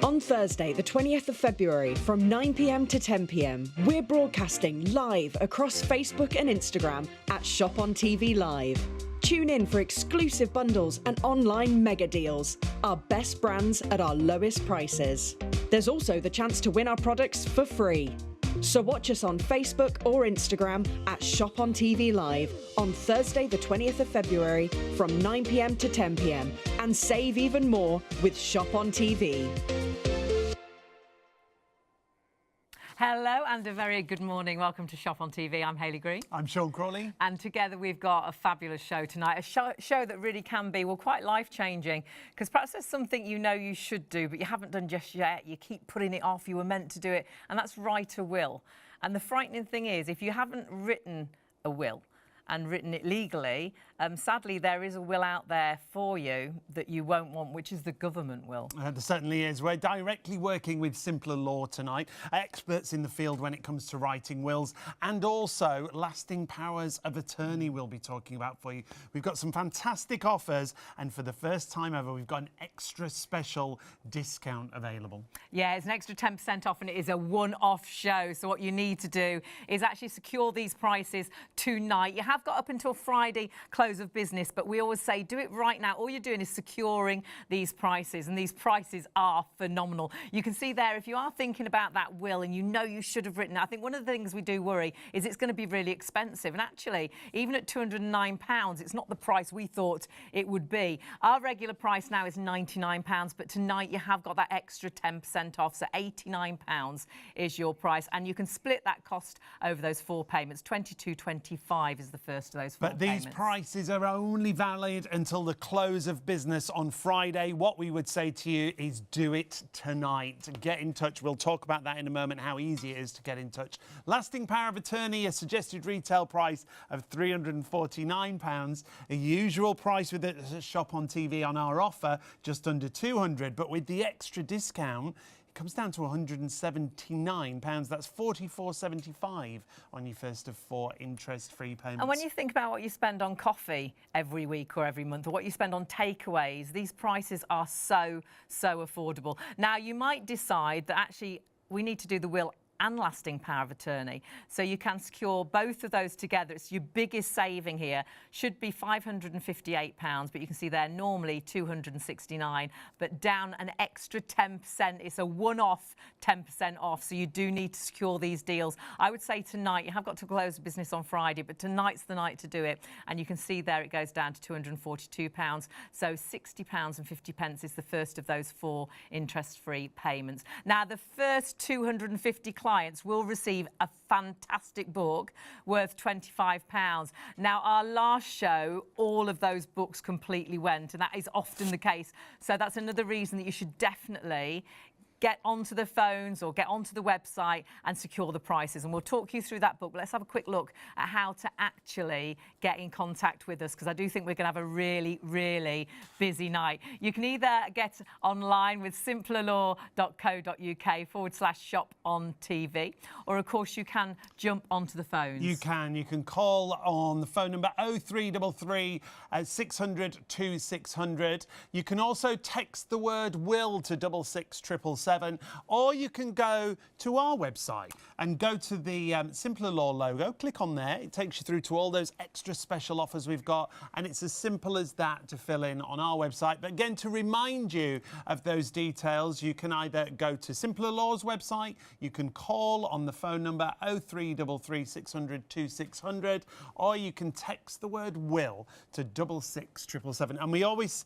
On Thursday, the 20th of February, from 9 p.m. to 10 p.m, we're broadcasting live across Facebook and Instagram at Shop on TV Live. Tune in for exclusive bundles and online mega deals, our best brands at our lowest prices. There's also the chance to win our products for free. So watch us on Facebook or Instagram at Shop on TV Live on Thursday the 20th of February from 9 p.m. to 10 p.m. and save even more with Shop on TV. Hello and a very good morning. Welcome to Shop on TV. I'm Hayley Green. I'm Sean Crawley. And together we've got a fabulous show tonight, a show that really can be, well, quite life-changing, because perhaps there's something you know you should do, but you haven't done just yet. You keep putting it off. You were meant to do it, and that's write a will. And the frightening thing is, if you haven't written a will and written it legally, sadly, there is a will out there for you that you won't want, which is the government will. There certainly is. We're directly working with Simpler Law tonight, experts in the field when it comes to writing wills, and also lasting powers of attorney we'll be talking about for you. We've got some fantastic offers, and for the first time ever, we've got an extra special discount available. Yeah, it's an extra 10% off, and it is a one-off show. So what you need to do is actually secure these prices tonight. You have got up until Friday close of business, but we always say do it right now. All you're doing is securing these prices, and these prices are phenomenal. You can see there, if you are thinking about that will and you know you should have written it, I think one of the things we do worry is it's going to be really expensive, and actually even at £209 it's not the price we thought it would be. Our regular price now is £99, but tonight you have got that extra 10% off, so £89 is your price, and you can split that cost over those 4 payments. £22.25 is the first of those 4 But payments. these prices are only valid until the close of business on Friday. What we would say to you is do it tonight. Get in touch. We'll talk about that in a moment, how easy it is to get in touch. Lasting power of attorney, a suggested retail price of £349. A usual price with a Shop on TV on our offer, just under £200. But with the extra discount, it comes down to £179. That's £44.75 on your first of 4 interest-free payments. And when you think about what you spend on coffee every week or every month, or what you spend on takeaways, these prices are so affordable. Now, you might decide that actually we need to do the will and lasting power of attorney. So you can secure both of those together. It's your biggest saving here. Should be £558, but you can see there normally £269, but down an extra 10%. It's a one-off 10% off, so you do need to secure these deals. I would say tonight, you have got to close business on Friday, but tonight's the night to do it. And you can see there it goes down to £242. So £60.50 is the first of those 4 interest-free payments. Now, the first 250 clients will receive a fantastic book worth £25. Now, our last show, all of those books completely went, and that is often the case. So that's another reason that you should definitely get onto the phones or get onto the website and secure the prices. And we'll talk you through that book. But let's have a quick look at how to actually get in contact with us, because I do think we're going to have a really busy night. You can either get online with simplerlaw.co.uk/shop on TV, or of course you can jump onto the phones. You can call on the phone number 0333 600 2600. You can also text the word will to 66777, or you can go to our website and go to the Simpler Law logo, click on there. It takes you through to all those extra special offers we've got, and it's as simple as that to fill in on our website. But again, to remind you of those details, you can either go to Simpler Law's website, you can call on the phone number 0333 600 2600, or you can text the word will to 66777. And we always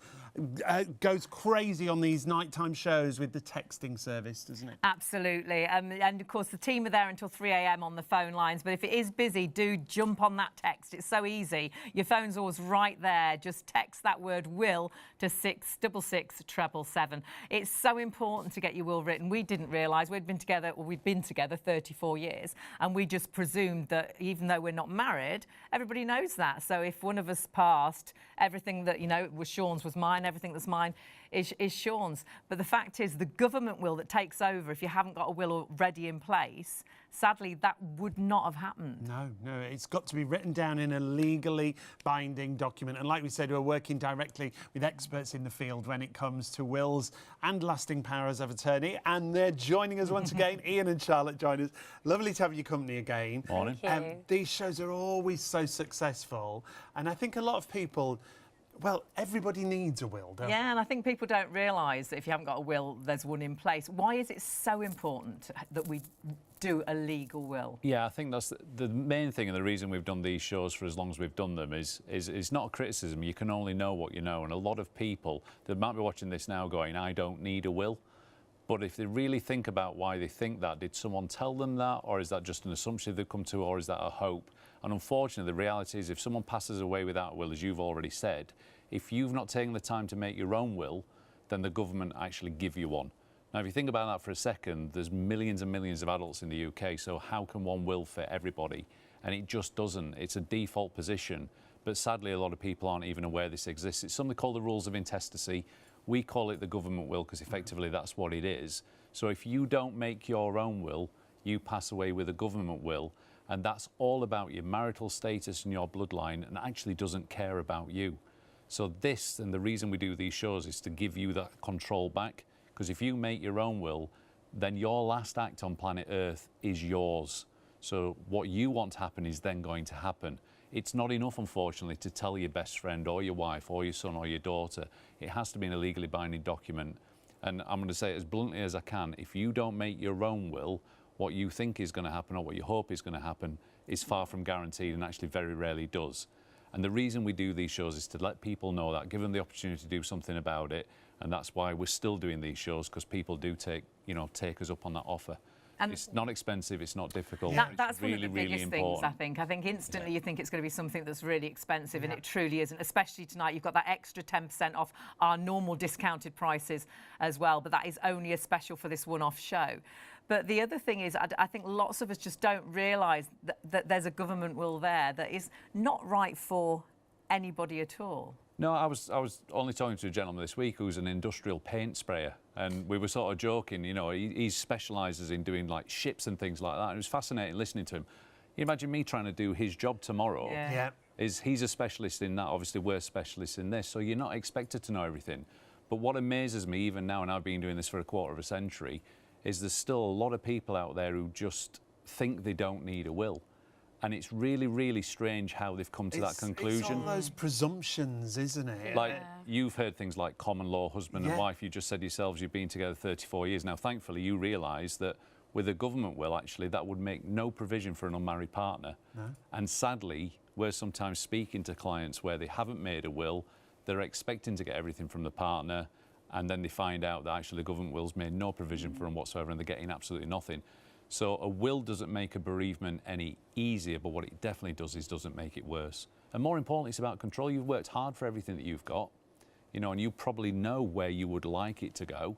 goes crazy on these nighttime shows with the texting service, doesn't it? Absolutely. And of course, the team are there until 3 a.m. on the phone lines. But if it is busy, do jump on that text. It's so easy. Your phone's always right there. Just text that word will to 6666777. It's so important to get your will written. We didn't realise we'd been together 34 years. And we just presumed that even though we're not married, everybody knows that. So if one of us passed, everything that, was Sean's was mine. mine, everything that's mine is Sean's. But the fact is, the government will that takes over if you haven't got a will already in place, sadly, that would not have happened. No, it's got to be written down in a legally binding document. And like we said, we're working directly with experts in the field when it comes to wills and lasting powers of attorney. And they're joining us once again. Ian and Charlotte join us. Lovely to have your company again. Morning. Thank you. These shows are always so successful. And I think a lot of people, well, everybody needs a will, don't they? Yeah, and I think people don't realise that if you haven't got a will, there's one in place. Why is it so important that we do a legal will? Yeah, I think that's the main thing, and the reason we've done these shows for as long as we've done them is not a criticism. You can only know what you know, and a lot of people that might be watching this now going, I don't need a will. But if they really think about why they think that, did someone tell them that, or is that just an assumption they've come to, or is that a hope? And unfortunately, the reality is if someone passes away without a will, as you've already said, if you've not taken the time to make your own will, then the government actually give you one. Now, if you think about that for a second, there's millions and millions of adults in the UK, so how can one will fit everybody? And it just doesn't. It's a default position, but sadly, a lot of people aren't even aware this exists. It's something called the rules of intestacy. We call it the government will because effectively that's what it is. So if you don't make your own will, you pass away with a government will, and that's all about your marital status and your bloodline and actually doesn't care about you. So this, and the reason we do these shows, is to give you that control back, because if you make your own will, then your last act on planet Earth is yours. So what you want to happen is then going to happen. It's not enough, unfortunately, to tell your best friend or your wife or your son or your daughter. It has to be in a legally binding document. And I'm going to say it as bluntly as I can, if you don't make your own will, what you think is going to happen or what you hope is going to happen is far from guaranteed and actually very rarely does. And the reason we do these shows is to let people know that, give them the opportunity to do something about it. And that's why we're still doing these shows, because people do take us up on that offer. And it's not expensive, it's not difficult. That's really, one of the really biggest important. things, I think. Instantly you think it's going to be something that's really expensive, and it truly isn't. Especially tonight, you've got that extra 10% off our normal discounted prices as well, but that is only a special for this one-off show. But the other thing is, I think lots of us just don't realise that there's a government will there that is not right for anybody at all. No, I was only talking to a gentleman this week who's an industrial paint sprayer, and we were sort of joking, he specialises in doing like ships and things like that. And it was fascinating listening to him. You imagine me trying to do his job tomorrow. Yeah. He's a specialist in that, obviously we're specialists in this, so you're not expected to know everything. But what amazes me, even now, and I've been doing this for a quarter of a century, is there's still a lot of people out there who just think they don't need a will. And it's really, really strange how they've come to that conclusion. It's all those presumptions, isn't it? Like, you've heard things like common law, husband and wife. You just said yourselves you've been together 34 years. Now, thankfully, you realise that with a government will, actually, that would make no provision for an unmarried partner. No. And sadly, we're sometimes speaking to clients where they haven't made a will, they're expecting to get everything from the partner, and then they find out that actually the government will's made no provision for them whatsoever, and they're getting absolutely nothing. So a will doesn't make a bereavement any easier, but what it definitely does is doesn't make it worse. And more importantly, it's about control. You've worked hard for everything that you've got, and you probably know where you would like it to go.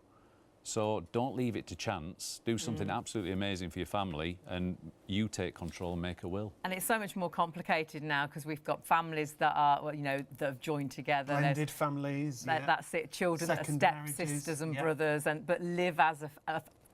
So don't leave it to chance. Do something absolutely amazing for your family, and you take control and make a will. And it's so much more complicated now because we've got families that are, that have joined together. Blended families. That's it. Children that are step-sisters and brothers, but live as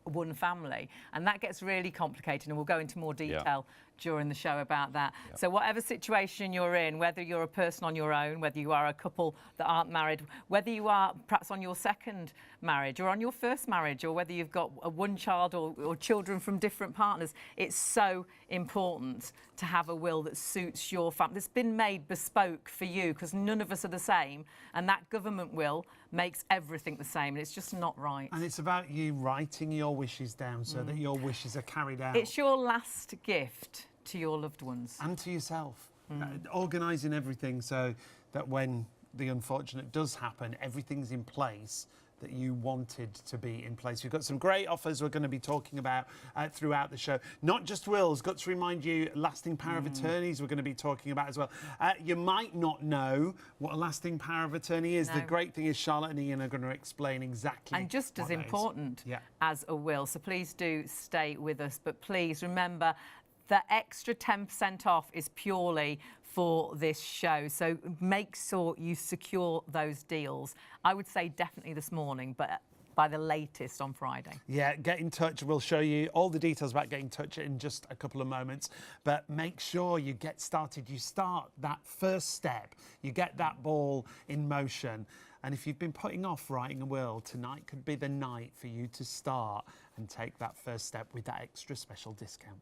one family, and that gets really complicated, and we'll go into more detail during the show about that. So whatever situation you're in, whether you're a person on your own, whether you are a couple that aren't married, whether you are perhaps on your second marriage or on your first marriage, or whether you've got one child or children from different partners, it's so important to have a will that suits your family, that's been made bespoke for you, because none of us are the same, and that government will makes everything the same, and it's just not right. And it's about you writing your wishes down so that your wishes are carried out. It's your last gift to your loved ones. And to yourself. Organising everything so that when the unfortunate does happen, everything's in place that you wanted to be in place. We've got some great offers we're going to be talking about throughout the show. Not just wills, got to remind you, lasting power of attorneys we're going to be talking about as well. You might not know what a lasting power of attorney is. No. The great thing is Charlotte and Ian are going to explain exactly. And just as important as a will. So please do stay with us. But please remember, The extra 10% off is purely for this show, so make sure you secure those deals. I would say definitely this morning, but by the latest on Friday. Yeah, get in touch. We'll show you all the details about getting in touch in just a couple of moments. But make sure you get started. You start that first step. You get that ball in motion. And if you've been putting off writing a will, tonight could be the night for you to start and take that first step with that extra special discount.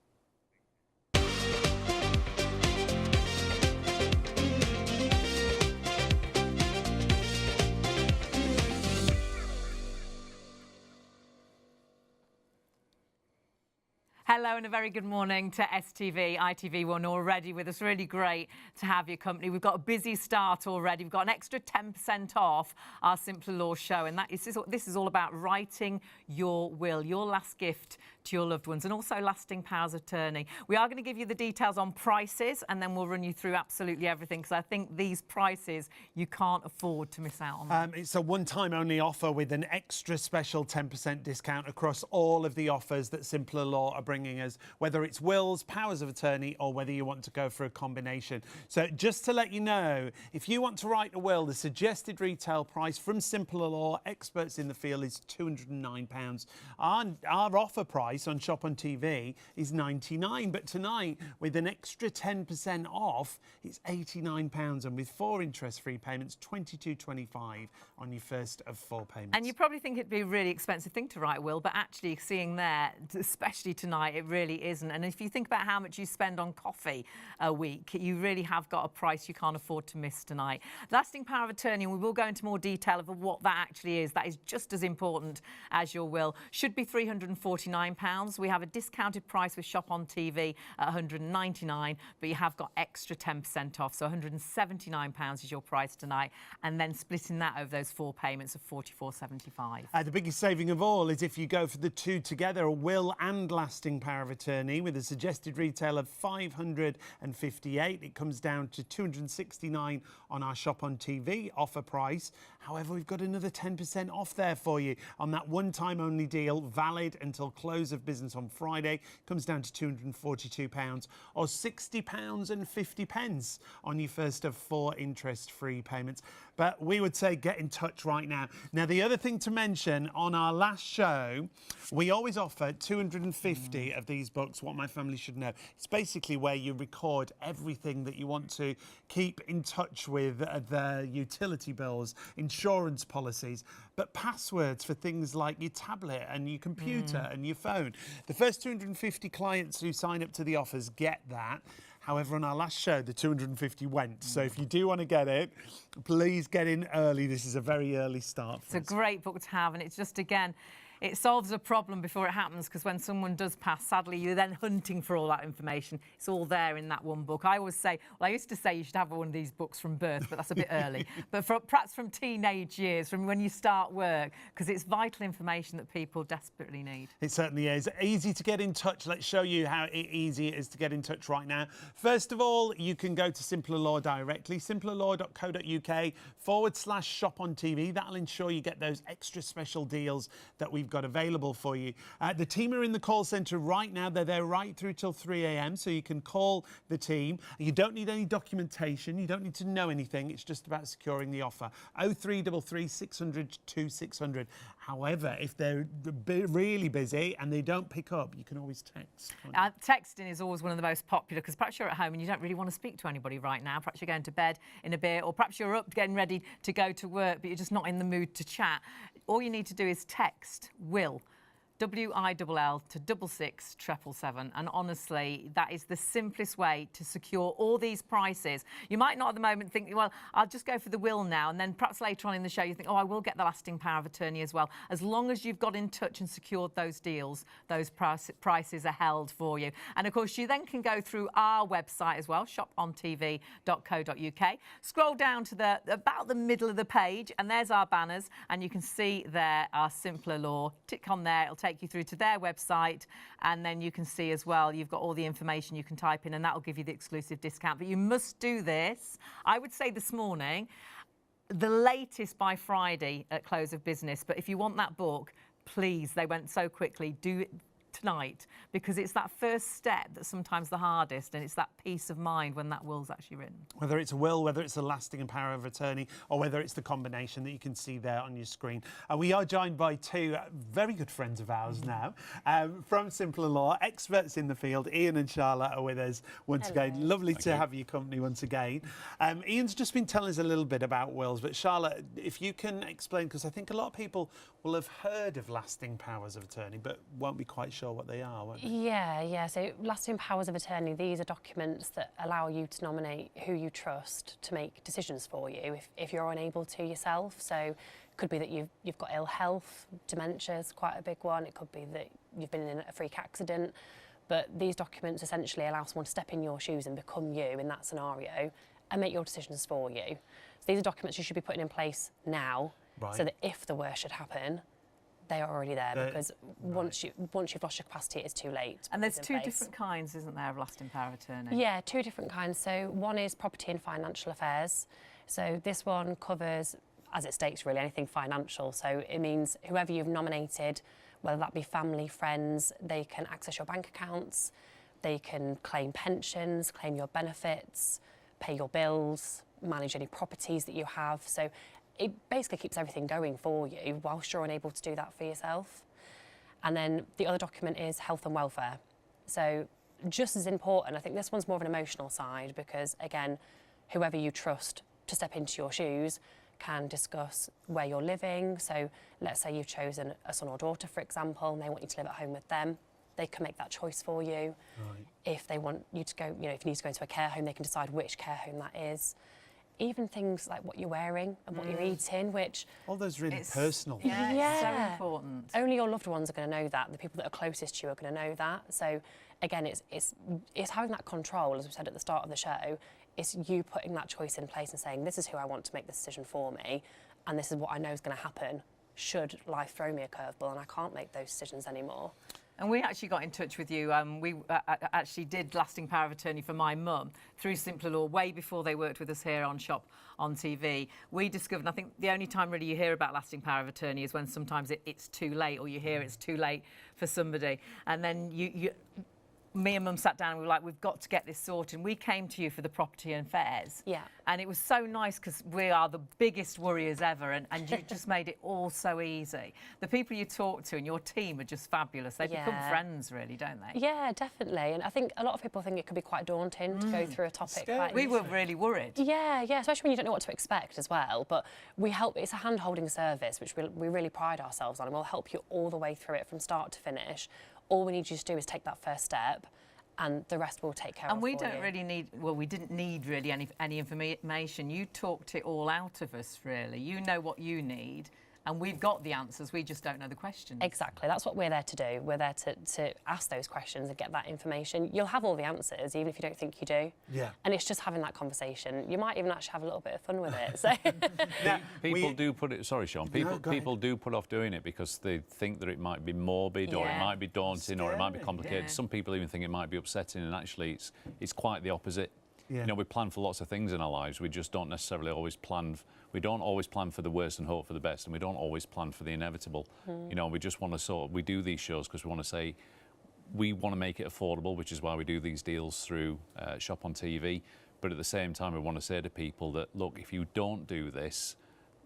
Hello and a very good morning to STV, ITV1 already with us. Really great to have your company. We've got a busy start already. We've got an extra 10% off our Simpler Law show, and this is all about writing your will, your last gift to your loved ones, and also lasting powers of attorney. We are going to give you the details on prices, and then we'll run you through absolutely everything, because I think these prices you can't afford to miss out on. It's a one-time only offer with an extra special 10% discount across all of the offers that Simpler Law are bringing us, whether it's wills, powers of attorney, or whether you want to go for a combination. So just to let you know, if you want to write a will, the suggested retail price from Simpler Law, experts in the field, is £209. Our offer price on Shop on TV is £99, but tonight with an extra 10% off, it's £89, and with 4 interest-free payments, £22.25 on your first of 4 payments. And you probably think it'd be a really expensive thing to write a will, but actually seeing there, especially tonight, it really isn't. And if you think about how much you spend on coffee a week, you really have got a price you can't afford to miss tonight. Lasting power of attorney, and we will go into more detail of what that actually is. That is just as important as your will. Should be £349. We have a discounted price with Shop on TV at £199, but you have got extra 10% off. So £179 is your price tonight, and then splitting that over those 4 payments of £44.75. The biggest saving of all is if you go for the 2 together, a will and lasting power of attorney, with a suggested retail of £558. It comes down to £269 on our Shop on TV offer price. However, we've got another 10% off there for you on that one-time only deal, valid until close of business on Friday. Comes down to £242, or £60.50 on your first of 4 interest-free payments. But we would say get in touch right now. Now, the other thing to mention, on our last show, we always offer 250 of these books, What My Family Should Know. It's basically where you record everything that you want to keep in touch with, the utility bills, insurance policies, but passwords for things like your tablet and your computer and your phone. The first 250 clients who sign up to the offers get that. However, on our last show, the 250 went. So if you do want to get it, please get in early. This is a very early start for us. It's a great book to have, and it's just, again, it solves a problem before it happens, because when someone does pass, sadly, you're then hunting for all that information. It's all there in that one book. I always say, well, I used to say you should have one of these books from birth, but that's a bit early. But perhaps from teenage years, from when you start work, because it's vital information that people desperately need. It certainly is. Easy to get in touch. Let's show you how easy it is to get in touch right now. First of all, you can go to Simpler Law directly, simplerlaw.co.uk/shop on TV. That'll ensure you get those extra special deals that we've got available for you. The team are in the call centre right now. They're there right through till 3 a.m, so you can call the team. You don't need any documentation. You don't need to know anything. It's just about securing the offer. 0333 600 2600. However, if they're really busy and they don't pick up, you can always text. Texting is always one of the most popular, because perhaps you're at home and you don't really want to speak to anybody right now. Perhaps you're going to bed in a bit, or perhaps you're up getting ready to go to work, but you're just not in the mood to chat. All you need to do is text WILL, WILL, to 66777, and honestly, that is the simplest way to secure all these prices. You might not at the moment think, well, I'll just go for the will now, and then perhaps later on in the show you think, oh, I will get the lasting power of attorney as well. As long as you've got in touch and secured those deals, those prices are held for you. And of course, you then can go through our website as well, shopontv.co.uk. Scroll down to about the middle of the page, and there's our banners, and you can see there our Simpler Law. Tick on there, it'll take you through to their website, and then you can see as well, you've got all the information you can type in, and that'll give you the exclusive discount. But you must do this, I would say this morning, the latest by Friday at close of business. But if you want that book, please, they went so quickly, do it tonight, because it's that first step that's sometimes the hardest, and it's that peace of mind when that will's actually written. Whether it's a will, whether it's a lasting and power of attorney, or whether it's the combination that you can see there on your screen. We are joined by two very good friends of ours now, from Simpler Law, experts in the field. Ian and Charlotte are with us once again. Lovely to have your company once again. Ian's just been telling us a little bit about wills, but Charlotte, if you can explain, because I think a lot of people will have heard of lasting powers of attorney, but won't be quite sure what they are, won't they? Yeah. So lasting powers of attorney, these are documents that allow you to nominate who you trust to make decisions for you if you're unable to yourself. So it could be that you've got ill health, dementia is quite a big one. It could be that you've been in a freak accident. But these documents essentially allow someone to step in your shoes and become you in that scenario and make your decisions for you. So these are documents you should be putting in place now, so that if the worst should happen, they are already there, because once you've lost your capacity, it's too late. And there's two different kinds, isn't there, of lasting power of attorney? Yeah, two different kinds. So one is property and financial affairs. So this one covers, as it states really, anything financial. So it means whoever you've nominated, whether that be family, friends, they can access your bank accounts, they can claim pensions, claim your benefits, pay your bills, manage any properties that you have. So it basically keeps everything going for you whilst you're unable to do that for yourself. And then the other document is health and welfare. So just as important, I think this one's more of an emotional side, because again, whoever you trust to step into your shoes can discuss where you're living. So let's say you've chosen a son or daughter, for example, and they want you to live at home with them. They can make that choice for you. If they want you to go, if you need to go into a care home, they can decide which care home that is. Even things like what you're wearing and what you're eating, which... All those really personal things. Yeah, so important. Only your loved ones are going to know that. The people that are closest to you are going to know that. So again, it's having that control, as we said at the start of the show. It's you putting that choice in place and saying, this is who I want to make this decision for me, and this is what I know is going to happen should life throw me a curveball and I can't make those decisions anymore. And we actually got in touch with you. We actually did lasting power of attorney for my mum through Simpler Law way before they worked with us here on Shop on TV. We discovered, and I think the only time really you hear about lasting power of attorney is when sometimes it's too late, or you hear it's too late for somebody. And then me and Mum sat down and we were like, we've got to get this sorted. And we came to you for the property and affairs. Yeah. And it was so nice because we are the biggest worriers ever, and you just made it all so easy. The people you talk to and your team are just fabulous. They become friends, really, don't they? Yeah, definitely. And I think a lot of people think it could be quite daunting to go through a topic like We were really worried. Yeah, especially when you don't know what to expect as well. But we help, it's a hand-holding service, which we really pride ourselves on, and we'll help you all the way through it from start to finish. All we need you to do is take that first step, and the rest will take care of. And we don't really need, well, we didn't need really any information. You talked it all out of us, really. You know what you need, and we've got the answers. We just don't know the questions. Exactly. That's what we're there to do. We're there to ask those questions and get that information. You'll have all the answers, even if you don't think you do. Yeah. And it's just having that conversation. You might even actually have a little bit of fun with it. So. People do put it... Sorry, Sean. People do put off doing it because they think that it might be morbid, or it might be daunting, or it might be complicated. Yeah. Some people even think it might be upsetting, and actually it's quite the opposite. Yeah. You know, we plan for lots of things in our lives. We just don't necessarily always plan. We don't always plan for the worst and hope for the best, and we don't always plan for the inevitable. You know, we just want to we do these shows because we want to say, we want to make it affordable, which is why we do these deals through Shop on TV. But at the same time, we want to say to people that, look, if you don't do this,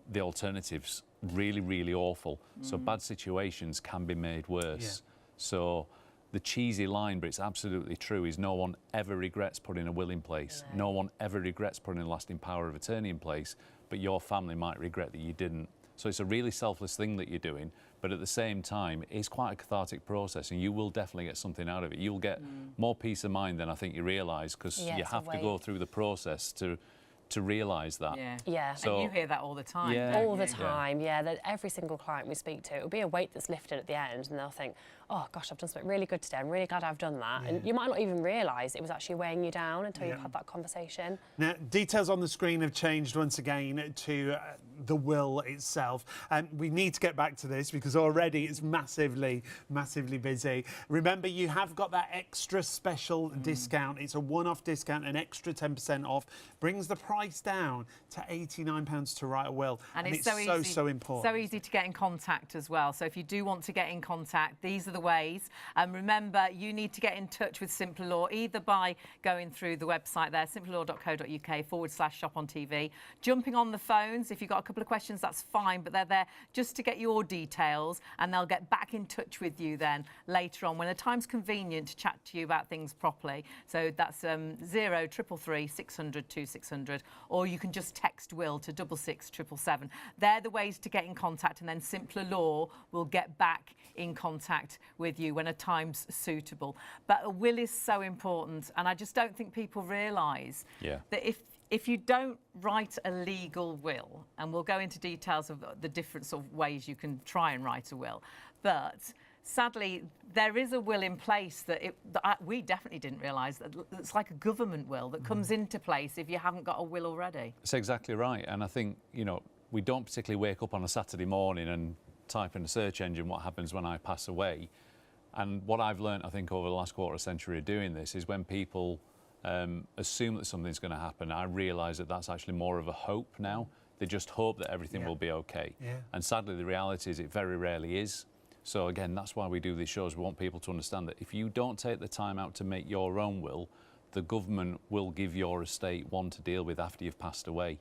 the alternative's really, really awful. So bad situations can be made worse. Yeah. So the cheesy line, but it's absolutely true, is no one ever regrets putting a will in place. No one ever regrets putting a lasting power of attorney in place, but your family might regret that you didn't. So it's a really selfless thing that you're doing, but at the same time, it's quite a cathartic process, and you will definitely get something out of it. You'll get more peace of mind than I think you realise, because you have to go through the process to realise that. Yeah. So, and you hear that all the time. All the time, that every single client we speak to, it will be a weight that's lifted at the end, and they'll think, oh gosh, I've done something really good today, I'm really glad I've done that. And you might not even realise it was actually weighing you down until you've had that conversation. Now, details on the screen have changed once again to the will itself. And we need to get back to this because already it's massively busy. Remember, you have got that extra special discount. It's a one-off discount, an extra 10% off. Brings the price down to £89 to write a will. And it's so important. So easy to get in contact as well. So if you do want to get in contact, these are the ways. Remember, you need to get in touch with Simpler Law either by going through the website there, simplerlaw.co.uk/shop on TV, jumping on the phones. If you've got a couple of questions, that's fine, but they're there just to get your details, and they'll get back in touch with you then later on when the time's convenient to chat to you about things properly. So that's 0333 600 2600, or you can just text Will to 66777. They're the ways to get in contact, and then Simpler Law will get back in contact with you when a time's suitable. But a will is so important, and I just don't think people realise that if you don't write a legal will, and we'll go into details of the different sort of ways you can try and write a will, but sadly, there is a will in place that we definitely didn't realise that it's like a government will that comes into place if you haven't got a will already. That's exactly right. And I think, you know, we don't particularly wake up on a Saturday morning and type in a search engine what happens when I pass away. And what I've learned, I think, over the last quarter century of doing this is when people assume that something's going to happen, I realise that that's actually more of a hope now. They just hope that everything will be okay. And sadly, the reality is it very rarely is. So again, that's why we do these shows. We want people to understand that if you don't take the time out to make your own will, the government will give your estate one to deal with after you've passed away.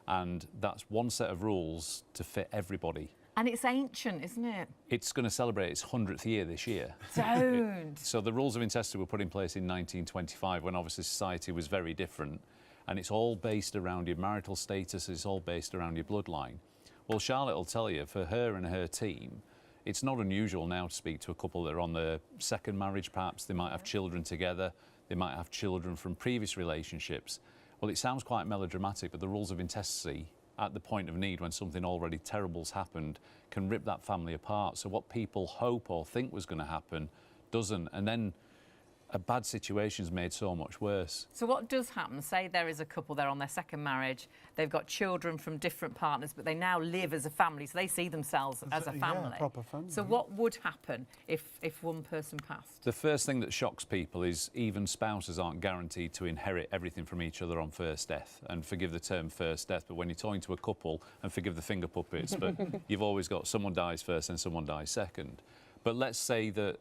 And that's one set of rules to fit everybody. And it's ancient, isn't it? It's going to celebrate its 100th year this year. Don't. So the rules of intestacy were put in place in 1925 when obviously society was very different. And it's all based around your marital status, it's all based around your bloodline. Well, Charlotte will tell you, for her and her team, it's not unusual now to speak to a couple that are on their second marriage, perhaps. They might have children together. They might have children from previous relationships. Well, it sounds quite melodramatic, but the rules of intestacy, at the point of need, when something already terrible's happened, can rip that family apart. So what people hope or think was going to happen doesn't. And then a bad situation is made so much worse. So what does happen? Say there is a couple, they're on their second marriage, they've got children from different partners, but they now live as a family, so they see themselves as a family. Yeah, proper family. So what would happen if one person passed? The first thing that shocks people is even spouses aren't guaranteed to inherit everything from each other on first death. And forgive the term first death, but when you're talking to a couple, and forgive the finger puppets, but you've always got someone dies first and someone dies second. But let's say that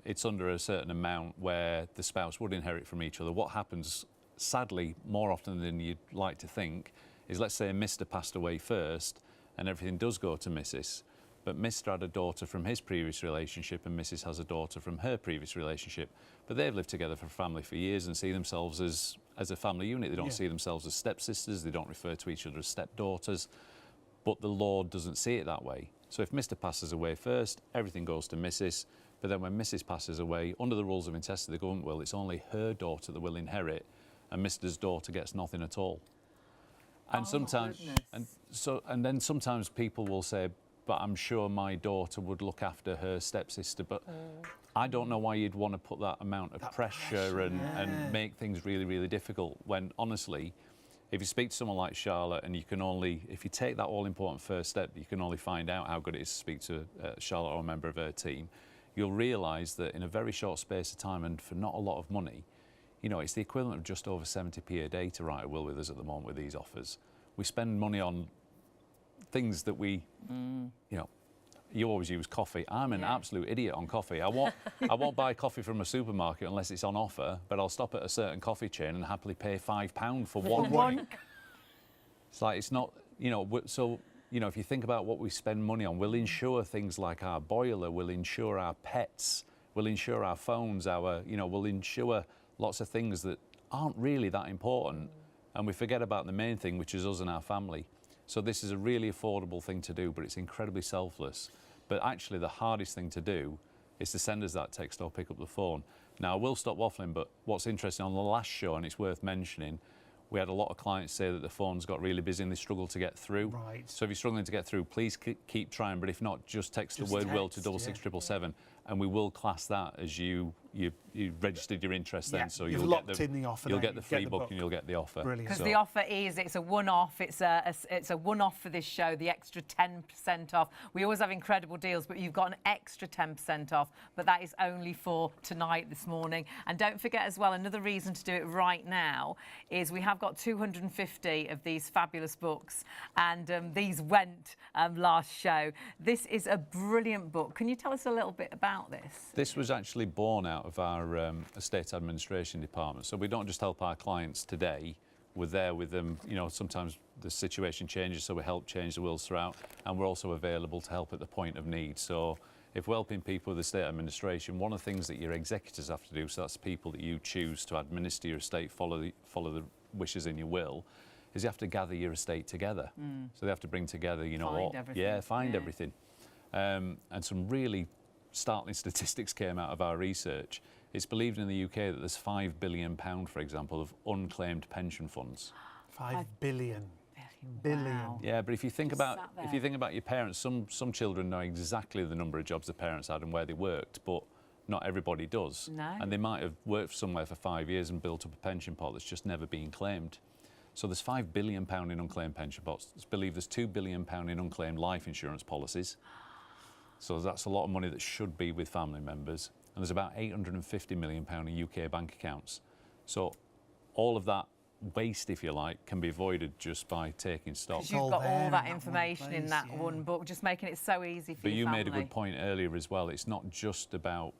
it's under a certain amount where the spouse would inherit from each other. What happens, sadly, more often than you'd like to think, is let's say Mr. passed away first and everything does go to Mrs. But Mr. had a daughter from his previous relationship and Mrs. has a daughter from her previous relationship. But they've lived together for family for years and see themselves as a family unit. They don't see themselves as stepsisters. They don't refer to each other as stepdaughters. But the law doesn't see it that way. So if Mr. passes away first, everything goes to Mrs. But then when Mrs. passes away, under the rules of intestacy, the government will, it's only her daughter that will inherit, and Mr.'s daughter gets nothing at all. And and then sometimes people will say, but I'm sure my daughter would look after her stepsister. But I don't know why you'd want to put that amount of pressure and make things really, really difficult when honestly, if you speak to someone like Charlotte and you can only, if you take that all-important first step, you can only find out how good it is to speak to Charlotte or a member of her team, you'll realise that in a very short space of time and for not a lot of money, you know, it's the equivalent of just over 70p a day to write a will with us at the moment with these offers. We spend money on things that we, you know, you always use coffee. I'm an absolute idiot on coffee. I won't buy coffee from a supermarket unless it's on offer, but I'll stop at a certain coffee chain and happily pay £5 for one. It's like, it's not, you know, so, you know, if you think about what we spend money on, we'll insure things like our boiler, we'll insure our pets, we'll insure our phones, we'll insure lots of things that aren't really that important. And we forget about the main thing, which is us and our family. So this is a really affordable thing to do, but it's incredibly selfless. But actually the hardest thing to do is to send us that text or pick up the phone. Now, I will stop waffling, but what's interesting on the last show, and it's worth mentioning, we had a lot of clients say that the phones got really busy and they struggled to get through. Right. So if you're struggling to get through, please keep trying, but if not, just text the word will to 66777, and we will class that as you registered your interest then. So you've you'll locked get the, in the offer. You'll get the free book and you'll get the offer. Brilliant. Because the offer is, it's a one-off, it's a one-off for this show, the extra 10% off. We always have incredible deals, but you've got an extra 10% off, but that is only for tonight, this morning. And don't forget as well, another reason to do it right now is we have got 250 of these fabulous books, and these went last show. This is a brilliant book. Can you tell us a little bit about about this? This was actually born out of our estate administration department. So we don't just help our clients today, we're there with them. You know, sometimes the situation changes, so we help change the wills throughout, and we're also available to help at the point of need. So if we're helping people with estate administration, one of the things that your executors have to do, so that's people that you choose to administer your estate, follow the wishes in your will, is you have to gather your estate together. So they have to bring together, you know, Find everything. Yeah, find everything. And some really startling statistics came out of our research. It's believed in the UK that there's £5 billion, for example, of unclaimed pension funds. 5 billion. Wow. Yeah, but if you think Just about sat there. if you think about your parents, some children know exactly the number of jobs the parents had and where they worked, but not everybody does. No. And they might have worked somewhere for 5 years and built up a pension pot that's just never been claimed. So there's £5 billion in unclaimed pension pots. It's believed there's £2 billion in unclaimed life insurance policies. So that's a lot of money that should be with family members. And there's about £850 million in UK bank accounts. So all of that waste, if you like, can be avoided just by taking stock. Because you've all got there all in that that one information in place, that yeah. one book, just making it so easy for But your you family. made a good point earlier as well. It's not just about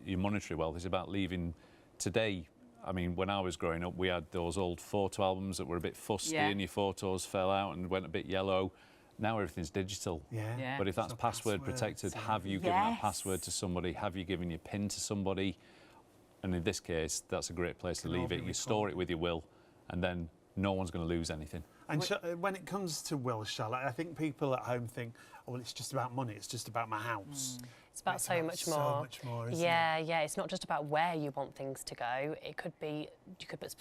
your monetary wealth. It's about leaving today. I mean, when I was growing up, we had those old photo albums that were a bit fusty and your photos fell out and went a bit yellow. Now everything's digital. Yeah. But if that's So password passwords, protected, yeah. have you given that Yes. password to somebody? Have you given your PIN to somebody? And in this case, that's a great place to Can all leave it. be You store it recorded. with your will, and then no one's going to lose anything. And when it comes to will, Charlotte, I think people at home think, oh, well, it's just about money, it's just about my house. It's about so much more. So much more, isn't yeah, it's not just about where you want things to go. It could be, you could put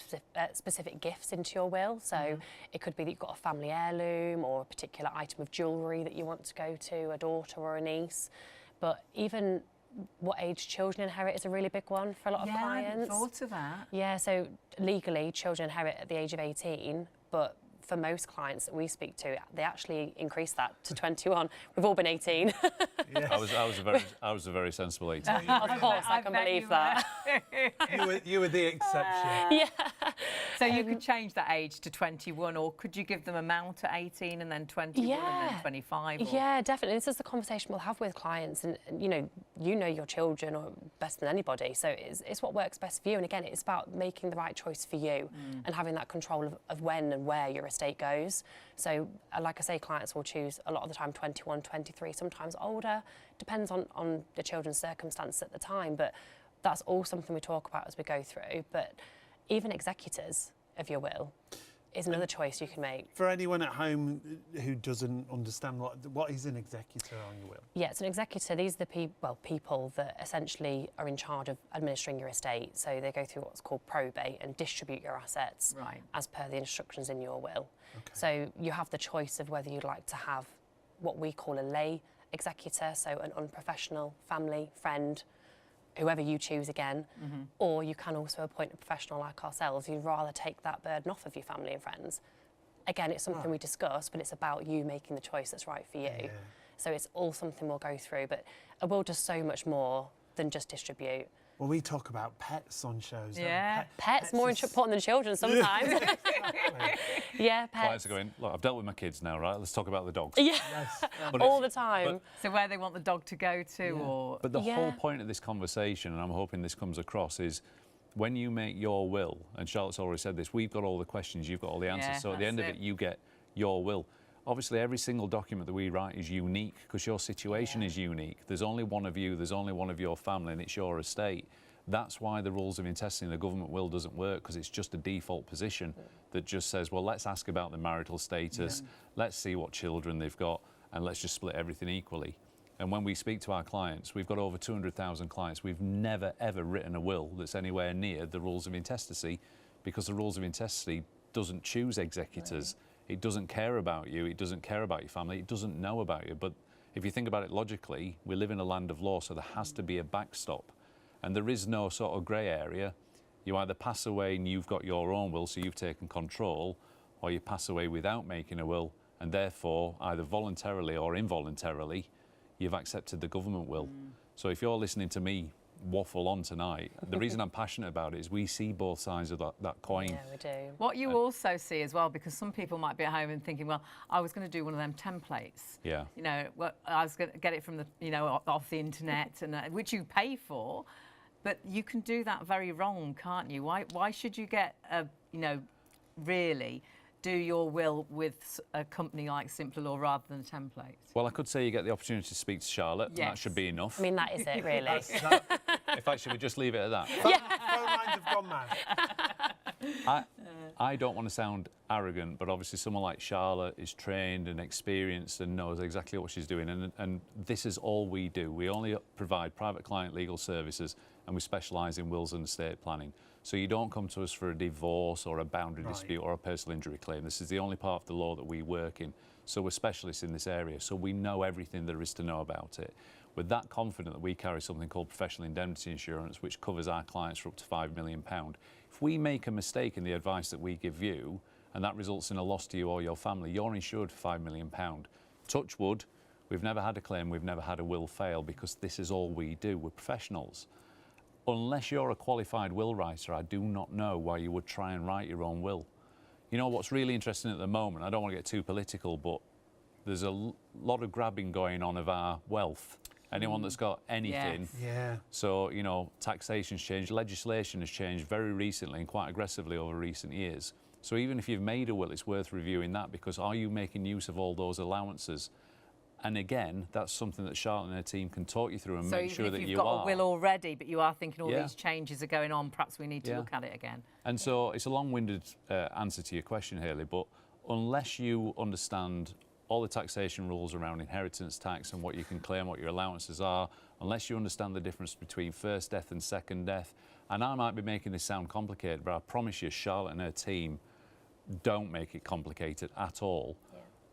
specific gifts into your will. So it could be that you've got a family heirloom or a particular item of jewellery that you want to go to, a daughter or a niece. But even what age children inherit is a really big one for a lot of I hadn't clients. thought of that. Yeah, so legally, children inherit at the age of 18, but for most clients that we speak to, they actually increase that to 21. We've all been 18. I was a very sensible 18. Of course, I can bet believe you that. you were the exception. Yeah. So you could change that age to 21, or could you give them amount at 18 and then 21 and then 25? Or... Yeah, definitely. This is the conversation we'll have with clients, and you know your children or best than anybody. So it's what works best for you. And again, it's about making the right choice for you and having that control of when and where your estate goes. So like I say, clients will choose a lot of the time 21, 23, sometimes older. Depends on the children's circumstance at the time. But that's all something we talk about as we go through. But even executors of your will is another choice you can make. For anyone at home who doesn't understand what is an executor on your will? Yeah, so an executor, these are the people that essentially are in charge of administering your estate. So they go through what's called probate and distribute your assets as per the instructions in your will. Okay. So you have the choice of whether you'd like to have what we call a lay executor, so an unprofessional family, friend, whoever you choose again, or you can also appoint a professional like ourselves. You'd rather take that burden off of your family and friends. Again, it's something we discuss, but it's about you making the choice that's right for you. Yeah. So it's all something we'll go through, but a will does so much more than just distribute. Well, we talk about pets on shows. Yeah. Pets more important than children sometimes. Yeah, pets. Clients are going, look, I've dealt with my kids now, right? Let's talk about the dogs. Yeah, But all it's- the time. So where they want the dog to go to, or... But the Yeah. whole point of this conversation, and I'm hoping this comes across, is when you make your will, and Charlotte's already said this, we've got all the questions, you've got all the answers. Yeah, So at the that's end of it, you get your will. Obviously, every single document that we write is unique because your situation is unique. There's only one of you, there's only one of your family, and it's your estate. That's why the rules of intestacy in the government will doesn't work, because it's just a default position that just says, well, let's ask about the marital status, let's see what children they've got, and let's just split everything equally. And when we speak to our clients, we've got over 200,000 clients. We've never, ever written a will that's anywhere near the rules of intestacy, because the rules of intestacy doesn't choose executors. It doesn't care about you. It doesn't care about your family. It doesn't know about you. But if you think about it logically, we live in a land of law, so there has to be a backstop. And there is no sort of grey area. You either pass away and you've got your own will, so you've taken control, or you pass away without making a will, and therefore, either voluntarily or involuntarily, you've accepted the government will. So if you're listening to me waffle on tonight. The reason I'm passionate about it is we see both sides of that coin. Yeah, we do. What you also see as well, because some people might be at home and thinking, well, I was going to do one of them templates. Yeah. You know, well, I was going to get it from the, you know, off the internet, and which you pay for, but you can do that very wrong, can't you? Why should you get a, you know, really do your will with a company like Simpler Law rather than a template? Well, I could say you get the opportunity to speak to Charlotte, and that should be enough. I mean, that is it, really. In fact, should we just leave it at that? Phone lines have gone mad. I don't want to sound arrogant, but obviously someone like Charlotte is trained and experienced and knows exactly what she's doing. And this is all we do. We only provide private client legal services, and we specialise in wills and estate planning. So you don't come to us for a divorce or a boundary dispute or a personal injury claim. This is the only part of the law that we work in. So we're specialists in this area, so we know everything there is to know about it. We're that confident that we carry something called professional indemnity insurance, which covers our clients for up to £5 million. If we make a mistake in the advice that we give you, and that results in a loss to you or your family, you're insured for £5 million. Touch wood, we've never had a claim, we've never had a will fail, because this is all we do. We're professionals. Unless you're a qualified will writer, I do not know why you would try and write your own will. You know what's really interesting at the moment, I don't want to get too political, but there's a lot of grabbing going on of our wealth. Anyone that's got anything. Yes. Yeah. So, you know, taxation's changed, legislation has changed very recently and quite aggressively over recent years. So even if you've made a will, it's worth reviewing that, because are you making use of all those allowances? And again, that's something that Charlotte and her team can talk you through and make sure that you are. So if you've got a will already, but you are thinking all these changes are going on, perhaps we need to look at it again. And so it's a long-winded answer to your question, Hayley, but unless you understand all the taxation rules around inheritance tax and what you can claim, what your allowances are, unless you understand the difference between first death and second death, and I might be making this sound complicated, but I promise you Charlotte and her team don't make it complicated at all.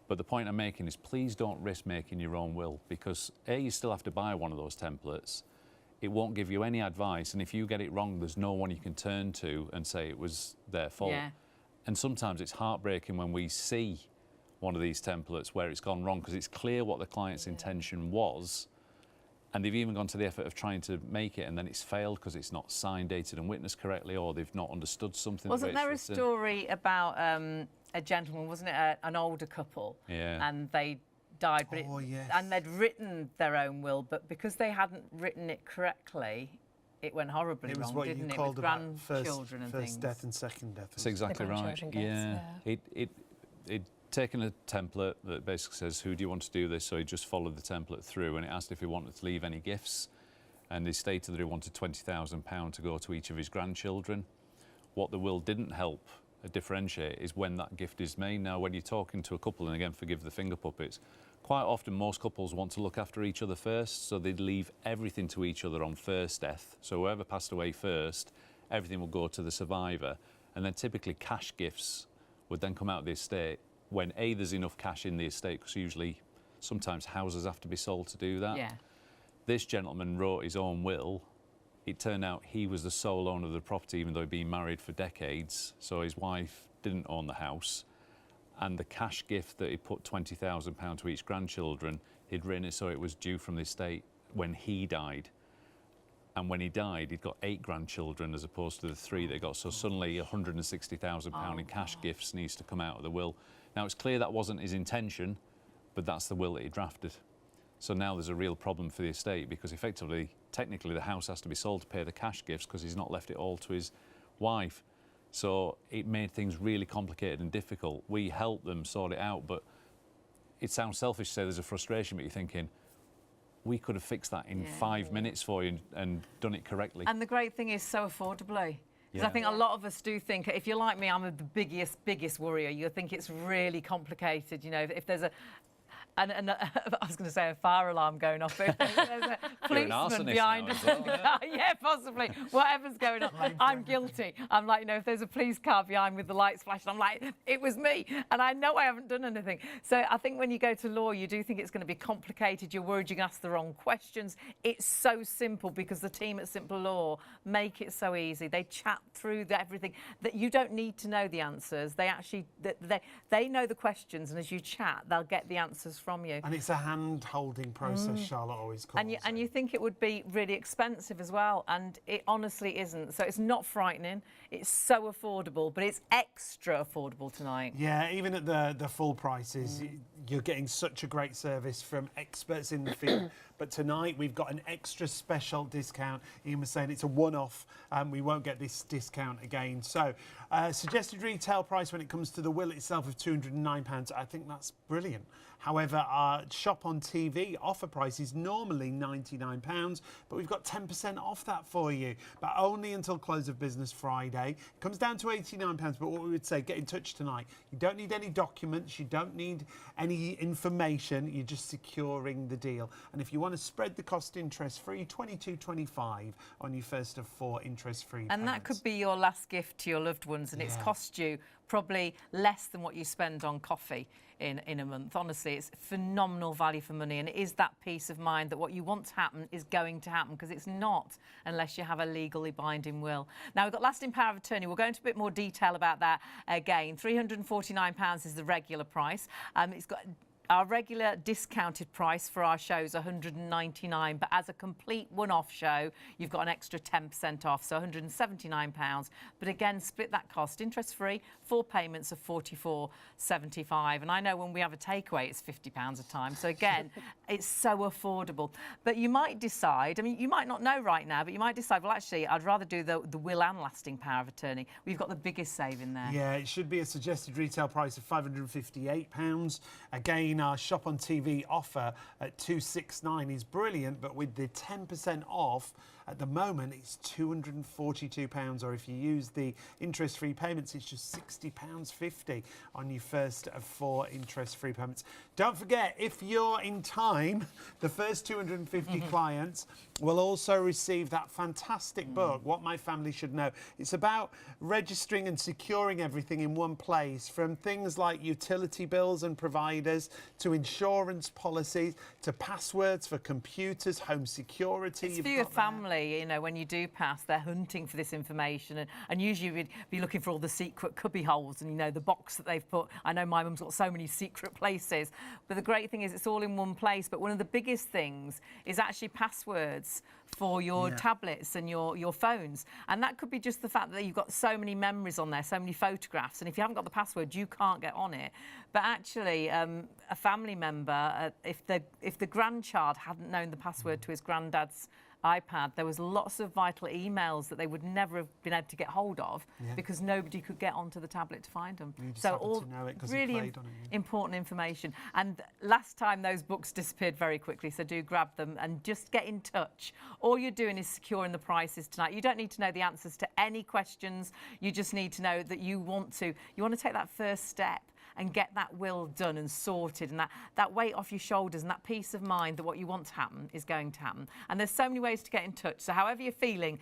But the point I'm making is, please don't risk making your own will, because A, you still have to buy one of those templates. It won't give you any advice, and if you get it wrong, there's no one you can turn to and say it was their fault. Yeah. And sometimes it's heartbreaking when we see one of these templates where it's gone wrong, because it's clear what the client's intention was, and they've even gone to the effort of trying to make it, and then it's failed because it's not signed, dated and witnessed correctly, or they've not understood something. Wasn't there a story about a gentleman, wasn't it, an older couple, and they died, but and they'd written their own will, but because they hadn't written it correctly, it went horribly wrong, didn't it? With grandchildren and things. First death and second death. That's exactly right. He'd taken a template that basically says, who do you want to do this? So he just followed the template through, and it asked if he wanted to leave any gifts, and he stated that he wanted £20,000 to go to each of his grandchildren. What the will didn't help differentiate is when that gift is made. Now, when you're talking to a couple, and again, forgive the finger puppets, quite often most couples want to look after each other first, so they'd leave everything to each other on first death. So whoever passed away first, everything will go to the survivor, and then typically cash gifts would then come out of the estate when A, there's enough cash in the estate, because usually sometimes houses have to be sold to do that. Yeah. This gentleman wrote his own will. It turned out he was the sole owner of the property, even though he'd been married for decades, so his wife didn't own the house. And the cash gift that he put £20,000 to each grandchildren, he'd written it so it was due from the estate when he died. And when he died, he'd got 8 grandchildren as opposed to the 3 they got. So suddenly £160,000 in cash gifts needs to come out of the will. Now, it's clear that wasn't his intention, but that's the will that he drafted. So now there's a real problem for the estate, because effectively, technically, the house has to be sold to pay the cash gifts because he's not left it all to his wife. So it made things really complicated and difficult. We helped them sort it out, but it sounds selfish to say there's a frustration, but you're thinking, we could have fixed that in 5 minutes for you and done it correctly. And the great thing is so affordably. Because I think a lot of us do think, if you're like me, I'm the biggest worrier. You think it's really complicated. You know, if there's I was going to say a fire alarm going off, but if there's a policeman behind us. Well, yeah, possibly. Whatever's going on, I'm guilty. I'm like, you know, if there's a police car behind with the lights flashing, I'm like, it was me. And I know I haven't done anything. So I think when you go to law, you do think it's going to be complicated. You're worried you're going to ask the wrong questions. It's so simple, because the team at Simpler Law make it so easy. They chat through everything. That you don't need to know the answers. They actually, they know the questions, and as you chat, they'll get the answers from you. And it's a hand-holding process, Charlotte always calls it. And you think it would be really expensive as well, and it honestly isn't. So it's not frightening. It's so affordable, but it's extra affordable tonight. Yeah, even at the full prices, you're getting such a great service from experts in the field. But tonight we've got an extra special discount. Ian was saying it's a one-off, we won't get this discount again. So suggested retail price when it comes to the will itself of £209, I think that's brilliant. However, our Shop on TV offer price is normally £99, but we've got 10% off that for you, but only until close of business Friday. It comes down to £89, but what we would say, get in touch tonight. You don't need any documents, you don't need any information, you're just securing the deal. And if you want to spread the cost interest-free, £22.25 on your first of 4 interest-free And that could be your last gift to your loved ones, and it's cost you probably less than what you spend on coffee in a month. Honestly, it's phenomenal value for money, and it is that peace of mind that what you want to happen is going to happen, because it's not unless you have a legally binding will. Now, we've got lasting power of attorney. We'll go into a bit more detail about that again. £349 is the regular price. It's got our regular discounted price for our shows, £199, but as a complete one-off show, you've got an extra 10% off, so £179. But again, split that cost, interest-free, 4 payments of £44.75. And I know when we have a takeaway, it's £50 a time. So again, it's so affordable. But you might decide, I mean, you might not know right now, but you might decide, well, actually, I'd rather do the will and lasting power of attorney. We've got the biggest saving there. Yeah, it should be a suggested retail price of £558. Again, our Shop on TV offer at £269 is brilliant, but with the 10% off, at the moment, it's £242, or if you use the interest-free payments, it's just £60.50 on your first of 4 interest-free payments. Don't forget, if you're in time, the first 250 clients will also receive that fantastic book, What My Family Should Know. It's about registering and securing everything in one place, from things like utility bills and providers, to insurance policies, to passwords for computers, home security. It's for your family. You know, when you do pass, they're hunting for this information, and usually we'd be looking for all the secret cubby holes and, you know, the box that they've put. I know my mum's got so many secret places, but the great thing is it's all in one place. But one of the biggest things is actually passwords for your tablets and your phones, and that could be just the fact that you've got so many memories on there, so many photographs, and if you haven't got the password, you can't get on it. But actually, a family member, if the grandchild hadn't known the password to his granddad's iPad, there was lots of vital emails that they would never have been able to get hold of because nobody could get onto the tablet to find them. So all really important information. And last time those books disappeared very quickly, so do grab them and just get in touch. All you're doing is securing the prices tonight. You don't need to know the answers to any questions. You just need to know that you want to take that first step and get that will done and sorted, and that weight off your shoulders and that peace of mind that what you want to happen is going to happen. And there's so many ways to get in touch. So however you're feeling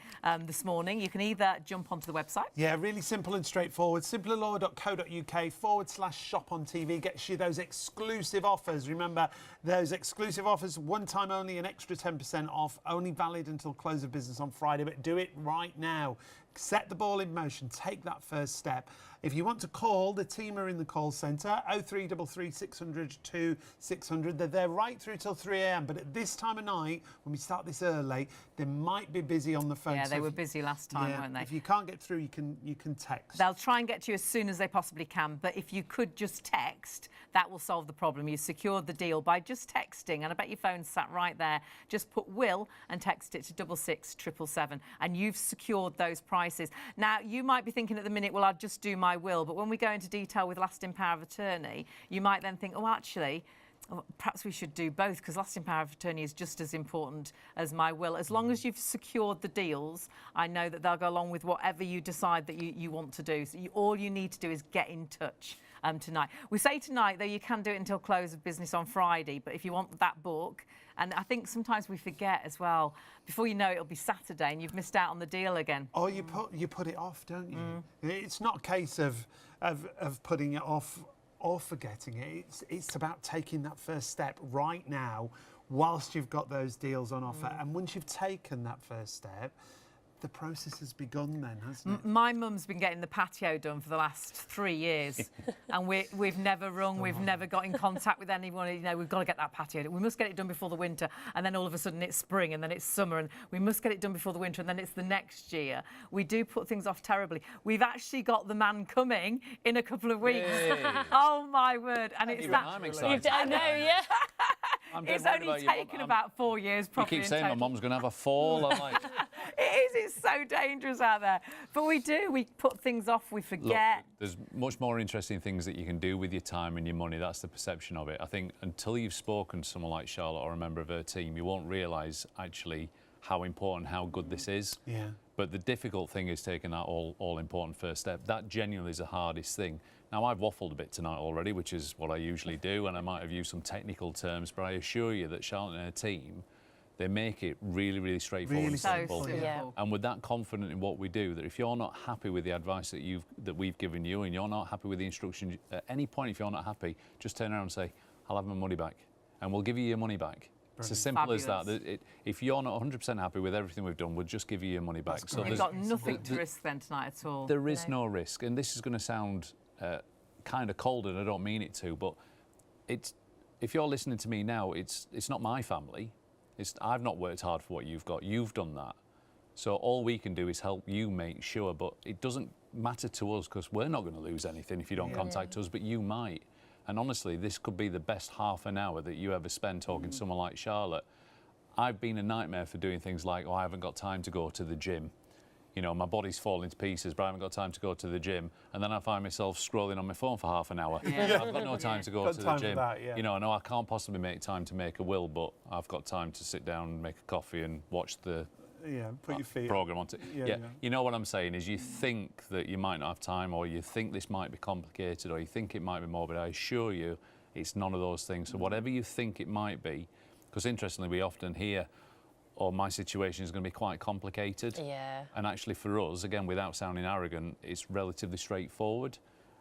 this morning, you can either jump onto the website. Yeah, really simple and straightforward. simplerlaw.co.uk/shop on TV gets you those exclusive offers. Remember, those exclusive offers, one time only, an extra 10% off, only valid until close of business on Friday, but do it right now. Set the ball in motion, take that first step. If you want to call, the team are in the call centre, 0333 600 2600. They're there right through till 3 a.m. But at this time of night, when we start this early, they might be busy on the phone. Yeah, they were busy last time, weren't they? If you can't get through, you can text. They'll try and get to you as soon as they possibly can, but if you could just text, that will solve the problem. You secured the deal by just texting, and I bet your phone's sat right there. Just put will and text it to 66777, and you've secured those prices. Now, you might be thinking at the minute, well, I'll just do my will, but when we go into detail with lasting power of attorney, you might then think, oh, actually, perhaps we should do both, because lasting power of attorney is just as important as my will. As long as you've secured the deals, I know that they'll go along with whatever you decide that you want to do. So all you need to do is get in touch tonight. We say tonight, though, you can do it until close of business on Friday, but if you want that book, and I think sometimes we forget as well, before you know it, it'll be Saturday and you've missed out on the deal again. Or you put it off, don't you? It's not a case of putting it off or forgetting it. It's about taking that first step right now whilst you've got those deals on offer. And once you've taken that first step, the process has begun then, hasn't it? My mum's been getting the patio done for the last 3 years, and we've never rung, we've never got in contact with anyone. You know, we've got to get that patio done. We must get it done before the winter, and then all of a sudden it's spring, and then it's summer, and we must get it done before the winter, and then it's the next year. We do put things off terribly. We've actually got the man coming in a couple of weeks. Hey. Oh my word! And it's Even that. I'm excited. I know, yeah. I'm dead It's worried only about your mum. taken about 4 years. You Probably keep in saying my total. mum's going to have a fall. I'm like, It is. It's so dangerous out there. But we do. We put things off. We look, forget. there's much more interesting things that you can do with your time and your money. That's the perception of it. I think until you've spoken to someone like Charlotte or a member of her team, you won't realise actually how important, how good this is. Yeah. But the difficult thing is taking that all-important first step. That genuinely is the hardest thing. Now, I've waffled a bit tonight already, which is what I usually do, and I might have used some technical terms, but I assure you that Charlotte and her team, they make it really, really straightforward Really and So simple. simple. Yeah. And with that confident in what we do, that if you're not happy with the advice that we've given you, and you're not happy with the instructions, at any point if you're not happy, just turn around and say, I'll have my money back, and we'll give you your money back. It's as simple as that. Fabulous. If you're not 100% happy with everything we've done, we'll just give you your money back. That's great. You've there's- got nothing to risk then tonight at all. there is no risk, and this is going to sound kind of cold, and I don't mean it to, but if you're listening to me now, it's not my family. I've not worked hard for what you've got. You've done that. So all we can do is help you make sure, but it doesn't matter to us because we're not going to lose anything if you don't contact us, but you might. And honestly, this could be the best half an hour that you ever spend talking to someone like Charlotte. I've been a nightmare for doing things like, I haven't got time to go to the gym. You know, my body's falling to pieces, but I haven't got time to go to the gym. And then I find myself scrolling on my phone for half an hour. Yeah. I've got no time to go Got to the time for gym. that, yeah. You know, I know I can't possibly make time to make a will, but I've got time to sit down and make a coffee and watch the Yeah, put your feet up. program on. Yeah. You know what I'm saying is you think that you might not have time, or you think this might be complicated, or you think it might be morbid. I assure you, it's none of those things. So whatever you think it might be, because interestingly, we often hear, "Oh, my situation is going to be quite complicated." Yeah. And actually, for us, again, without sounding arrogant, it's relatively straightforward.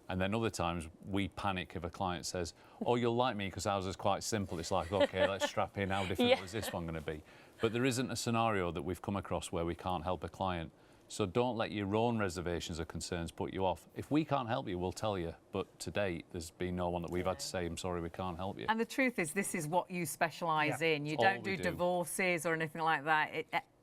And then other times we panic if a client says, "Oh, you'll like me because ours is quite simple." It's like, okay, let's strap in. How different was this one going to be? But there isn't a scenario that we've come across where we can't help a client. So don't let your own reservations or concerns put you off. If we can't help you, we'll tell you. But to date, there's been no one that we've had to say, "I'm sorry, we can't help you." And the truth is, this is what you specialise in. You It's all don't we do do. divorces or anything like that.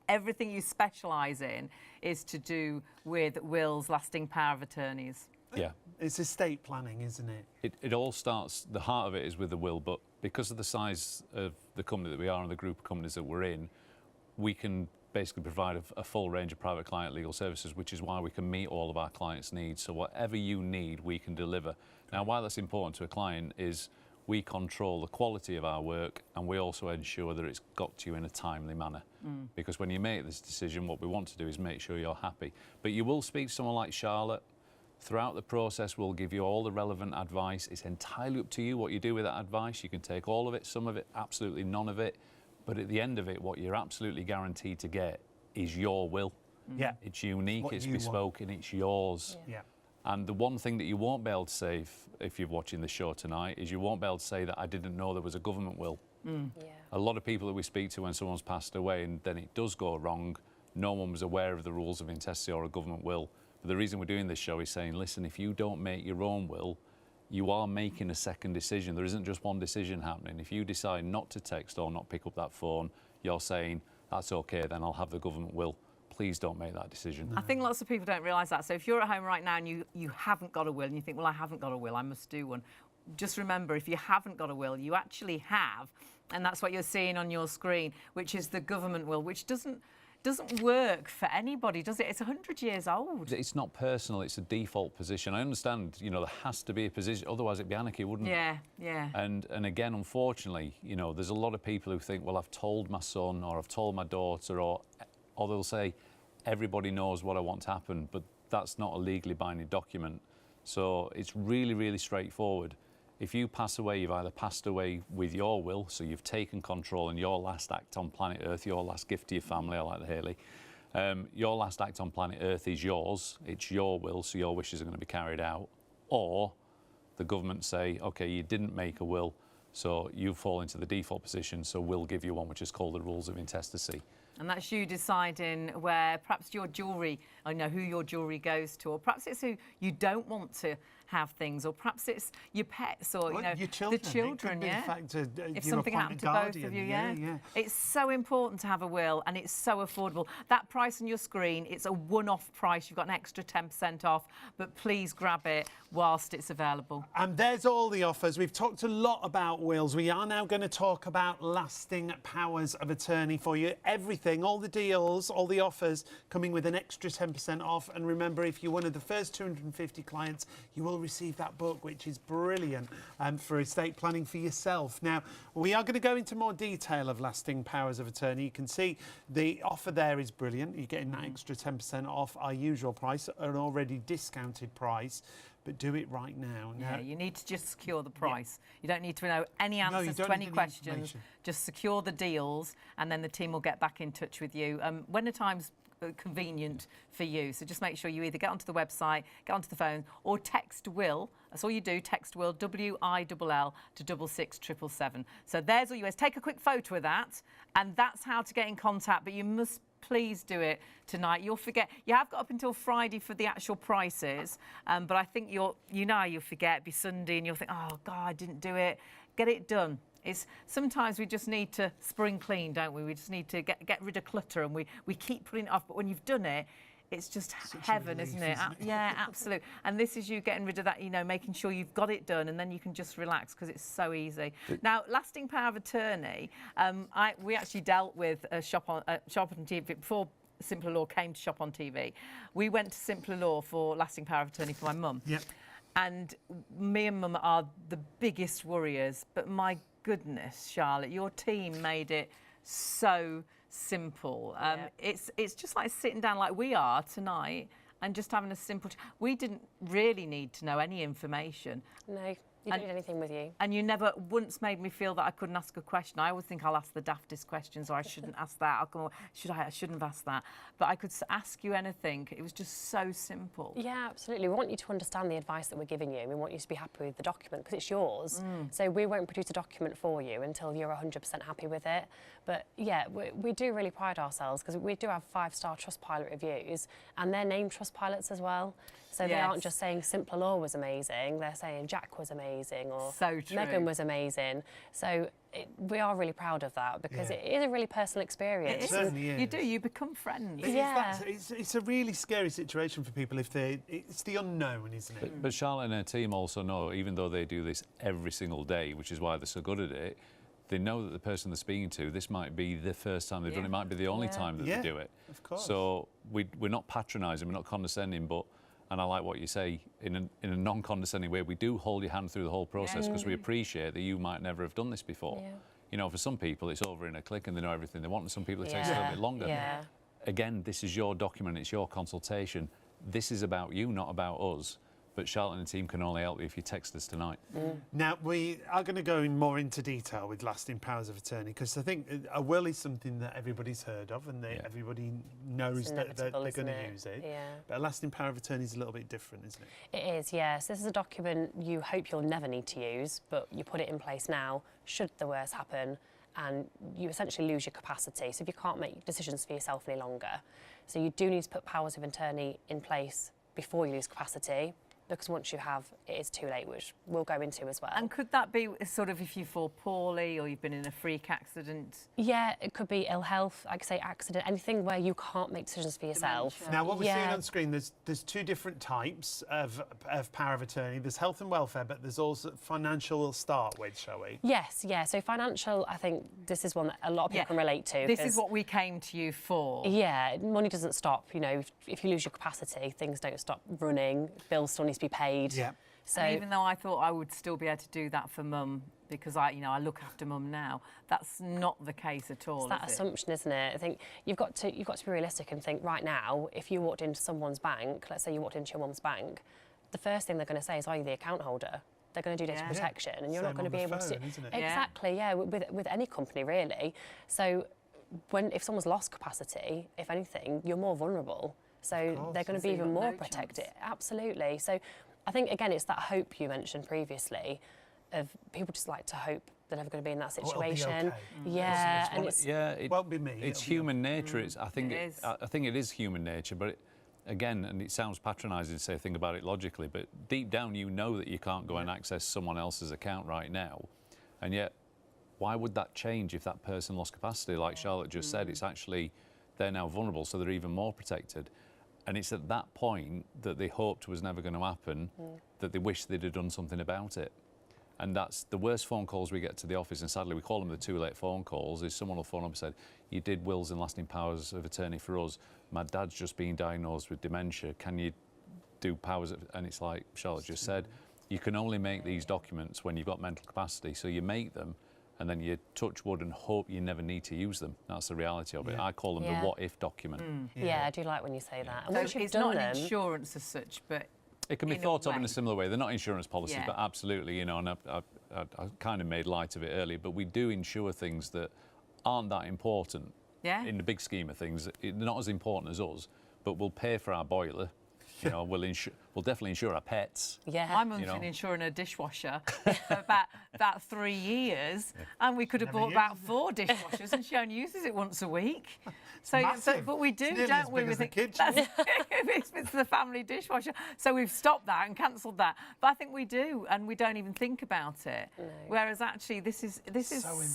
Everything you specialise in is to do with wills, lasting power of attorneys. Yeah. It's estate planning, isn't it? It all starts, the heart of it is with the will, but because of the size of the company that we are and the group of companies that we're in, we can basically provide a full range of private client legal services, which is why we can meet all of our clients' needs. So whatever you need, we can deliver. Now, why that's important to a client is we control the quality of our work, and we also ensure that it's got to you in a timely manner. Because when you make this decision, what we want to do is make sure you're happy. But you will speak to someone like Charlotte. Throughout the process, we'll give you all the relevant advice. It's entirely up to you what you do with that advice. You can take all of it, some of it, absolutely none of it. But at the end of it, what you're absolutely guaranteed to get is your will. Yeah. It's unique, What it's you want. bespoke, and it's yours. Yeah. And the one thing that you won't be able to say if you're watching the show tonight is you won't be able to say that I didn't know there was a government will. Yeah. A lot of people that we speak to when someone's passed away and then it does go wrong, no one was aware of the rules of intestacy or a government will. But the reason we're doing this show is saying, listen, if you don't make your own will, you are making a second decision. There isn't just one decision happening. If you decide not to text or not pick up that phone, you're saying, that's okay, then I'll have the government will. Please don't make that decision. I think lots of people don't realise that. So if you're at home right now and you haven't got a will and you think, well, I haven't got a will, I must do one. Just remember, if you haven't got a will, you actually have, and that's what you're seeing on your screen, which is the government will, which doesn't work for anybody, does it? It's 100 years old. It's not personal, it's a default position. I understand, you know, there has to be a position, otherwise it'd be anarchy, wouldn't it? Yeah, yeah. And again, unfortunately, you know, there's a lot of people who think, well, I've told my son or I've told my daughter, or they'll say, everybody knows what I want to happen, but that's not a legally binding document. So it's really, really straightforward. If you pass away, you've either passed away with your will, so you've taken control, and your last act on planet Earth, your last gift to your family, I like the Hayley, your last act on planet Earth is yours, it's your will, so your wishes are going to be carried out. Or the government say, okay, you didn't make a will, so you fall into the default position, so we'll give you one which is called the rules of intestacy. And that's you deciding where perhaps your jewellery, I know who your jewellery goes to, or perhaps it's who you don't want to have things, or perhaps it's your pets, or Well, you know, your children. the children. It could be yeah. the fact that If you're something happened to guardian. both of you, Yeah. It's so important to have a will, and it's so affordable. That price on your screen, it's a one-off price. You've got an extra 10% off, but please grab it whilst it's available. And there's all the offers. We've talked a lot about wills. We are now going to talk about lasting powers of attorney for you. Everything, all the deals, all the offers coming with an extra 10% off. And remember, if you're one of the first 250 clients, you will receive that book, which is brilliant for estate planning for yourself. Now, we are going to go into more detail of lasting powers of attorney. You can see the offer there is brilliant. You're getting that extra 10% off our usual price, an already discounted price. But do it right now. Yeah, you need to just secure the price. You don't need to know any answers to any questions. Just secure the deals, and then the team will get back in touch with you when the time's convenient for you. So just make sure you either get onto the website, get onto the phone, or text Will. That's all you do. Text Will, WILL, to 66777. So there's all you is. Take a quick photo of that, and that's how to get in contact. But you must please do it tonight. You'll forget. You have got up until Friday for the actual prices, but I think you'll forget. It'll be Sunday, and you'll think, oh God, I didn't do it. Get it done. It's sometimes we just need to spring clean, don't we? We just need to get rid of clutter, and we keep putting it off. But when you've done it, it's just heaven, isn't it? Yeah, absolutely. And this is you getting rid of that, making sure you've got it done, and then you can just relax because it's so easy. Now, lasting power of attorney, we actually dealt with Shop on TV before Simpler Law came to Shop on TV. We went to Simpler Law for lasting power of attorney for my mum. Yep. And me and Mum are the biggest worriers, but my goodness, Charlotte, your team made it so simple. It's just like sitting down like we are tonight and just having a simple... We didn't really need to know any information. No. You don't need anything with you. And you never once made me feel that I couldn't ask a question. I always think I'll ask the daftest questions, or I shouldn't ask that. I'll go, I shouldn't have asked that. But I could ask you anything. It was just so simple. Yeah, absolutely. We want you to understand the advice that we're giving you. We want you to be happy with the document because it's yours. So we won't produce a document for you until you're 100% happy with it. But yeah, we do really pride ourselves because we do have 5-star Trustpilot reviews, and they're named Trustpilots as well. So they aren't just saying Simpler Law was amazing, they're saying Jack was amazing, or Megan was amazing. So we are really proud of that because it is a really personal experience. It certainly is. You do, you become friends. It's a really scary situation for people if it's the unknown, isn't it? But Charlotte and her team also know, even though they do this every single day, which is why they're so good at it, they know that the person they're speaking to, this might be the first time they've done it, might be the only time that they do it. Of course. So we're not patronising, we're not condescending, but, and I like what you say, in a non-condescending way, we do hold your hand through the whole process because we appreciate that you might never have done this before. For some people, it's over in a click and they know everything they want, and some people it takes a little bit longer. Again, this is your document, it's your consultation. This is about you, not about us. But Charlotte and the team can only help you if you text us tonight. Now, we are going to go more into detail with lasting powers of attorney because I think a will is something that everybody's heard of and everybody knows that they're going to use it. But a lasting power of attorney is a little bit different, isn't it? It is, yes. This is a document you hope you'll never need to use, but you put it in place now should the worst happen, and you essentially lose your capacity. So if you can't make decisions for yourself any longer. So you do need to put powers of attorney in place before you lose capacity, because once you have, it is too late, which we'll go into as well. And could that be sort of if you fall poorly or you've been in a freak accident? Yeah, it could be ill health, like I say, accident, anything where you can't make decisions for yourself. Now, what we're seeing on screen, there's two different types of power of attorney. There's health and welfare, but there's also financial we'll start with, shall we? Yes, yeah. So financial, I think this is one that a lot of people can relate to. This is what we came to you for. Yeah, money doesn't stop. If you lose your capacity, things don't stop running. Bills still need to be paid. Yeah. So and even though I thought I would still be able to do that for Mum because I look after Mum now, that's not the case at all. It's that assumption, isn't it? I think you've got to be realistic and think right now. If you walked into someone's bank, let's say you walked into your mum's bank, the first thing they're going to say is, "Are you the account holder?" They're going to do data protection, and you're not going to be able to. Exactly, with any company really. So if someone's lost capacity, if anything, you're more vulnerable. So they're going to be even more protected. Absolutely. So I think, again, it's that hope you mentioned previously of people just like to hope they're never going to be in that Oh, it'll be situation. okay. Yeah, and It's- it's it won't be me. It's it'll be human nature. I think It is. I think it is human nature, but again, and it sounds patronising to say think about it logically, but deep down you know that you can't go and access someone else's account right now, and yet why would that change if that person lost capacity? Like Charlotte just said, it's actually they're now vulnerable, so they're even more protected. And it's at that point that they hoped was never going to happen, that they wish they'd have done something about it. And that's the worst phone calls we get to the office, and sadly we call them the too late phone calls, is someone will phone up and said, you did wills and lasting powers of attorney for us, my dad's just been diagnosed with dementia, can you do powers of... And it's like Charlotte just said, you can only make these documents when you've got mental capacity, so you make them and then you touch wood and hope you never need to use them. That's the reality of it. I call them the what if document. yeah, I do like when you say that. And So once you've it's done not an them, insurance as such, but It can be in a thought of in way. a similar way. They're not insurance policies, Yeah. but absolutely, you know, and I kind of made light of it earlier, but we do insure things that aren't that important Yeah. in the big scheme of things. They're not as important as us, but we'll pay for our boiler. You know, we'll definitely insure our pets. yeah. My mum's You know. been insuring a dishwasher for about 3 years, and we could have Never bought about uses it. 4 dishwashers, and she only uses it once a week. Massive. But we do, It's nearly don't as we? big We as the think kitchen. it's the family dishwasher. So we've stopped that and cancelled that. But I think we do, and we don't even think about it. Whereas actually, this is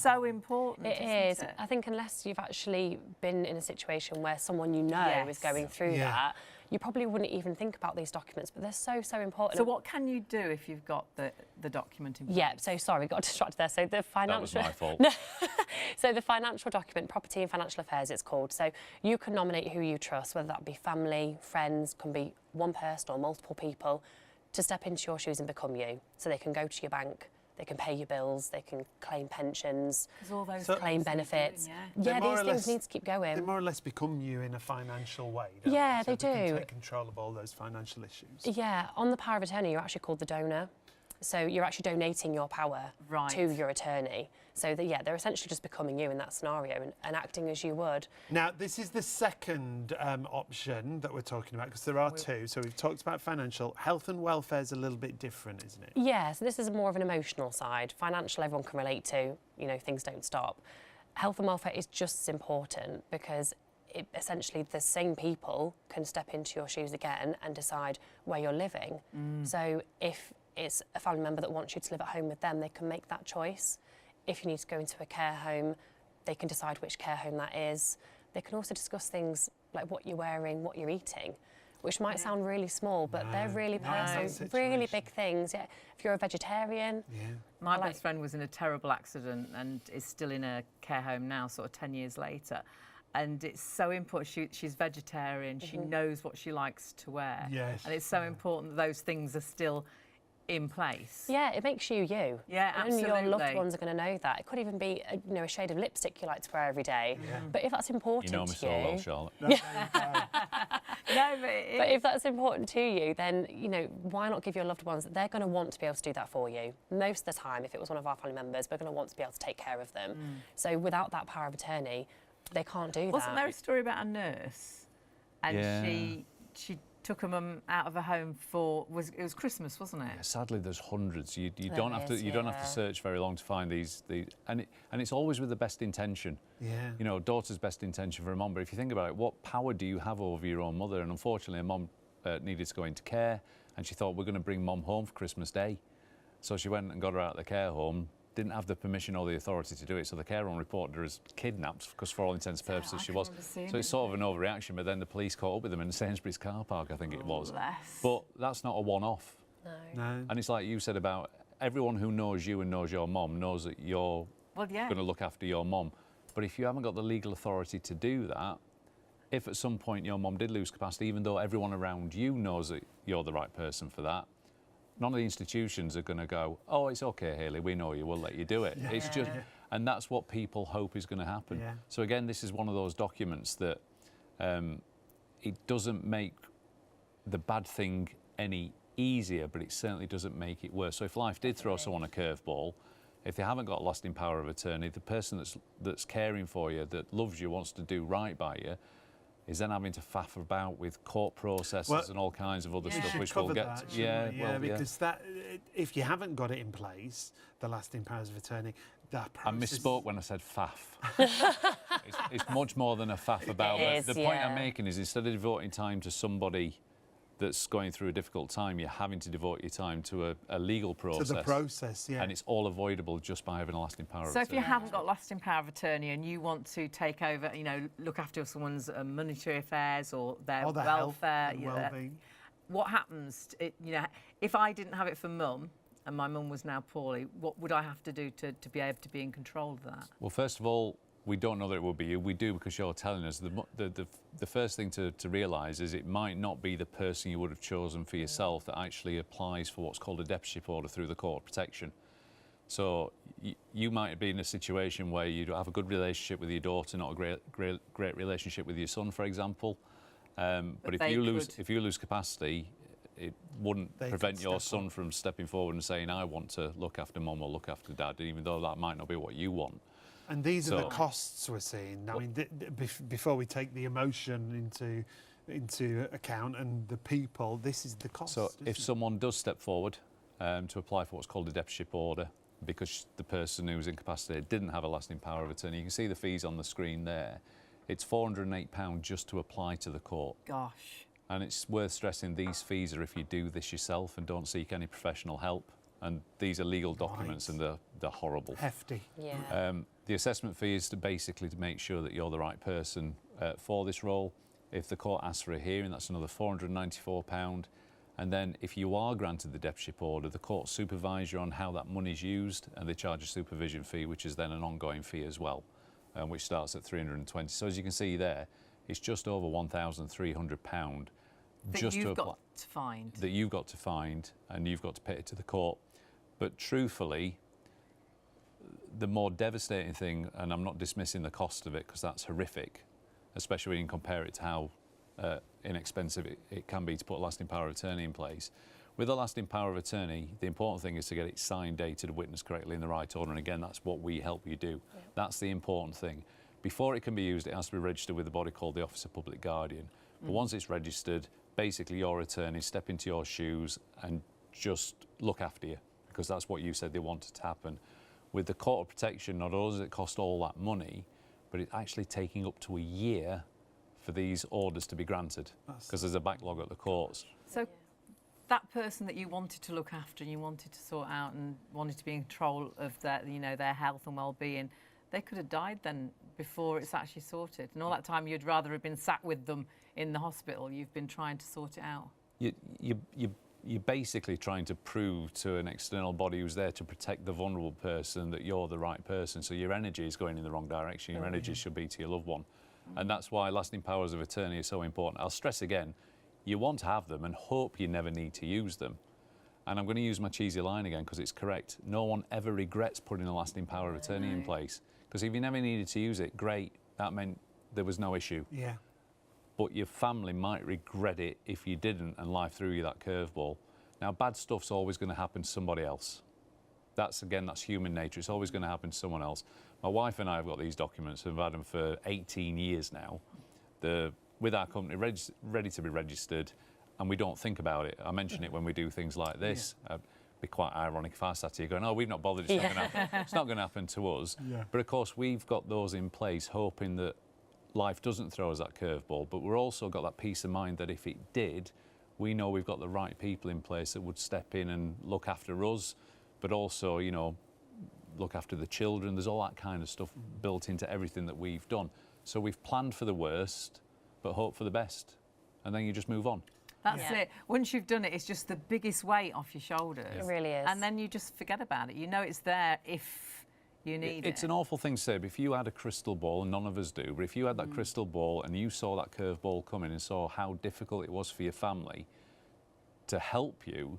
so important. It isn't is. it? I think unless you've actually been in a situation where someone you know is Yes. going through Yeah. that, you probably wouldn't even think about these documents, but they're so important. So what can you do if you've got the document in place? Yeah, so sorry, got distracted there. So the That was financial... my fault. So the financial document, Property and Financial Affairs, it's called. So you can nominate who you trust, whether that be family, friends, can be one person or multiple people, to step into your shoes and become you. So they can go to your bank, they can pay your bills, they can claim pensions, 'Cause all those So- claim things need benefits. doing, They Yeah, more these or things less- need to keep They going. more or less become you in a financial way, don't Yeah, they? they So can do. take control of all those financial issues. Yeah, on the power of attorney, you're actually called the donor. So you're actually donating your power Right. to your attorney. So that, they're essentially just becoming you in that scenario and acting as you would. Now, this is the second option that we're talking about, because there are two. So we've talked about financial. Health and welfare is a little bit different, isn't it? Yeah, so this is more of an emotional side. Financial, everyone can relate to, you know, things don't stop. Health and welfare is just as important because essentially the same people can step into your shoes again and decide where you're living. So if it's a family member that wants you to live at home with them, they can make that choice. If you need to go into a care home, they can decide which care home that is. They can also discuss things like what you're wearing, what you're eating, which might sound really small, but they're really personal, Situation. really big things. Yeah, if you're a vegetarian, Yeah. My like- best friend was in a terrible accident and is still in a care home now, sort of 10 years later. And it's so important. She's vegetarian. She knows what she likes to wear. Yes, And it's so important that those things are still in place. yeah, it makes you you. Yeah, And only your loved absolutely. ones are going to know that. It could even be a shade of lipstick you like to wear every day. But if that's important You know me to so well, you, Charlotte. No, but it but is. if that's important to you, then why not give your loved ones? They're going to want to be able to do that for you. Most of the time, if it was one of our family members, we're going to want to be able to take care of them. So without that power of attorney, they can't do Wasn't that. there a story about a nurse? And Yeah. she took her mum out of her home it was Christmas, wasn't it? Sadly, there's hundreds. You There don't have to is, you don't have to yeah. search very long to find these and it's always with the best intention. Yeah. You know, daughter's best intention for a mum. But if you think about it, what power do you have over your own mother? And unfortunately, a mum needed to go into care, and she thought we're going to bring mum home for Christmas Day. So she went and got her out of the care home. Didn't have the permission or the authority to do it, so the care home reported her as kidnapped because, for all intents and purposes, I she can was. remember seeing So it's it. sort of an overreaction. But then the police caught up with them in Sainsbury's car park, I think it was. Bless. But that's not a one-off. No. And it's like you said about everyone who knows you and knows your mum knows that you're Well, yeah. going to look after your mum. But if you haven't got the legal authority to do that, if at some point your mum did lose capacity, even though everyone around you knows that you're the right person for that, none of the institutions are going to go, oh, it's okay, Hayley, we know you, we'll let you do it. It's just, and that's what people hope is going to happen. Yeah. So again, this is one of those documents that it doesn't make the bad thing any easier, but it certainly doesn't make it worse. So if life did throw someone a curveball, if they haven't got lasting power of attorney, the person that's caring for you, that loves you, wants to do right by you, is then having to faff about with court processes and all kinds of other stuff, should which we'll cover get that, to. Yeah, shouldn't we? well, because that, if you haven't got it in place, the lasting powers of attorney, that I process... misspoke when I said faff. it's much more than a faff about. It is, the point I'm making is instead of devoting time to somebody that's going through a difficult time, you're having to devote your time to a legal process. To the process, yeah. And it's all avoidable just by having a lasting power of So attorney. if you haven't got lasting power of attorney and you want to take over, you know, look after someone's monetary affairs or their Or their welfare, health and well-being. what happens? You know, if I didn't have it for mum and my mum was now poorly, what would I have to do to be able to be in control of that? Well, first of all, we don't know that it will be you. We do because you're telling us. The first thing to realise is it might not be the person you would have chosen for yourself that actually applies for what's called a deputyship order through the court of protection. So you might be in a situation where you have a good relationship with your daughter, not a great relationship with your son, for example. But if you lose capacity, it wouldn't prevent your son from stepping forward and saying, I want to look after mum or look after dad, even though that might not be what you want. And these are the costs we're seeing. I mean, before we take the emotion into account and the people, this is the cost. So if someone does step forward to apply for what's called a deputyship order, because the person who's incapacitated didn't have a lasting power of attorney, you can see the fees on the screen there. It's £408 just to apply to the court. Gosh. And it's worth stressing these fees are if you do this yourself and don't seek any professional help. And these are legal documents and they're horrible. Hefty. Yeah. The assessment fee is to make sure that you're the right person for this role. If the court asks for a hearing, that's another £494. And then if you are granted the deputyship order, the court supervise you on how that money's used and they charge a supervision fee, which is then an ongoing fee as well, which starts at £320. So as you can see there, it's just over £1,300 just to apply. That you've got to find and you've got to pay it to the court. But truthfully, the more devastating thing, and I'm not dismissing the cost of it because that's horrific, especially when you compare it to how inexpensive it can be to put a lasting power of attorney in place. With a lasting power of attorney, the important thing is to get it signed, dated, witnessed correctly in the right order. And again, that's what we help you do. Yeah. That's the important thing. Before it can be used, it has to be registered with a body called the Office of Public Guardian. But once it's registered, basically your attorney step into your shoes and just look after you, because that's what you said they wanted to happen. With the Court of Protection, not only does it cost all that money, but it's actually taking up to a year for these orders to be granted, because there's a backlog at the courts. So that person that you wanted to look after and you wanted to sort out and wanted to be in control of their, you know, their health and well-being, they could have died then before it's actually sorted. And all that time you'd rather have been sat with them in the hospital. You've been trying to sort it out. You're basically trying to prove to an external body who's there to protect the vulnerable person that you're the right person. So your energy is going in the wrong direction. Your energy should be to your loved one. And that's why lasting powers of attorney is so important. I'll stress again, you want to have them and hope you never need to use them. And I'm going to use my cheesy line again because it's correct. No one ever regrets putting a lasting power of attorney in place. Because if you never needed to use it, great, that meant there was no issue. Yeah. But your family might regret it if you didn't and life threw you that curveball. Now, bad stuff's always going to happen to somebody else. That's human nature. It's always going to happen to someone else. My wife and I have got these documents and we've had them for 18 years now. They're with our company, ready to be registered, and we don't think about it. I mention it when we do things like this. It'd be quite ironic if I sat here going, oh, we've not bothered, it's not going to happen. It's not going to happen to us. Yeah. But of course, we've got those in place, hoping that life doesn't throw us that curveball, but we're also got that peace of mind that if it did, we know we've got the right people in place that would step in and look after us, but also, you know, look after the children. There's all that kind of stuff built into everything that we've done. So we've planned for the worst, but hope for the best. And then you just move on. That's it. Once you've done it, it's just the biggest weight off your shoulders. It really is. And then you just forget about it. You know it's there if you need it. It's an awful thing to say, but if you had a crystal ball, and none of us do, but if you had that crystal ball and you saw that curve ball coming and saw how difficult it was for your family to help you,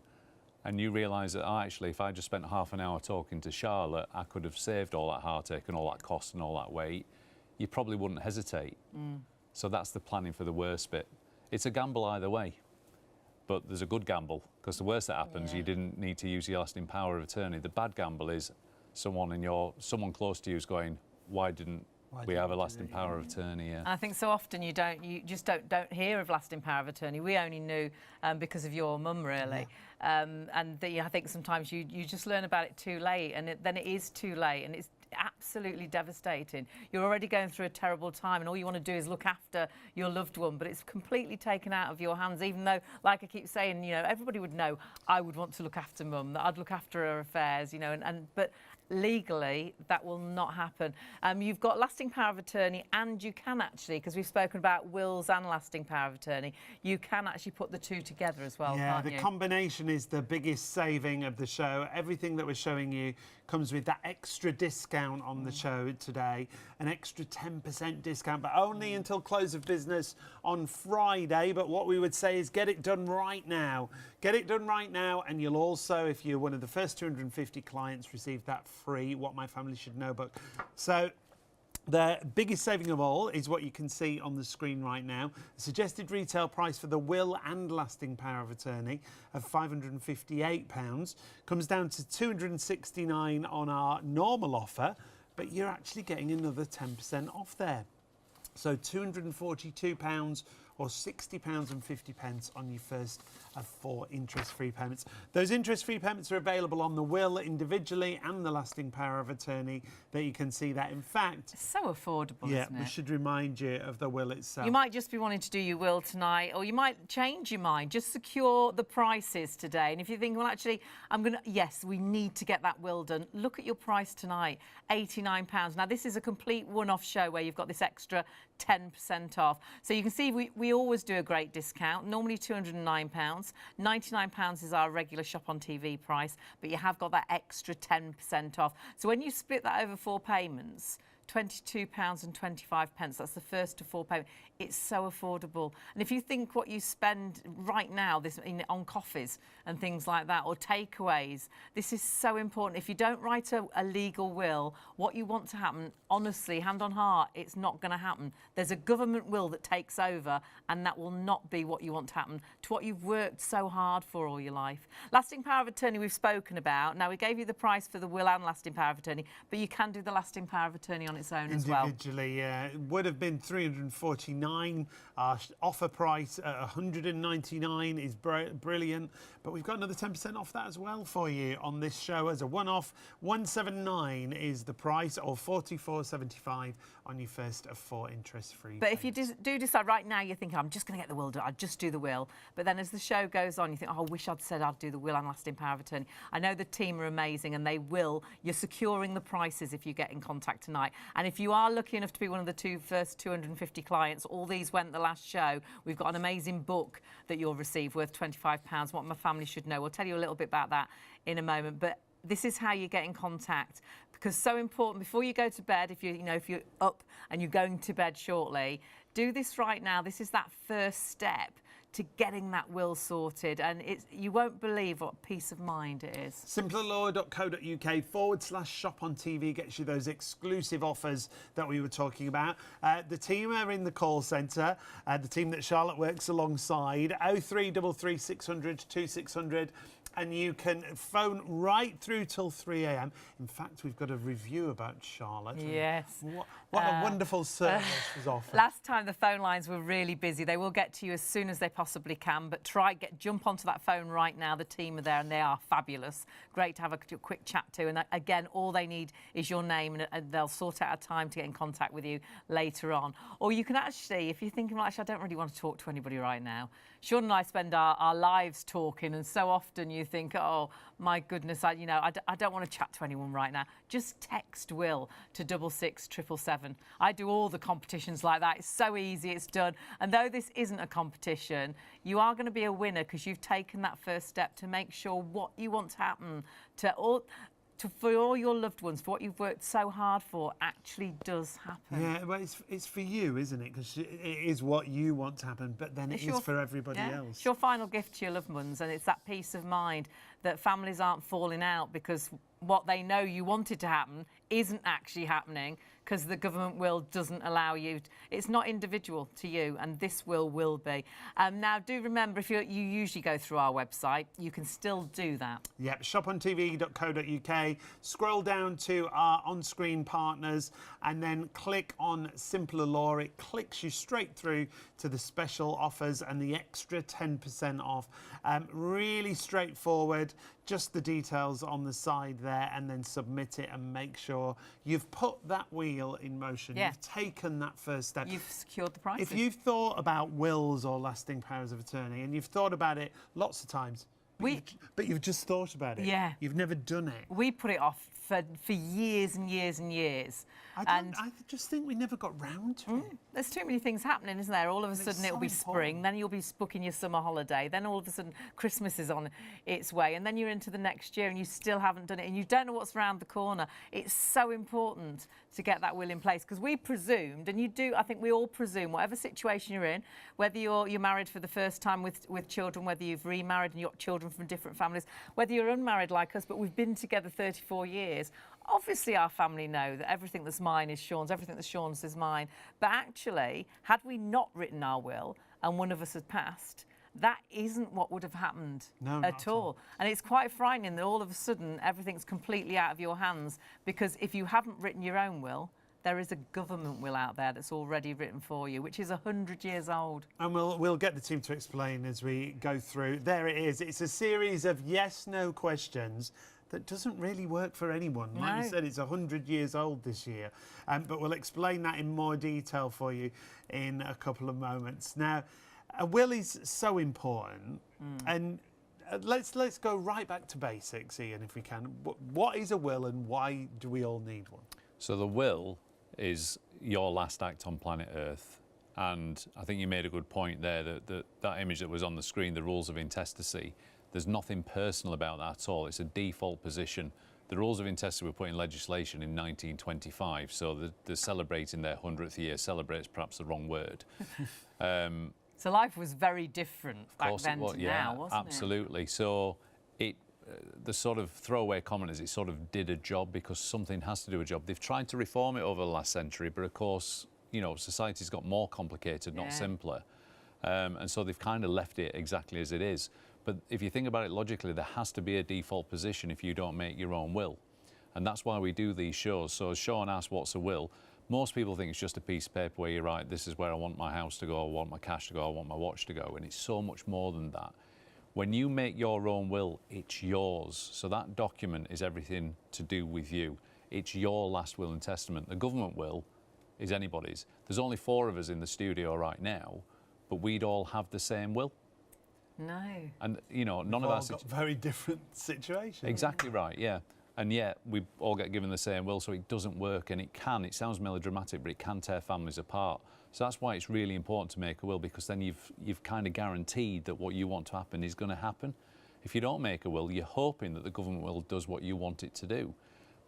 and you realise that, actually, if I just spent half an hour talking to Charlotte, I could have saved all that heartache and all that cost and all that weight, you probably wouldn't hesitate. So that's the planning for the worst bit. It's a gamble either way, but there's a good gamble, because the worst that happens, you didn't need to use your lasting power of attorney. The bad gamble is someone close to you is going, why didn't We have a lasting power of attorney, yeah. And I think so often you just don't hear of lasting power of attorney. We only knew because of your mum, really. Yeah. I think sometimes you just learn about it too late, and then it is too late, and it's absolutely devastating. You're already going through a terrible time, and all you want to do is look after your loved one, but it's completely taken out of your hands, even though, like I keep saying, everybody would know I would want to look after mum, that I'd look after her affairs, but legally that will not happen. You've got lasting power of attorney, and you can actually, because we've spoken about wills and lasting power of attorney, you can actually put the two together as well, yeah, can't the you? combination is the biggest saving of the show. Everything that we're showing you comes with that extra discount on the show today, an extra 10% discount, but only until close of business on Friday. But what we would say is get it done right now. Get it done right now, and you'll also, if you're one of the first 250 clients, receive that free What My Family Should Know book. So the biggest saving of all is what you can see on the screen right now. The suggested retail price for the will and lasting power of attorney of £558 comes down to £269 on our normal offer, but you're actually getting another 10% off there. So £242 or £60.50 on your first of 4 interest-free payments. Those interest-free payments are available on the will individually and the lasting power of attorney that you can see that. In fact, It's so affordable, yeah, isn't it? we should remind you of the will itself. You might just be wanting to do your will tonight, or you might change your mind. Just secure the prices today. And if you think, well, actually, yes, we need to get that will done. Look at your price tonight, £89. Now, this is a complete one-off show where you've got this extra 10% off. So you can see we always do a great discount, normally £209. £99 is our regular shop on TV price, but you have got that extra 10% off. So when you split that over 4 payments, £22.25. That's the first of 4 payments. It's so affordable. And if you think what you spend right now on coffees and things like that, or takeaways, this is so important. If you don't write a legal will, what you want to happen, honestly, hand on heart, it's not going to happen. There's a government will that takes over, and that will not be what you want to happen to what you've worked so hard for all your life. Lasting power of attorney we've spoken about. Now, we gave you the price for the will and lasting power of attorney, but you can do the lasting power of attorney on its own as well. Individually, yeah. It would have been £349. Our offer price at £199 is brilliant, but we've got another 10% off that as well for you on this show as a one-off. £179 is the price, or £44.75 on your first of 4 interest-free. But if you do decide right now, you think, I'm just going to get the will done, I'll just do the will. But then as the show goes on, you think, oh, I wish I'd said I'd do the will and lasting power of attorney. I know the team are amazing, and they will. You're securing the prices if you get in contact tonight. And if you are lucky enough to be one of the first 250 clients, all these went the last show, we've got an amazing book that you'll receive worth £25, What My Family Should Know. We'll tell you a little bit about that in a moment. But this is how you get in contact, because so important before you go to bed, if you're up and you're going to bed shortly, do this right now. This is that first step to getting that will sorted, and you won't believe what peace of mind it is. simplerlaw.co.uk/shop on TV gets you those exclusive offers that we were talking about. The team are in the call centre, the team that Charlotte works alongside, 0333 600 2600. And you can phone right through till 3 a.m. In fact, we've got a review about Charlotte. Yes. What a wonderful service was offered. Last time the phone lines were really busy. They will get to you as soon as they possibly can, but jump onto that phone right now. The team are there and they are fabulous. Great to have a quick chat to. And again, all they need is your name, and they'll sort out a time to get in contact with you later on. Or you can actually, if you're thinking, well, actually, I don't really want to talk to anybody right now. Sean and I spend our lives talking, and so often you think, oh, my goodness, I don't want to chat to anyone right now. Just text Will to 66777. I do all the competitions like that. It's so easy, it's done. And though this isn't a competition, you are going to be a winner because you've taken that first step to make sure what you want to happen for all your loved ones, for what you've worked so hard for, actually does happen. Yeah, well, it's for you, isn't it? Because it is what you want to happen, but then it is for everybody else. It's your final gift to your loved ones, and it's that peace of mind that families aren't falling out because what they know you wanted to happen isn't actually happening, because the government will doesn't allow you. It's not individual to you, and this will be. Now, do remember, if you usually go through our website, you can still do that. Yep, shopontv.co.uk. Scroll down to our on-screen partners and then click on Simpler Law. It clicks you straight through to the special offers and the extra 10% off. Really straightforward. Just the details on the side there, and then submit it and make sure you've put that wheel in motion. Yeah. You've taken that first step. You've secured the prices. If you've thought about wills or lasting powers of attorney, and you've thought about it lots of times, but you've just thought about it. Yeah. You've never done it. We put it off for years and years and years. I just think we never got round to it. There's too many things happening, isn't there? All of a sudden it'll be so spring, then you'll be booking your summer holiday, then all of a sudden Christmas is on its way, and then you're into the next year and you still haven't done it, and you don't know what's around the corner. It's so important to get that will in place, because we presumed, and you do, I think we all presume, whatever situation you're in, whether you're married for the first time with children, whether you've remarried and you've got children from different families, whether you're unmarried like us, but we've been together 34 years, obviously our family know that everything that's mine is Sean's, everything that's Sean's is mine. But actually, had we not written our will and one of us had passed, that isn't what would have happened at all. And it's quite frightening that all of a sudden everything's completely out of your hands, because if you haven't written your own will, there is a government will out there that's already written for you, which is 100 years old. And we'll get the team to explain as we go through. There it is. It's a series of yes/no questions that doesn't really work for anyone. Like you said, it's 100 years old this year. But we'll explain that in more detail for you in a couple of moments. Now, a will is so important. And let's go right back to basics, Ian, if we can. What is a will and why do we all need one? So the will is your last act on planet Earth. And I think you made a good point there, that image that was on the screen, the rules of intestacy. There's nothing personal about that at all. It's a default position. The rules of intestacy were put in legislation in 1925, so they're celebrating their 100th year. Celebrate's perhaps the wrong word. So life was very different back then to now, wasn't it? Absolutely. So the sort of throwaway comment is it sort of did a job because something has to do a job. They've tried to reform it over the last century, but of course, you know, society's got more complicated, not simpler. And so they've kind of left it exactly as it is. But if you think about it logically, there has to be a default position if you don't make your own will. And that's why we do these shows. So as Sean asked, what's a will? Most people think it's just a piece of paper where you write, this is where I want my house to go, I want my cash to go, I want my watch to go. And it's so much more than that. When you make your own will, it's yours. So that document is everything to do with you. It's your last will and testament. The government will is anybody's. There's only 4 of us in the studio right now, but we'd all have the same will. No. And, you know, none of us... got very different situations. Exactly right, yeah. And yet, we all get given the same will, so it doesn't work, and it sounds melodramatic, but it can tear families apart. So that's why it's really important to make a will, because then you've kind of guaranteed that what you want to happen is going to happen. If you don't make a will, you're hoping that the government will does what you want it to do.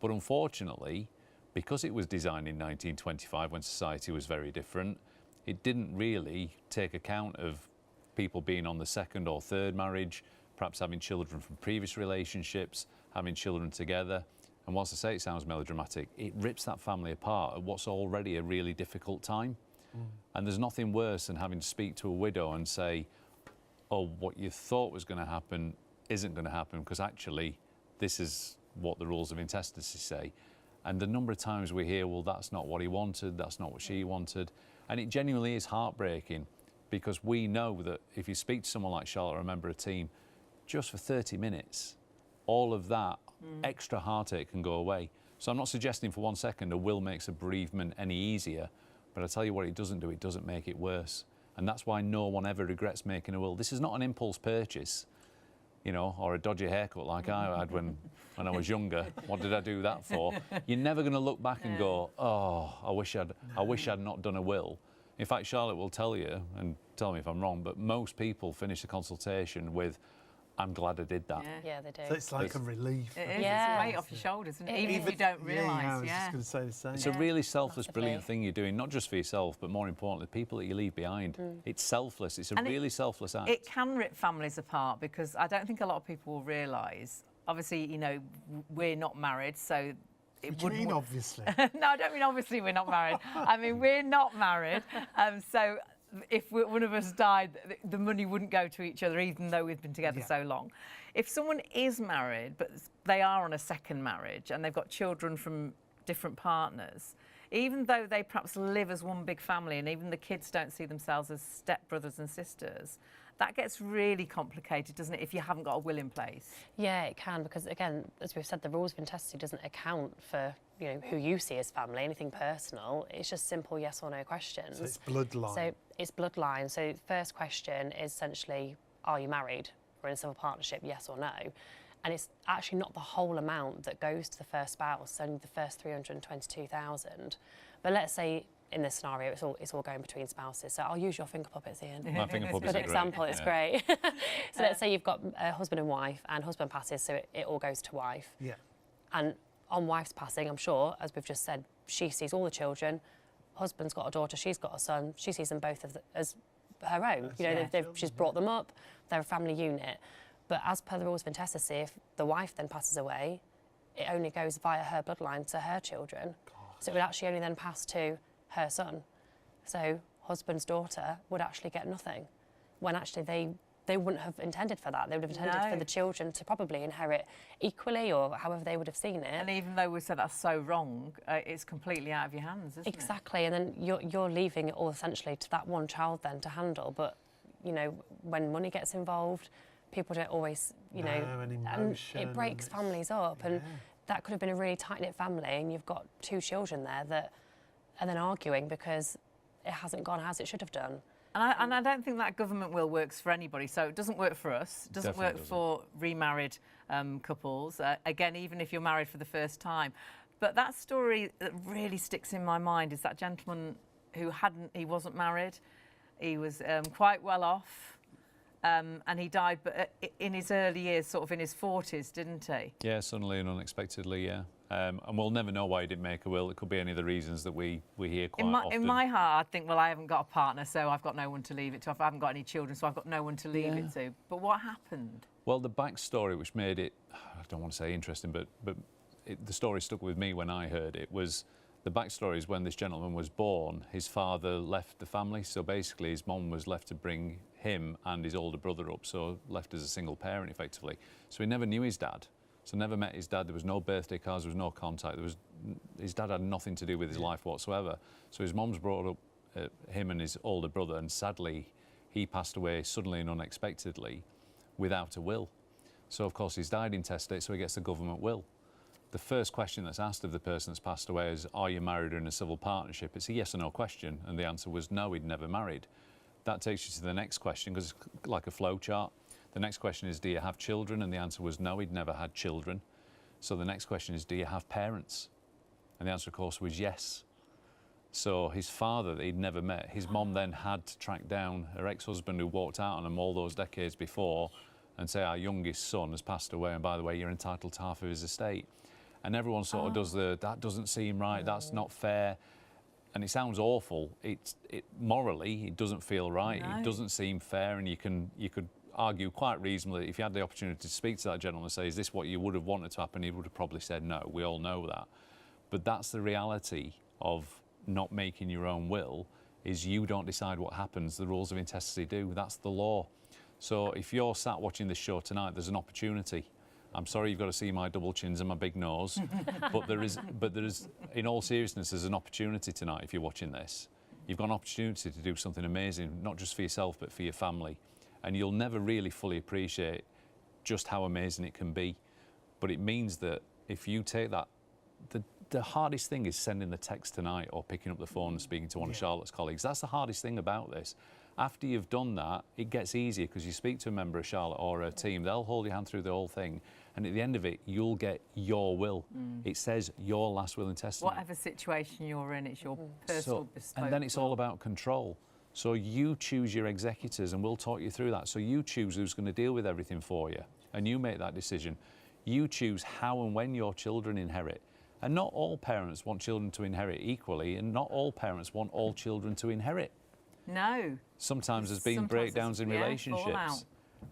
But unfortunately, because it was designed in 1925 when society was very different, it didn't really take account of people being on the 2nd or 3rd marriage, perhaps having children from previous relationships, having children together. And whilst I say it sounds melodramatic, it rips that family apart at what's already a really difficult time. And there's nothing worse than having to speak to a widow and say, oh, what you thought was going to happen isn't going to happen, because actually this is what the rules of intestacy say. And the number of times we hear, well, that's not what he wanted, that's not what she wanted. And it genuinely is heartbreaking, because we know that if you speak to someone like Charlotte or a member of a team, just for 30 minutes, all of that extra heartache can go away. So I'm not suggesting for 1 second a will makes a bereavement any easier, but I tell you what it doesn't do, it doesn't make it worse. And that's why no one ever regrets making a will. This is not an impulse purchase, you know, or a dodgy haircut like I had when I was younger. What did I do that for? You're never going to look back and go, oh, I wish I'd not done a will. In fact, Charlotte will tell you, and tell me if I'm wrong, but most people finish the consultation with, I'm glad I did that. Yeah, they do. So it's like a relief. It is. Yeah. It's a weight off your shoulders, isn't it? Even if you don't realise. I was just going to say the same. It's a really selfless, massively. brilliant thing you're doing, not just for yourself, but more importantly, the people that you leave behind. It's selfless. It's a really selfless act. It can rip families apart, because I don't think a lot of people will realise. Obviously, you know, we're not married, so it What do you mean, obviously? No, I don't mean obviously we're not married. I mean, we're not married. So if one of us died, the money wouldn't go to each other, even though we've been together so long. If someone is married, but they are on a second marriage and they've got children from different partners, even though they perhaps live as one big family and even the kids don't see themselves as stepbrothers and sisters, that gets really complicated, doesn't it, if you haven't got a will in place? Yeah, it can, because again, as we've said, the rules of intestacy doesn't account for, you know, who you see as family, anything personal. It's just simple yes or no questions. So it's bloodline. So it's bloodline. So first question is essentially, are you married or in a civil partnership, yes or no? And it's actually not the whole amount that goes to the first spouse, only the first 322,000. But let's say in this scenario, it's all going between spouses. So I'll use your finger puppets, Ian. My finger puppets Good are example, great. it's great. So let's say you've got a husband and wife, and husband passes, so it all goes to wife. Yeah. And on wife's passing, I'm sure, as we've just said, she sees all the children. Husband's got a daughter, she's got a son. She sees them both as her own. You know, she's brought them up. They're a family unit. But as per the rules of intestacy, if the wife then passes away, it only goes via her bloodline to her children. So it would actually only then pass to her son. So husband's daughter would actually get nothing, when actually they wouldn't have intended for that. They would have intended for the children to probably inherit equally, or however they would have seen it. And even though we said that's so wrong, it's completely out of your hands, isn't it? Exactly, and then you're leaving it all essentially to that one child then to handle. But, you know, when money gets involved, people don't always, you know, and it breaks families up. And that could have been a really tight-knit family, and you've got two children there that are then arguing because it hasn't gone as it should have done. And I don't think that government will works for anybody. So it doesn't work for us. It doesn't work for remarried couples. Again, even if you're married for the first time. But that story that really sticks in my mind is that gentleman who he wasn't married. He was quite well off. And he died, but in his early years, sort of in his 40s, didn't he? Yeah, suddenly and unexpectedly, yeah. And we'll never know why he didn't make a will. It could be any of the reasons that we hear quite often. In my heart, I think, well, I haven't got a partner, so I've got no one to leave it to. I haven't got any children, so I've got no one to leave it to. But what happened? Well, the backstory, which made it, I don't want to say interesting, but the story stuck with me when I heard it, was the backstory is when this gentleman was born, his father left the family. So basically, his mum was left to bring him and his older brother up, so left as a single parent, effectively. So he never knew his dad. So never met his dad. There was no birthday cards. There was no contact. His dad had nothing to do with his life whatsoever. So his mum's brought up him and his older brother, and sadly, he passed away suddenly and unexpectedly without a will. So of course he's died intestate, so he gets the government will. The first question that's asked of the person that's passed away is, are you married or in a civil partnership? It's a yes or no question, and the answer was no, he'd never married. That takes you to the next question, because it's like a flow chart. The next question is, do you have children? And the answer was no, he'd never had children. So the next question is, do you have parents? And the answer, of course, was yes. So his father that he'd never met, his mum then had to track down her ex-husband who walked out on him all those decades before and say, our youngest son has passed away, and by the way, you're entitled to half of his estate. And everyone sort of does that doesn't seem right, that's not fair. And it sounds awful. Morally, it doesn't feel right. No. It doesn't seem fair, and you could argue quite reasonably, if you had the opportunity to speak to that gentleman and say, is this what you would have wanted to happen? He would have probably said no. We all know that. But that's the reality of not making your own will, is you don't decide what happens. The rules of intestacy do. That's the law. So if you're sat watching this show tonight, there's an opportunity. I'm sorry you've got to see my double chins and my big nose, but there is, in all seriousness, there's an opportunity tonight if you're watching this. You've got an opportunity to do something amazing, not just for yourself, but for your family. And you'll never really fully appreciate just how amazing it can be. But it means that if you take that, the hardest thing is sending the text tonight or picking up the phone and speaking to one of Charlotte's colleagues. That's the hardest thing about this. After you've done that, it gets easier, because you speak to a member of Charlotte or her team, they'll hold your hand through the whole thing, and at the end of it, you'll get your will. It says your last will and testament. Whatever situation you're in, it's your personal bespoke. And then it's all about control. So you choose your executors, and we'll talk you through that. So you choose who's going to deal with everything for you, and you make that decision. You choose how and when your children inherit. And not all parents want children to inherit equally, and not all parents want all children to inherit. No. Sometimes there's been breakdowns in relationships.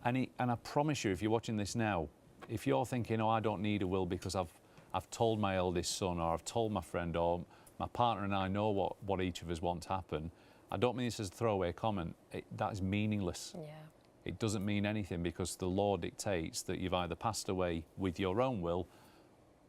And I promise you, if you're watching this now, if you're thinking, oh, I don't need a will because I've I've told my eldest son, or I've told my friend, or my partner and I know what each of us want to happen. I don't mean this as a throwaway comment. That is meaningless. Yeah. It doesn't mean anything because the law dictates that you've either passed away with your own will,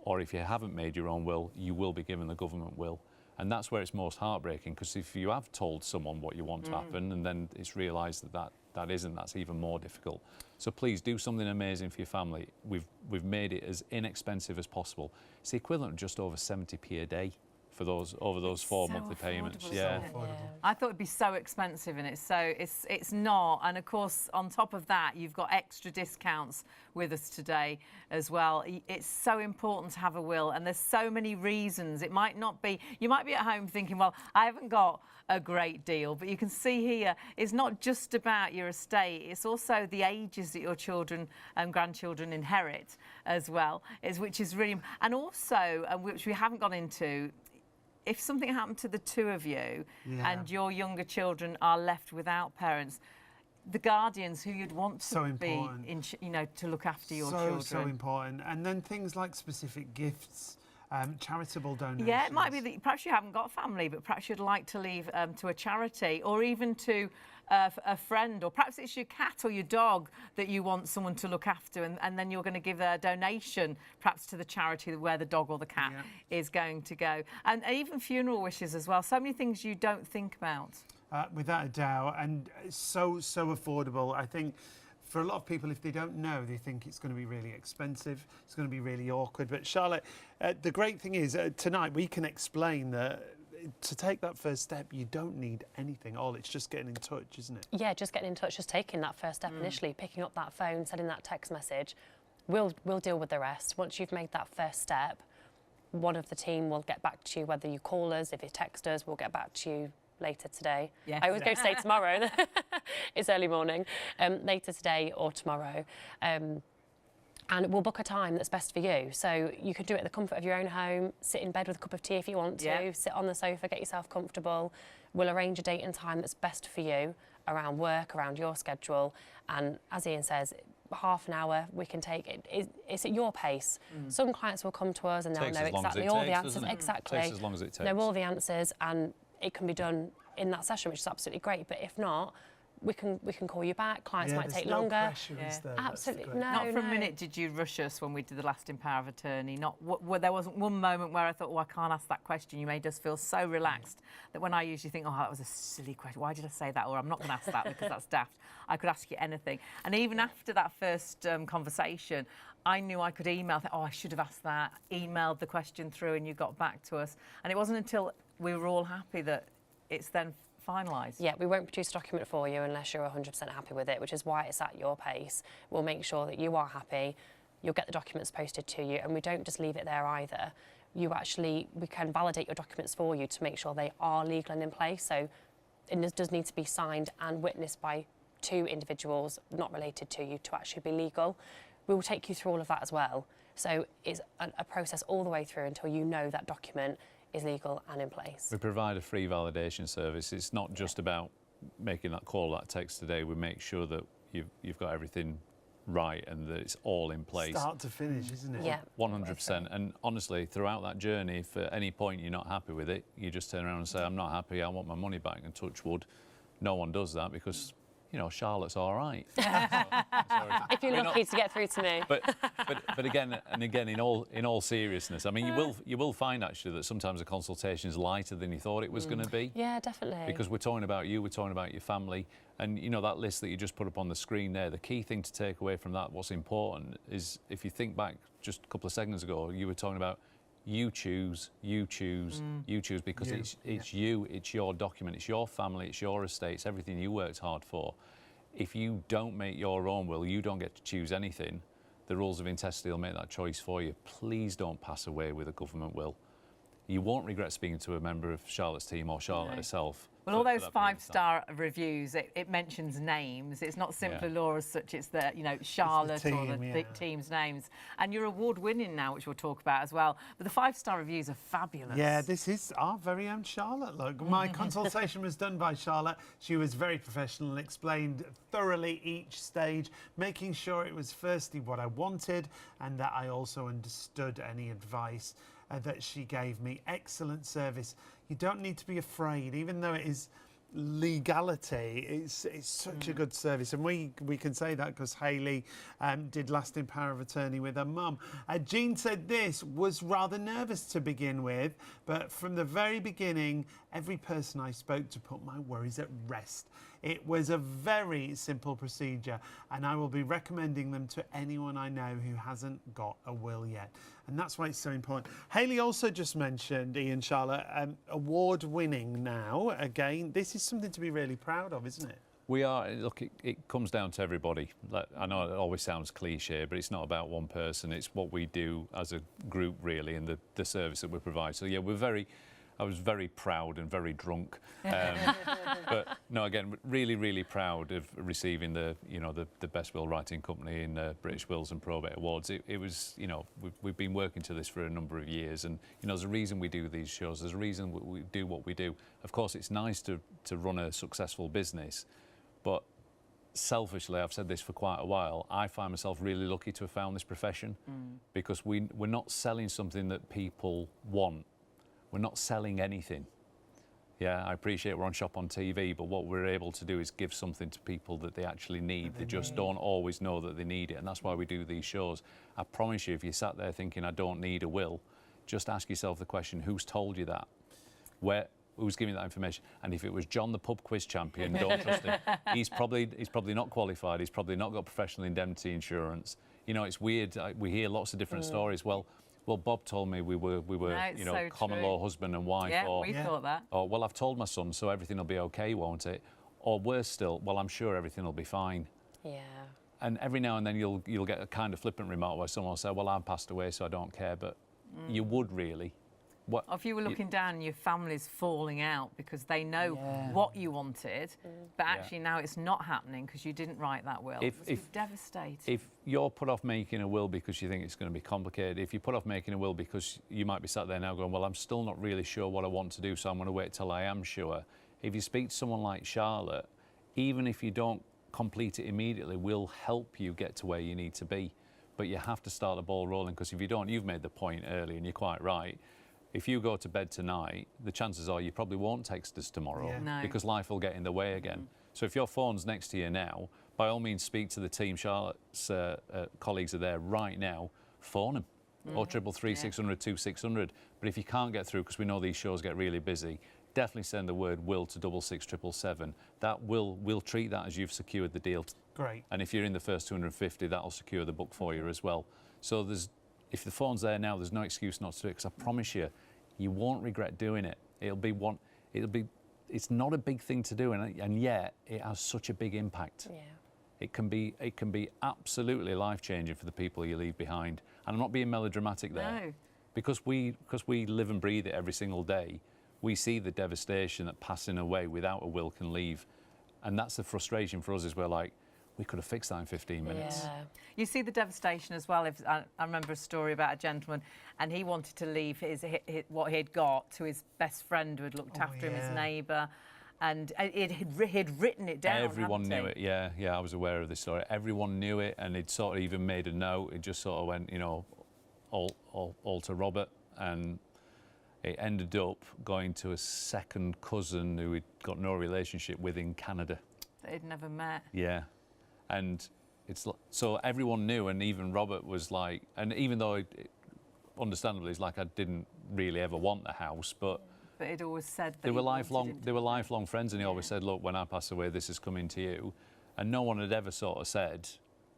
or if you haven't made your own will, you will be given the government will. And that's where it's most heartbreaking, because if you have told someone what you want to happen and then it's realised that isn't, that's even more difficult. So please do something amazing for your family. We've made it as inexpensive as possible. It's the equivalent of just over 70p a day for those over those four monthly payments. Yeah. I thought it'd be so expensive, and it's not. And of course, on top of that, you've got extra discounts with us today as well. It's so important to have a will, and there's so many reasons. It might not be. You might be at home thinking, well, I haven't got a great deal, but you can see here it's not just about your estate, it's also the ages that your children and grandchildren inherit as well, which is really, and also which we haven't gone into, if something happened to the two of you and your younger children are left without parents, the guardians who you'd want to be, to look after your children. So important. And then things like specific gifts, charitable donations. Yeah, it might be that perhaps you haven't got family, but perhaps you'd like to leave to a charity, or even to a friend, or perhaps it's your cat or your dog that you want someone to look after, and then you're going to give a donation perhaps to the charity where the dog or the cat is going to go. And even funeral wishes as well. So many things you don't think about. Without a doubt, and so affordable. I think for a lot of people, if they don't know, they think it's going to be really expensive, it's going to be really awkward. But Charlotte, the great thing is tonight we can explain that to take that first step, you don't need anything at all. It's just getting in touch, isn't it? Yeah, just getting in touch, just taking that first step initially, picking up that phone, sending that text message. We'll deal with the rest. Once you've made that first step, one of the team will get back to you, whether you call us, if you text us, we'll get back to you later today. Yes. I was going to say tomorrow. It's early morning. Later today or tomorrow. And we'll book a time that's best for you. So you could do it at the comfort of your own home, sit in bed with a cup of tea if you want to, sit on the sofa, get yourself comfortable. We'll arrange a date and time that's best for you, around work, around your schedule. And as Ian says, half an hour we can take it. It's at your pace. Some clients will come to us and they'll know exactly all the answers. Exactly. Takes as long as it takes. Know all the answers, and it can be done in that session, which is absolutely great. But if not, we can call you back. Clients might take longer. Pressure, is there? Absolutely no. Not for a minute did you rush us when we did the lasting power of attorney. There wasn't one moment where I thought, oh, I can't ask that question. You made us feel so relaxed that when I usually think, oh, that was a silly question. Why did I say that? Or I'm not going to ask that because that's daft. I could ask you anything. And even after that first conversation, I knew I could email. Oh, I should have asked that. Emailed the question through, and you got back to us. And it wasn't until we were all happy that it's then finalised. Yeah, we won't produce a document for you unless you're 100% happy with it, which is why it's at your pace. We'll make sure that you are happy. You'll get the documents posted to you, and we don't just leave it there either. We can validate your documents for you to make sure they are legal and in place. So it does need to be signed and witnessed by 2 individuals not related to you to actually be legal. We will take you through all of that as well. So it's a process all the way through until you know that document is legal and in place. We provide a free validation service. It's not just about making that call, that text today. We make sure that you've got everything right and that it's all in place. Start to finish, isn't it? Yeah. 100%. And honestly, throughout that journey, if at any point you're not happy with it, you just turn around and say, I'm not happy, I want my money back, and touch wood. No one does that because Charlotte's all right. If you're lucky to get through to me. But again, in all seriousness, I mean, you will find actually that sometimes a consultation is lighter than you thought it was going to be. Yeah, definitely. Because we're talking about you, we're talking about your family, and that list that you just put up on the screen there. The key thing to take away from that, what's important, is if you think back just a couple of seconds ago, you were talking about you choose, because it's you, it's your document, it's your family, it's your estate, it's everything you worked hard for. If you don't make your own will, you don't get to choose anything. The rules of intestacy will make that choice for you. Please don't pass away with a government will. You won't regret speaking to a member of Charlotte's team or Charlotte herself. Well, all those 5-star reviews, it mentions names. It's not simply Laura as such, it's the, you know, Charlotte team, or the yeah. team's names. And you're award-winning now, which we'll talk about as well. But the 5-star reviews are fabulous. Yeah, this is our very own Charlotte. Look, my consultation was done by Charlotte. She was very professional and explained thoroughly each stage, making sure it was firstly what I wanted and that I also understood any advice that she gave me. Excellent service. You don't need to be afraid, even though it is legality. It's such a good service, and we can say that because Hayley did lasting power of attorney with her mum. Jean said this was rather nervous to begin with, but from the very beginning, every person I spoke to put my worries at rest. It was a very simple procedure, and I will be recommending them to anyone I know who hasn't got a will yet. And that's why it's so important. Hayley also just mentioned, Ian, Charlotte, award-winning now. Again, this is something to be really proud of, isn't it? We are. Look, it comes down to everybody. I know it always sounds cliche, but it's not about one person. It's what we do as a group, really, and the service that we provide. So, yeah, I was very proud and very drunk. But no, again, really, really proud of receiving the Best Will Writing Company in British Wills and Probate Awards. It was, you know, we've been working to this for a number of years, and you know, there's a reason we do these shows. There's a reason we do what we do. Of course, it's nice to run a successful business, but selfishly, I've said this for quite a while, I find myself really lucky to have found this profession because we're not selling something that people want. We're not selling anything. Yeah, I appreciate we're on Shop on TV, but what we're able to do is give something to people that they actually need. They just don't always know that they need it, and that's why we do these shows. I promise you, if you sat there thinking, I don't need a will, just ask yourself the question, who's told you that? Who's giving you that information? And if it was John, the pub quiz champion, don't trust him. He's probably not qualified. He's probably not got professional indemnity insurance. You know, it's weird. We hear lots of different stories. Well, Bob told me we were you know, so common law husband and wife. Yeah, we thought that. Or, well, I've told my son, so everything will be okay, won't it? Or worse still, well, I'm sure everything will be fine. Yeah. And every now and then you'll get a kind of flippant remark where someone will say, well, I'm passed away, so I don't care. But you would really. Or if you were looking down and your family's falling out because they know what you wanted, but actually now it's not happening because you didn't write that will. It's devastating. If you're put off making a will because you think it's going to be complicated, if you put off making a will because you might be sat there now going, well, I'm still not really sure what I want to do, so I'm going to wait till I am sure. If you speak to someone like Charlotte, even if you don't complete it immediately, we'll help you get to where you need to be. But you have to start the ball rolling, because if you don't, you've made the point early and you're quite right. If you go to bed tonight, the chances are you probably won't text us tomorrow because life will get in the way again. So if your phone's next to you now, by all means speak to the team. Charlotte's colleagues are there right now. Phone them. 0333 600 2600. But if you can't get through, because we know these shows get really busy, definitely send the word will to 66777. That we'll treat that as you've secured the deal. Great. And if you're in the first 250, that'll secure the book for you as well. So if the phone's there now, there's no excuse not to do it, because I promise you, you won't regret doing it. It's not a big thing to do, and yet it has such a big impact. Yeah. It can be absolutely life-changing for the people you leave behind. And I'm not being melodramatic there. No. Because we live and breathe it every single day, we see the devastation that passing away without a will can leave. And that's the frustration for us, is we're like, we could have fixed that in 15 minutes. Yeah. You see the devastation as well. I remember a story about a gentleman, and he wanted to leave what he'd got to his best friend who had looked after him, his neighbour, and he'd written it down. Everyone knew it. Yeah, I was aware of this story. Everyone knew it, and he'd sort of even made a note. It just sort of went, you know, all to Robert, and it ended up going to a second cousin who he'd got no relationship with in Canada. That he'd never met. Yeah. And so everyone knew, and even Robert was like, and even though understandably it's like I didn't really ever want the house, but he'd always said that they were lifelong friends, and he always said, look, when I pass away, this is coming to you. And no one had ever sort of said,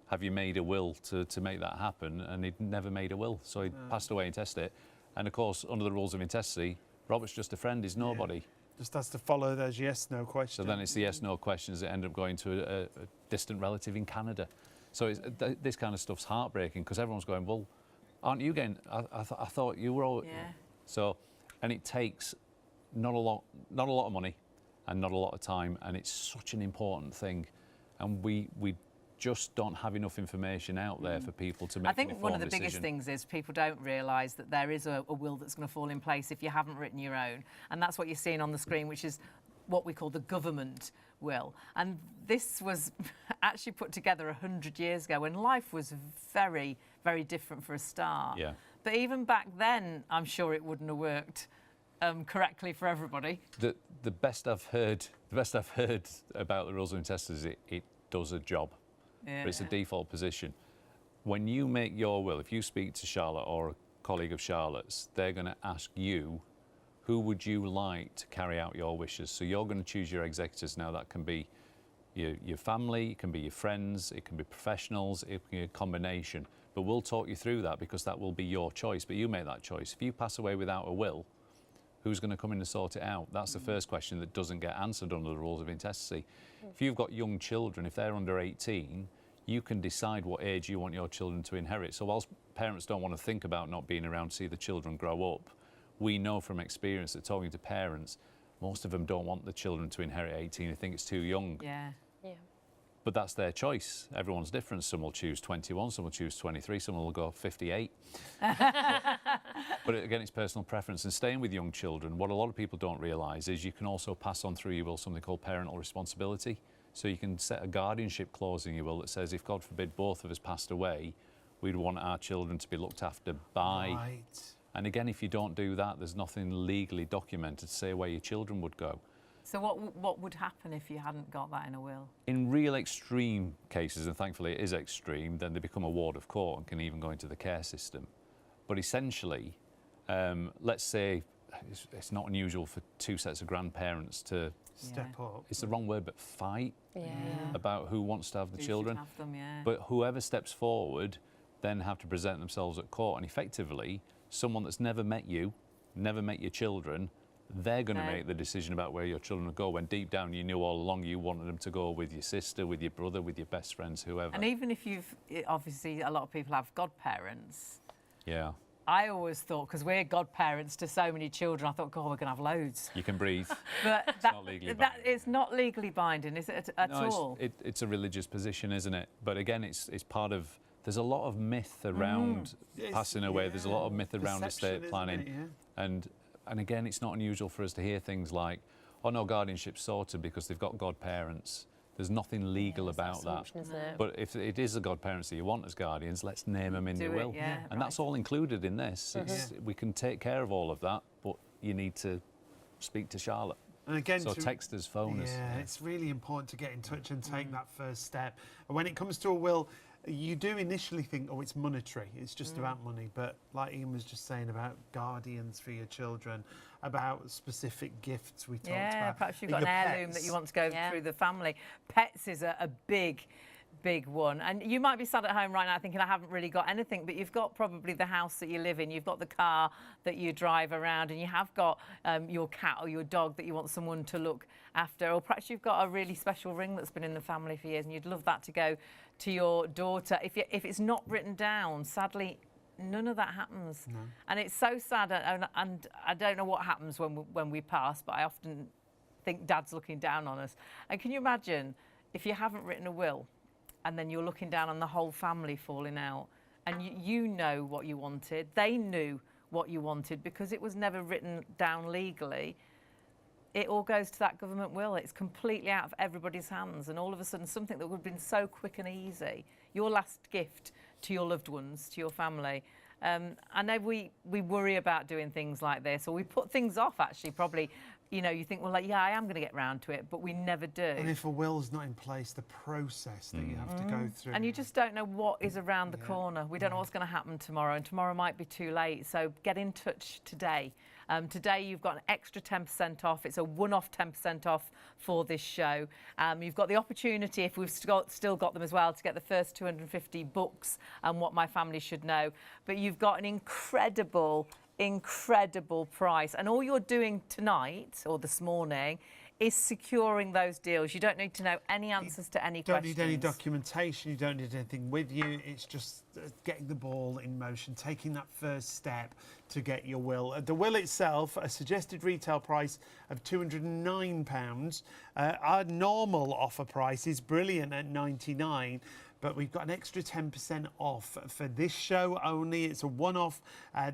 have you made a will to make that happen? And he'd never made a will, so he passed away intestate. And of course, under the rules of intestacy, Robert's just a friend, he's nobody. Just has to follow those yes/no questions. So then it's the yes/no questions that end up going to a distant relative in Canada. So this kind of stuff's heartbreaking, because everyone's going, well, aren't you getting? I thought you were all. Yeah. So, and it takes not a lot of money, and not a lot of time, and it's such an important thing, and we just don't have enough information out there for people to make. I think one of the decision. biggest things is people don't realise that there is a will that's going to fall in place if you haven't written your own, and that's what you're seeing on the screen, which is what we call the government will. And this was actually put together 100 years ago when life was very, very different for a start. Yeah. But even back then, I'm sure it wouldn't have worked correctly for everybody. The best I've heard about the rules of intestacy is it does a job. Yeah. But it's a default position. When you make your will, if you speak to Charlotte or a colleague of Charlotte's, they're going to ask you, who would you like to carry out your wishes? So you're going to choose your executors. Now that can be your family, it can be your friends, it can be professionals, it can be a combination. But we'll talk you through that because that will be your choice, but you make that choice. If you pass away without a will, who's going to come in and sort it out? That's the first question that doesn't get answered under the rules of intestacy. If you've got young children, if they're under 18, you can decide what age you want your children to inherit. So whilst parents don't want to think about not being around to see the children grow up, we know from experience that talking to parents, most of them don't want the children to inherit 18. They think it's too young. Yeah. Yeah. But that's their choice. Everyone's different. Some will choose 21, some will choose 23, some will go 58. But again, it's personal preference. And staying with young children, what a lot of people don't realise is you can also pass on through your will something called parental responsibility. So you can set a guardianship clause in your will that says if, God forbid, both of us passed away, we'd want our children to be looked after by... Right. And again, if you don't do that, there's nothing legally documented to say where your children would go. So what would happen if you hadn't got that in a will? In real extreme cases, and thankfully it is extreme, then they become a ward of court and can even go into the care system. But essentially, let's say it's not unusual for two sets of grandparents to Step up. it's the wrong word, but fight about who wants to have the Who should children. have them, yeah. But whoever steps forward then have to present themselves at court, and effectively someone that's never met you, never met your children, they're going to make the decision about where your children will go, when deep down you knew all along you wanted them to go with your sister, with your brother, with your best friends, whoever. And even if obviously a lot of people have godparents. Yeah. I always thought, because we're godparents to so many children, I thought, God, we're going to have loads. You can breathe. But not legally binding. it's not legally binding, is it, at No, all? it's a religious position, isn't it? But again, it's part of... There's a lot of myth around passing away. There's a lot of myth around estate planning. And again, it's not unusual for us to hear things like, oh no, guardianship's sorted because they've got godparents. There's nothing legal about that. Isn't it? But if it is the godparents that you want as guardians, let's name them in your will. And that's all included in this. We can take care of all of that, but you need to speak to Charlotte. And again, so text us, phone us. Yeah, it's really important to get in touch and take that first step. And when it comes to a will, you do initially think, oh, it's monetary, it's just about money. But like Ian was just saying about guardians for your children, about specific gifts we talked about. Yeah, perhaps you've got an heirloom that you want to go through the family. Pets is a big one. And you might be sat at home right now thinking, I haven't really got anything, but you've got probably the house that you live in, you've got the car that you drive around, and you have got your cat or your dog that you want someone to look after, or perhaps you've got a really special ring that's been in the family for years and you'd love that to go to your daughter. If it's not written down, sadly, none of that happens. No. And it's so sad, and I don't know what happens when we pass, but I often think Dad's looking down on us. And can you imagine if you haven't written a will and then you're looking down on the whole family falling out, and you know what you wanted, they knew what you wanted because it was never written down legally. It all goes to that government will. It's completely out of everybody's hands, and all of a sudden something that would have been so quick and easy, your last gift to your loved ones, to your family. I know we worry about doing things like this, or we put things off actually, probably. You know, you think, well, like, yeah, I am going to get round to it, but we never do. And if a will's not in place, the process that you have to go through. And you just don't know what is around the corner. We don't know what's going to happen tomorrow, and tomorrow might be too late. So get in touch today. Today you've got an extra 10% off. It's a one-off 10% off for this show. You've got the opportunity, if we've still got them as well, to get the first 250 books and What My Family Should Know. But you've got an incredible price, and all you're doing tonight or this morning is securing those deals. You don't need to know any answers to any Don't questions. need any documentation, you don't need anything with you. It's just getting the ball in motion, taking that first step to get your will. The will itself, a suggested retail price of £209. Our normal offer price is brilliant at £99. But we've got an extra 10% off for this show only. It's a one-off.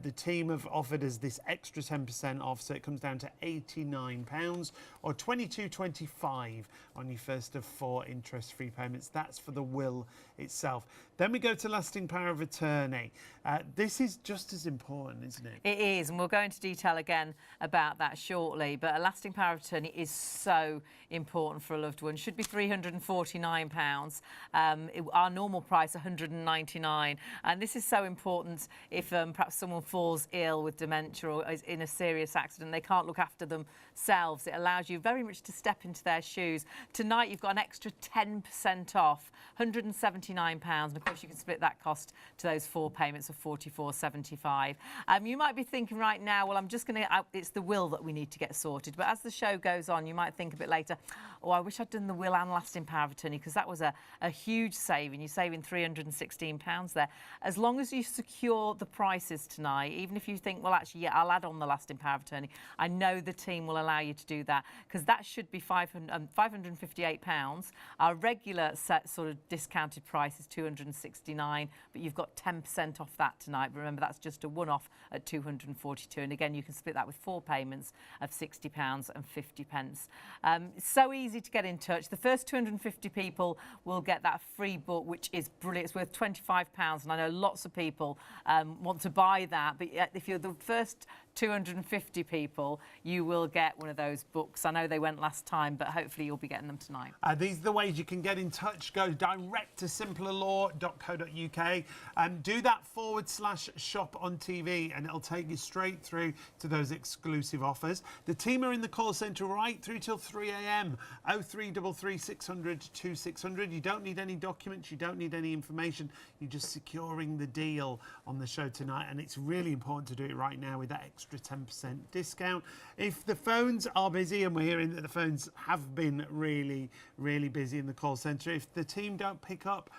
The team have offered us this extra 10% off, so it comes down to £89 or £22.25 on your first of 4 interest-free payments. That's for the will itself. Then we go to lasting power of attorney. This is just as important, isn't it? It is, and we'll go into detail again about that shortly. But a lasting power of attorney is so important for a loved one. Should be £349. Our normal price £199, and this is so important if perhaps someone falls ill with dementia or is in a serious accident. They can't look after themselves. It allows you very much to step into their shoes. Tonight you've got an extra 10% off, £179, and of course you can split that cost to those 4 payments of £44.75. You might be thinking right now, well, I'm just going to, it's the will that we need to get sorted. But as the show goes on, you might think a bit later, oh, I wish I'd done the will and lasting power of attorney, because that was a huge saving. You're saving £316 there. As long as you secure the prices tonight, even if you think, well, actually, yeah, I'll add on the lasting power of attorney, I know the team will allow you to do that, because that should be £558. Our regular set sort of discounted price is £269, but you've got 10% off that tonight. But remember, that's just a one-off at £242. And again, you can split that with 4 payments of £60 and 50 pence. It's so easy to get in touch. The first 250 people will get that free book, which is brilliant. It's worth £25, and I know lots of people want to buy that. But if you're the first 250 people, you will get one of those books. I know they went last time, but hopefully you'll be getting them tonight. These are the ways you can get in touch. Go direct to simplerlaw.co.uk and do that /shop on TV, and it'll take you straight through to those exclusive offers. The team are in the call centre right through till 3 a.m. 0333 600 2600. You don't need any documents, you don't need any information. You're just securing the deal on the show tonight, and it's really important to do it right now with that extra 10% discount. If the phones are busy, and we're hearing that the phones have been really, really busy in the call centre, if the team don't pick up,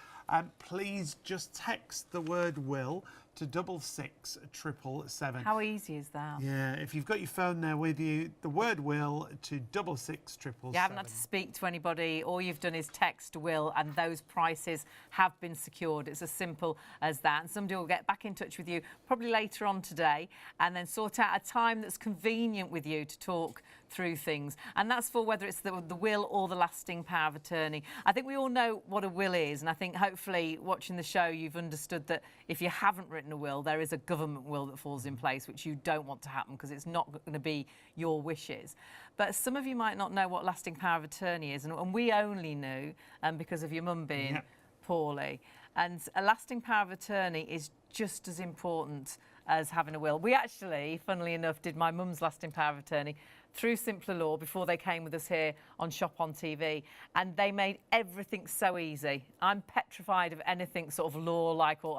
please just text the word will to 66777. How easy is that? Yeah, if you've got your phone there with you, the word will to 66777. You haven't had to speak to anybody. All you've done is text will, and those prices have been secured. It's as simple as that. And somebody will get back in touch with you probably later on today, and then sort out a time that's convenient with you to talk through things. And that's for whether it's the will or the lasting power of attorney. I think we all know what a will is, and I think hopefully watching the show you've understood that if you haven't written a will, there is a government will that falls in place, which you don't want to happen because it's not going to be your wishes. But some of you might not know what lasting power of attorney is, and we only knew because of your mum being poorly. And a lasting power of attorney is just as important as having a will. We actually, funnily enough, did my mum's lasting power of attorney through Simpler Law before they came with us here on Shop on TV, and they made everything so easy. I'm petrified of anything sort of law-like or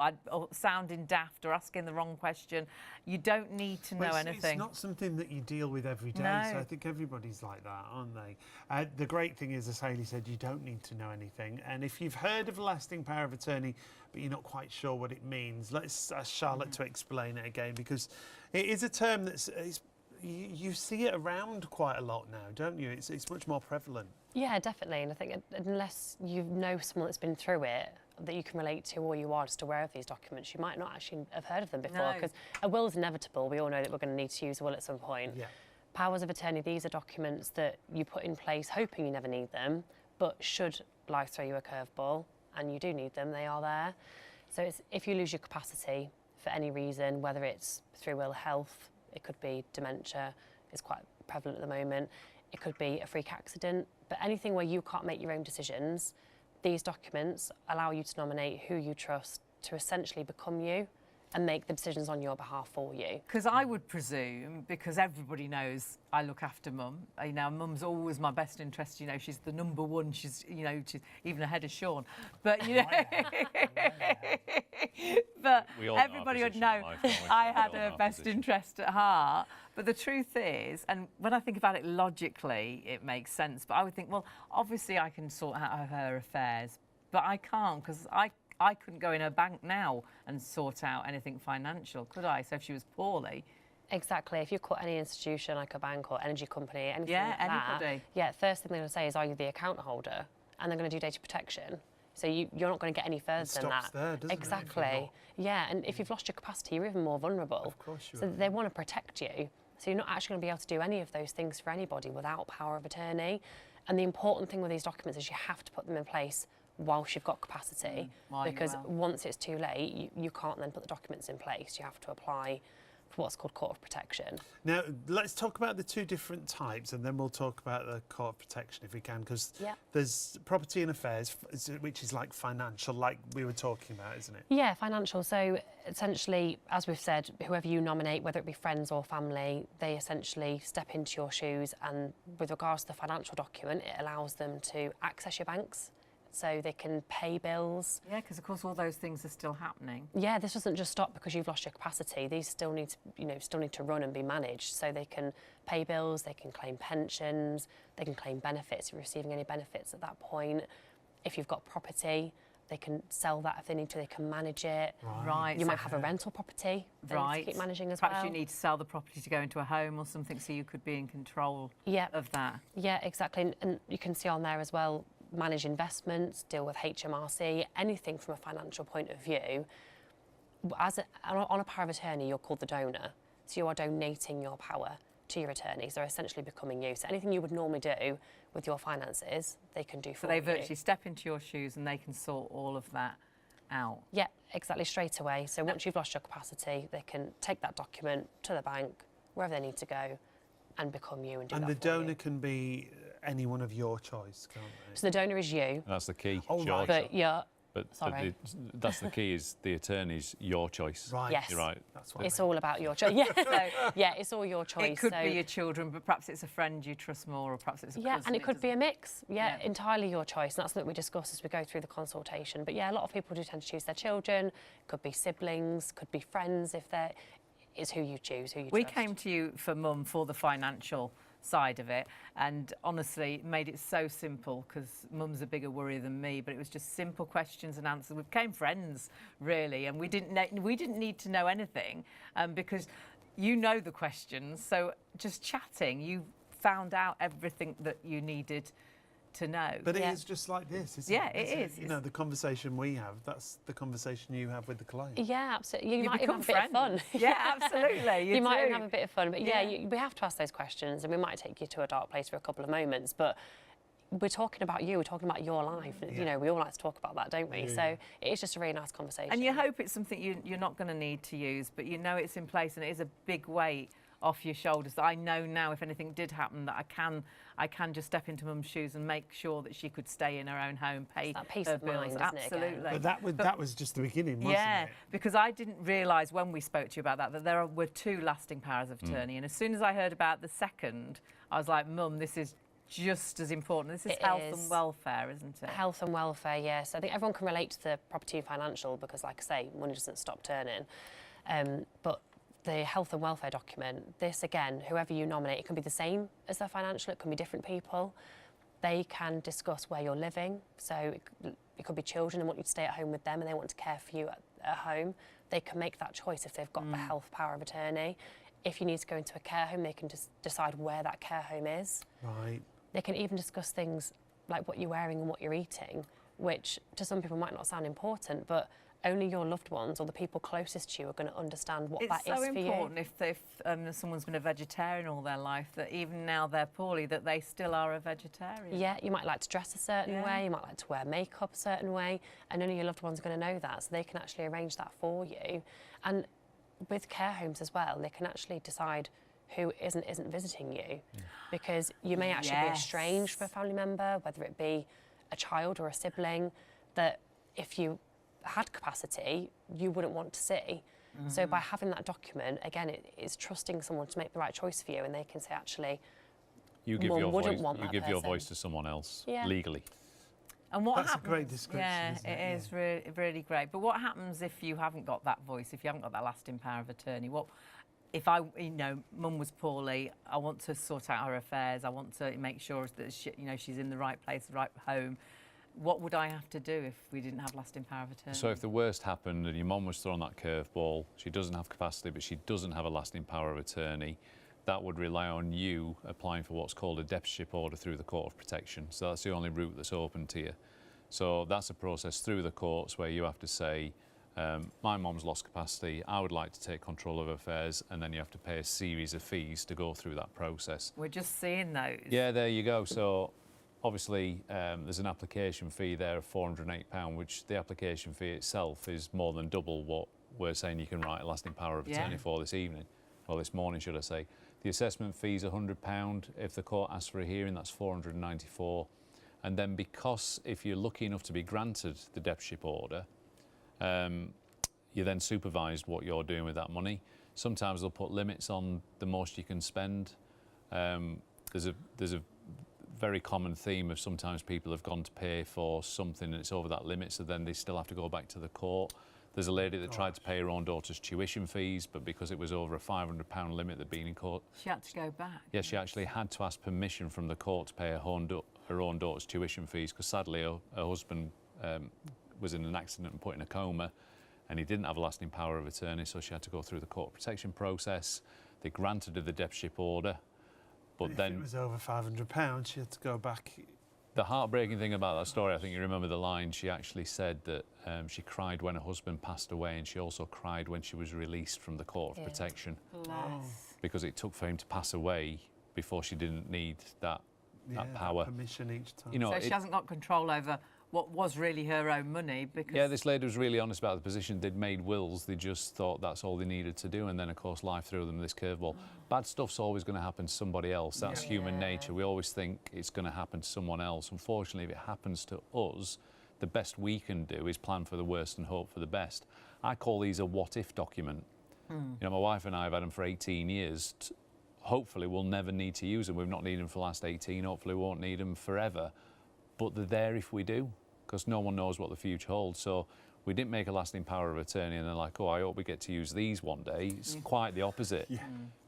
sounding daft or asking the wrong question. You don't need to know anything. It's not something that you deal with every day, No. so I think everybody's like that, aren't they? The great thing is, as Hayley said, you don't need to know anything. And if you've heard of lasting power of attorney, but you're not quite sure what it means, let's ask Charlotte to explain it again, because it is a term that's... You see it around quite a lot now, don't you? It's much more prevalent. Yeah, definitely. And I think unless you know someone that's been through it that you can relate to, or you are just aware of these documents, you might not actually have heard of them before, because a will is inevitable. We all know that we're going to need to use a will at some point. Yeah. Powers of attorney, these are documents that you put in place hoping you never need them, but should life throw you a curveball and you do need them, they are there. So it's, if you lose your capacity for any reason, whether it's through ill health, it could be dementia, it's quite prevalent at the moment. It could be a freak accident, but anything where you can't make your own decisions, these documents allow you to nominate who you trust to essentially become you and make the decisions on your behalf for you. Because I would presume, because everybody knows I look after mum, you know, mum's always my best interest, you know, she's the number one, she's, you know, she's even ahead of Sean. But, you know, but but We all know our everybody would position know in life, don't we? I We had all know her our best position. interest at heart. But the truth is, and when I think about it logically, it makes sense. But I would think, well, obviously I can sort out her affairs, but I can't because I couldn't go in her bank now and sort out anything financial, could I? So if she was poorly. Exactly. If you call any institution like a bank or energy company, anything Yeah, like that, anybody. yeah, first thing they're going to say is, are you the account holder? And they're going to do data protection. So you're not going to get any further than that. stops there, doesn't it, if you're Exactly. not? Yeah, and if you've lost your capacity, you're even more vulnerable. Of course you So are. they want to protect you. So you're not actually going to be able to do any of those things for anybody without power of attorney. And the important thing with these documents is you have to put them in place whilst you've got capacity, while you're because well. once it's too late, you can't then put the documents in place. You have to apply for what's called court of protection. Now, let's talk about the two different types, and then we'll talk about the court of protection if we can, because Yeah. there's property and affairs, which is like financial, like we were talking about, isn't it? Yeah, financial. So essentially, as we've said, whoever you nominate, whether it be friends or family, they essentially step into your shoes, and with regards to the financial document, it allows them to access your banks. So they can pay bills. Yeah, because of course all those things are still happening. Yeah, this doesn't just stop because you've lost your capacity. These still need to, still need to run and be managed. So they can pay bills, they can claim pensions, they can claim benefits if you're receiving any benefits at that point. If you've got property, they can sell that if they need to. They can manage it. Right. You might have a rental property that you need to keep managing as Perhaps well. you need to sell the property to go into a home or something, so you could be in control of that. Yeah, exactly. And you can see on there as well, manage investments, deal with HMRC, anything from a financial point of view. On a power of attorney, you're called the donor. So you are donating your power to your attorneys. They're essentially becoming you. So anything you would normally do with your finances, they can do for you. So they virtually step into your shoes and they can sort all of that out. Yeah, exactly, straight away. So once you've lost your capacity, they can take that document to the bank, wherever they need to go, and become you and do And that the for donor you. can be anyone of your choice, can't they? So the donor is you, That's the key. Oh, Your right. but you're... But Sorry. that's the key, is the attorney's your choice. Right. Yes. You're right. That's what It's all about your choice. Yeah, yeah, it's all your choice. It could so, be your children, but perhaps it's a friend you trust more, or perhaps it's a yeah, cousin. and it could be a mix. Yeah, Yeah. entirely your choice. And that's something we discuss as we go through the consultation. But yeah, a lot of people do tend to choose their children. Could be siblings, could be friends. If they're, it's who you choose, who you We trust. came to you for Mum for the financial side of it, and honestly it made it so simple, because Mum's a bigger worrier than me, but it was just simple questions and answers. We became friends, really, and we didn't need to know anything, because you know the questions, so just chatting you found out everything that you needed to know. But it Yeah. is just like this, isn't Yeah, it? it is. You know, the conversation we have, that's the conversation you have with the client. Yeah, absolutely. You You might even have a become bit of fun. friends. Yeah, absolutely. You might even do. have a bit of fun. But yeah, Yeah. we have to ask those questions, and we might take you to a dark place for a couple of moments. But we're talking about you. We're talking about your life. You know, we all like to talk about that, don't we? Yeah. So it is just a really nice conversation. And you hope it's something you're not going to need to use, but you know it's in place, and it is a big weight off your shoulders. That I know now, if anything did happen, that I can just step into Mum's shoes and make sure that she could stay in her own home, pay that peace her of bills. mind, isn't it, again? Absolutely. But that was just the beginning, wasn't Yeah, it? because I didn't realise when we spoke to you about that there were two lasting powers of attorney, and as soon as I heard about the second, I was like, Mum, this is just as important. This is It health is. and welfare, isn't it? Health and welfare, yes. I think everyone can relate to the property and financial because, like I say, money doesn't stop turning. But the health and welfare document, this again, whoever you nominate, it can be the same as their financial, it can be different people. They can discuss where you're living. So it could be children and want you to stay at home with them and they want to care for you at home. They can make that choice if they've got the health power of attorney. If you need to go into a care home, they can just decide where that care home is. Right. They can even discuss things like what you're wearing and what you're eating, which to some people might not sound important, but only your loved ones or the people closest to you are going to understand what It's that is so for you. important if someone's been a vegetarian all their life, that even now they're poorly, that they still are a vegetarian. Yeah, you might like to dress a certain Yeah. way, you might like to wear makeup a certain way, and only your loved ones are going to know that, so they can actually arrange that for you. And with care homes as well, they can actually decide who isn't visiting you, because you may actually be Yes. estranged from a family member, whether it be a child or a sibling, that if you had capacity, you wouldn't want to see. So by having that document, again, it is trusting someone to make the right choice for you, and they can say, actually, You give Mum your wouldn't voice. want You that give your person. voice to someone else Yeah. legally. And what That's happens? a great description, Yeah, isn't it is really, really great. But what happens if you haven't got that voice, if you haven't got that lasting power of attorney? What if Mum was poorly, I want to sort out her affairs, I want to make sure that she's in the right place, the right home. What would I have to do if we didn't have lasting power of attorney? So if the worst happened and your mum was thrown that curveball, she doesn't have capacity, but she doesn't have a lasting power of attorney, that would rely on you applying for what's called a deputyship order through the Court of Protection. So that's the only route that's open to you. So that's a process through the courts where you have to say, my mum's lost capacity, I would like to take control of affairs, and then you have to pay a series of fees to go through that process. We're just seeing those. Yeah, there you go. So obviously there's an application fee there of £408, which the application fee itself is more than double what we're saying you can write a lasting power of attorney for this evening, or this morning should I say. The assessment fee is £100. If the court asks for a hearing, that's £494. And then because if you're lucky enough to be granted the deputyship order, you're then supervised what you're doing with that money. Sometimes they'll put limits on the most you can spend. There's a very common theme of sometimes people have gone to pay for something and it's over that limit, so then they still have to go back to the court. There's a lady that tried to pay her own daughter's tuition fees, but because it was over a £500 limit that'd been in court, She had to go back. yeah, she actually had to ask permission from the court to pay her own daughter's tuition fees, because sadly her husband was in an accident and put in a coma, and he didn't have a lasting power of attorney, so she had to go through the court protection process. They granted her the deputyship order, but then if it was over £500, she had to go back. the heartbreaking thing about that story, I think you remember the line, she actually said that she cried when her husband passed away, and she also cried when she was released from the court of protection, because it took for him to pass away before she didn't need that power. That permission each time. You know, So she hasn't got control over what was really her own money, because... Yeah, this lady was really honest about the position. They'd made wills, they just thought that's all they needed to do, and then of course life threw them this curveball. Bad stuff's always going to happen to somebody else. That's human nature. We always think it's going to happen to someone else. Unfortunately, if it happens to us, the best we can do is plan for the worst and hope for the best. I call these a what-if document. You know, my wife and I have had them for 18 years. Hopefully we'll never need to use them. We've not needed them for the last 18. Hopefully we won't need them forever. But they're there if we do, because no one knows what the future holds. So we didn't make a lasting power of attorney and they're like, oh, I hope we get to use these one day. It's quite the opposite.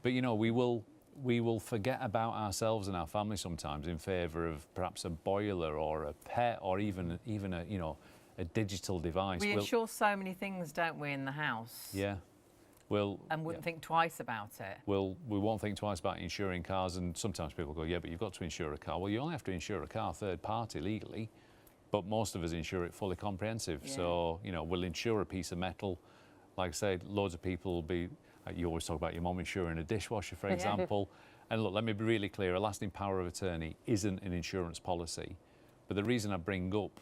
But, you know, we will forget about ourselves and our family sometimes in favour of perhaps a boiler or a pet or even a, you know, a digital device. We insure so many things, don't we, in the house? Yeah. And wouldn't think twice about it. We won't think twice about insuring cars, and sometimes people go, yeah, but you've got to insure a car. Well, you only have to insure a car third party legally, but most of us insure it fully comprehensive. So, you know, we'll insure a piece of metal. Like I said, loads of people will be, you always talk about your mum insuring a dishwasher, for example. And look, let me be really clear, a lasting power of attorney isn't an insurance policy. But the reason I bring up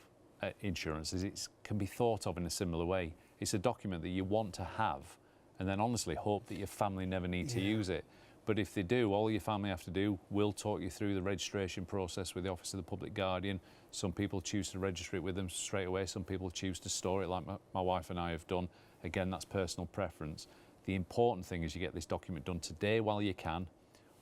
insurance is it can be thought of in a similar way. It's a document that you want to have, and then honestly hope that your family never need to use it. But if they do, all your family have to do, we'll talk you through the registration process with the Office of the Public Guardian. Some people choose to register it with them straight away. Some people choose to store it like my wife and I have done. Again, that's personal preference. The important thing is you get this document done today while you can.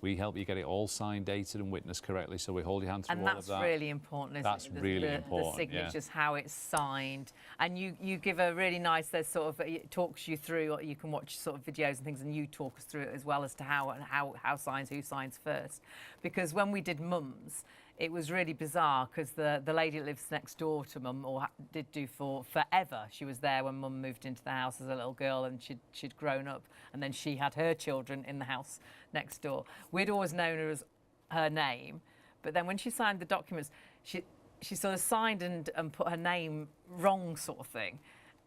We help you get it all signed, dated and witnessed correctly, so we hold your hand through all of that. And that's really important, isn't it? That's really important, the signatures, how it's signed. And you give a really nice, there's sort of, it talks you through, you can watch sort of videos and things, and you talk us through it as well as to how signs, who signs first. Because when we did Mums, it was really bizarre, because the lady that lives next door to Mum, or did do for forever, she was there when Mum moved into the house as a little girl, and she'd grown up, and then she had her children in the house next door. We'd always known her as her name, but then when she signed the documents, she sort of signed and put her name wrong, sort of thing.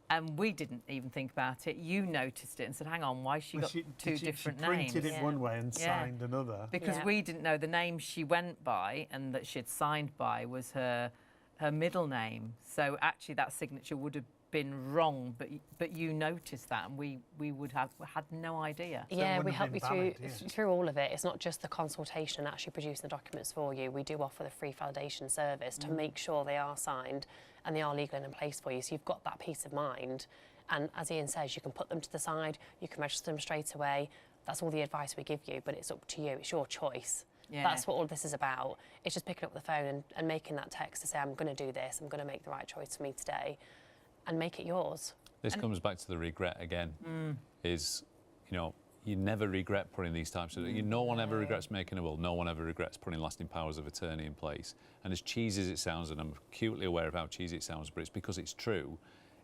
And we didn't even think about it. You noticed it and said, hang on, why has she got two different names? She printed it one way and signed another. Because we didn't know the name she went by and that she'd signed by was her middle name. So actually that signature would have been wrong, but you noticed that, and we would have had no idea. So yeah, we help you through all of it. It's not just the consultation and actually producing the documents for you. We do offer the free validation service to make sure they are signed and they are legal and in place for you, so you've got that peace of mind. And as Ian says, you can put them to the side, you can register them straight away. That's all the advice we give you, but it's up to you. It's your choice. Yeah. That's what all this is about. It's just picking up the phone and making that text to say, I'm going to do this, I'm going to make the right choice for me today, and make it yours. This comes back to the regret again, is, you know, you never regret putting these types of... No one ever regrets making a will. No one ever regrets putting lasting powers of attorney in place. And as cheesy as it sounds, and I'm acutely aware of how cheesy it sounds, but it's because it's true,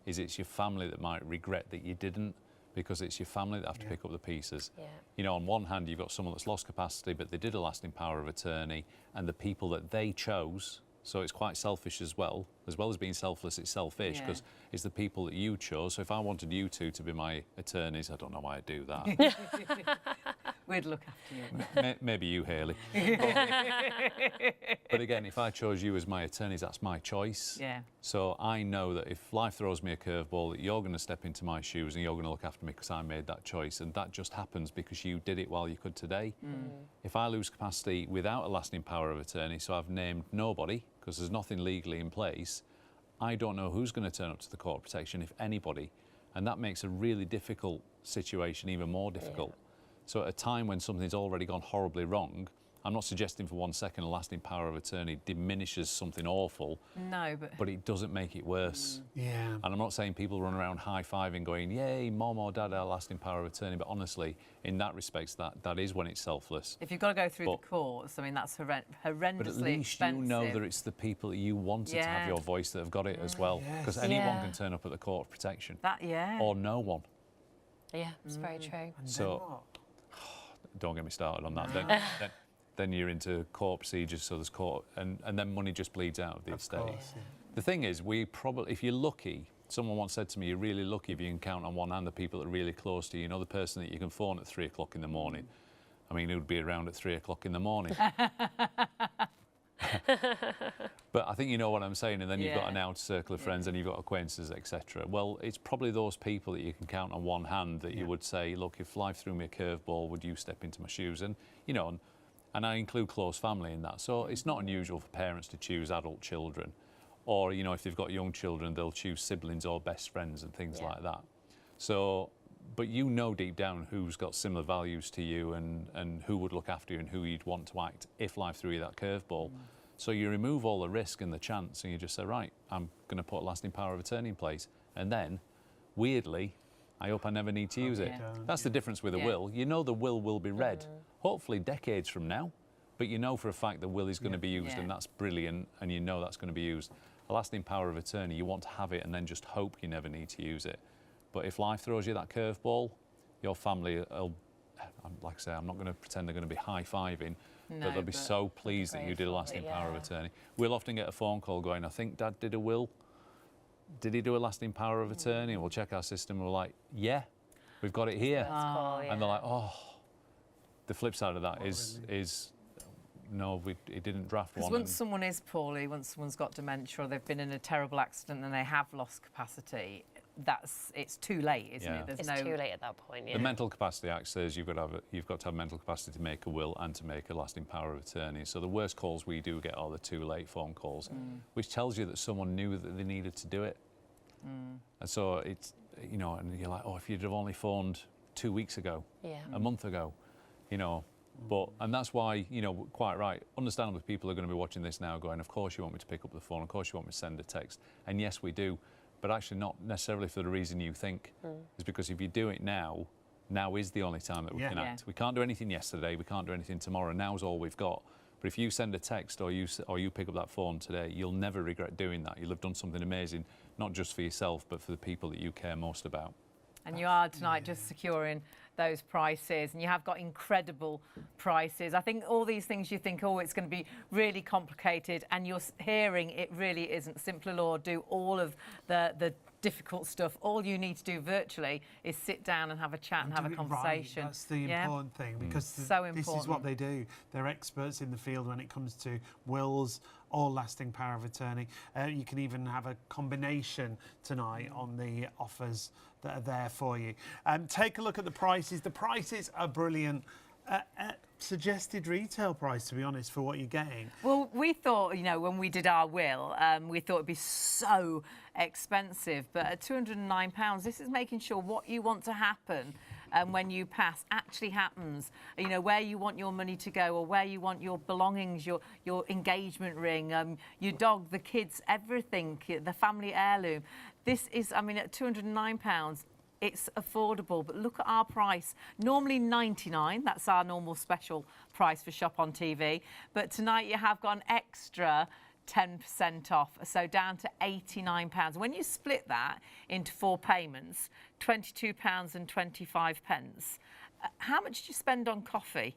is it's your family that might regret that you didn't, because it's your family that have to pick up the pieces. Yeah. You know, on one hand, you've got someone that's lost capacity, but they did a lasting power of attorney, and the people that they chose... So it's quite selfish as well as being selfless, it's selfish, because it's the people that you chose. So if I wanted you two to be my attorneys, I don't know why I'd do that. We'd look after you. Maybe you, Hayley. But again, if I chose you as my attorneys, that's my choice. Yeah. So I know that if life throws me a curveball, that you're going to step into my shoes and you're going to look after me because I made that choice. And that just happens because you did it while you could today. If I lose capacity without a lasting power of attorney, so I've named nobody, because there's nothing legally in place, I don't know who's going to turn up to the court of protection, if anybody. And that makes a really difficult situation even more difficult. So at a time when something's already gone horribly wrong, I'm not suggesting for 1 second a lasting power of attorney diminishes something awful. No, but it doesn't make it worse. Yeah. And I'm not saying people run around high-fiving going, yay, mom or dad, our lasting power of attorney, but honestly, in that respect, that is when it's selfless. If you've got to go through the courts, I mean, that's horrendously But at least expensive. you know that it's the people that you wanted to have your voice that have got it as well. Because anyone can turn up at the court of protection. Or no one. Yeah, it's very true. So, don't get me started on that. Then you're into court procedures, so there's court, and then money just bleeds out of the estate. The thing is, if you're lucky, someone once said to me, you're really lucky if you can count on one hand the people that are really close to you. You know, the person that you can phone at 3 o'clock in the morning. I mean, it would be around at 3 o'clock in the morning. But I think you know what I'm saying, and then you've got an outer circle of friends and you've got acquaintances, etc. Well, it's probably those people that you can count on one hand that you would say, look, if life threw me a curveball, would you step into my shoes? And, you know, and I include close family in that. So it's not unusual for parents to choose adult children. Or, you know, if they've got young children, they'll choose siblings or best friends and things like that. So, but you know deep down who's got similar values to you and who would look after you and who you'd want to act if life threw you that curveball. So you remove all the risk and the chance and you just say, right, I'm going to put a lasting power of attorney in place. And then, weirdly, I hope I never need to use it. That's the difference with a will. You know the will be read, hopefully decades from now, but you know for a fact the will is going to be used and that's brilliant and you know that's going to be used. A lasting power of attorney, you want to have it and then just hope you never need to use it. But if life throws you that curveball, your family will, like I say, I'm not going to pretend they're going to be high-fiving, but they'll be so pleased that you did a lasting power of attorney. We'll often get a phone call going, I think Dad did a will. Did he do a lasting power of attorney? And we'll check our system and we're like, yeah, we've got it here. And they're like, oh. The flip side of that is no, he didn't draft one. Because once someone is poorly, once someone's got dementia or they've been in a terrible accident and they have lost capacity, it's too late, isn't it? It's too late at that point. The Mental Capacity Act says you've got to have mental capacity to make a will and to make a lasting power of attorney. So the worst calls we do get are the too late phone calls, which tells you that someone knew that they needed to do it. And so it's, you know, and you're like, oh, if you'd have only phoned 2 weeks ago, a month ago, you know. But, and that's why, you know, quite right, understandably people are going to be watching this now going, of course you want me to pick up the phone, of course you want me to send a text. And yes, we do. But actually not necessarily for the reason you think. It's because if you do it now is the only time that we can act. We can't do anything yesterday, we can't do anything tomorrow, now's all we've got. But if you send a text or you pick up that phone today, you'll never regret doing that. You'll have done something amazing, not just for yourself, but for the people that you care most about. And you are tonight just securing those prices, and you have got incredible prices. I think all these things you think, oh, it's going to be really complicated, and you're hearing it really isn't. Simpler Law do all of the difficult stuff. All you need to do virtually is sit down and have a chat and have a conversation. Right. That's the important thing, because this is what they do. They're experts in the field when it comes to wills or lasting power of attorney. You can even have a combination tonight on the offers that are there for you. Take a look at the prices. The prices are brilliant. Suggested retail price, to be honest, for what you're getting. Well, we thought, you know, when we did our will, we thought it'd be so expensive, but at £209, this is making sure what you want to happen when you pass actually happens. You know, where you want your money to go, or where you want your belongings, your engagement ring, your dog, the kids, everything, the family heirloom. This is, I mean, at £209, it's affordable, but look at our price. Normally £99, that's our normal special price for Shop on TV. But tonight you have got an extra 10% off, so down to £89. When you split that into 4 payments, £22.25. How much do you spend on coffee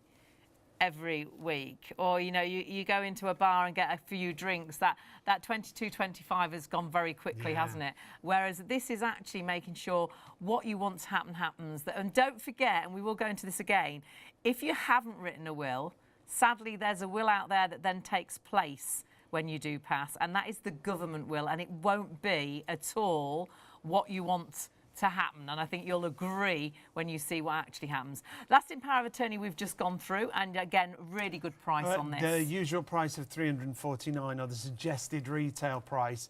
every week? Or, you know, you go into a bar and get a few drinks, that £22.25 has gone very quickly, hasn't it? Whereas this is actually making sure what you want to happen happens. And don't forget, and we will go into this again, if you haven't written a will, sadly there's a will out there that then takes place when you do pass, and that is the government will, and it won't be at all what you want to happen, and I think you'll agree when you see what actually happens. Lasting power of attorney we've just gone through, and again, really good price on this. The usual price of £349, or the suggested retail price.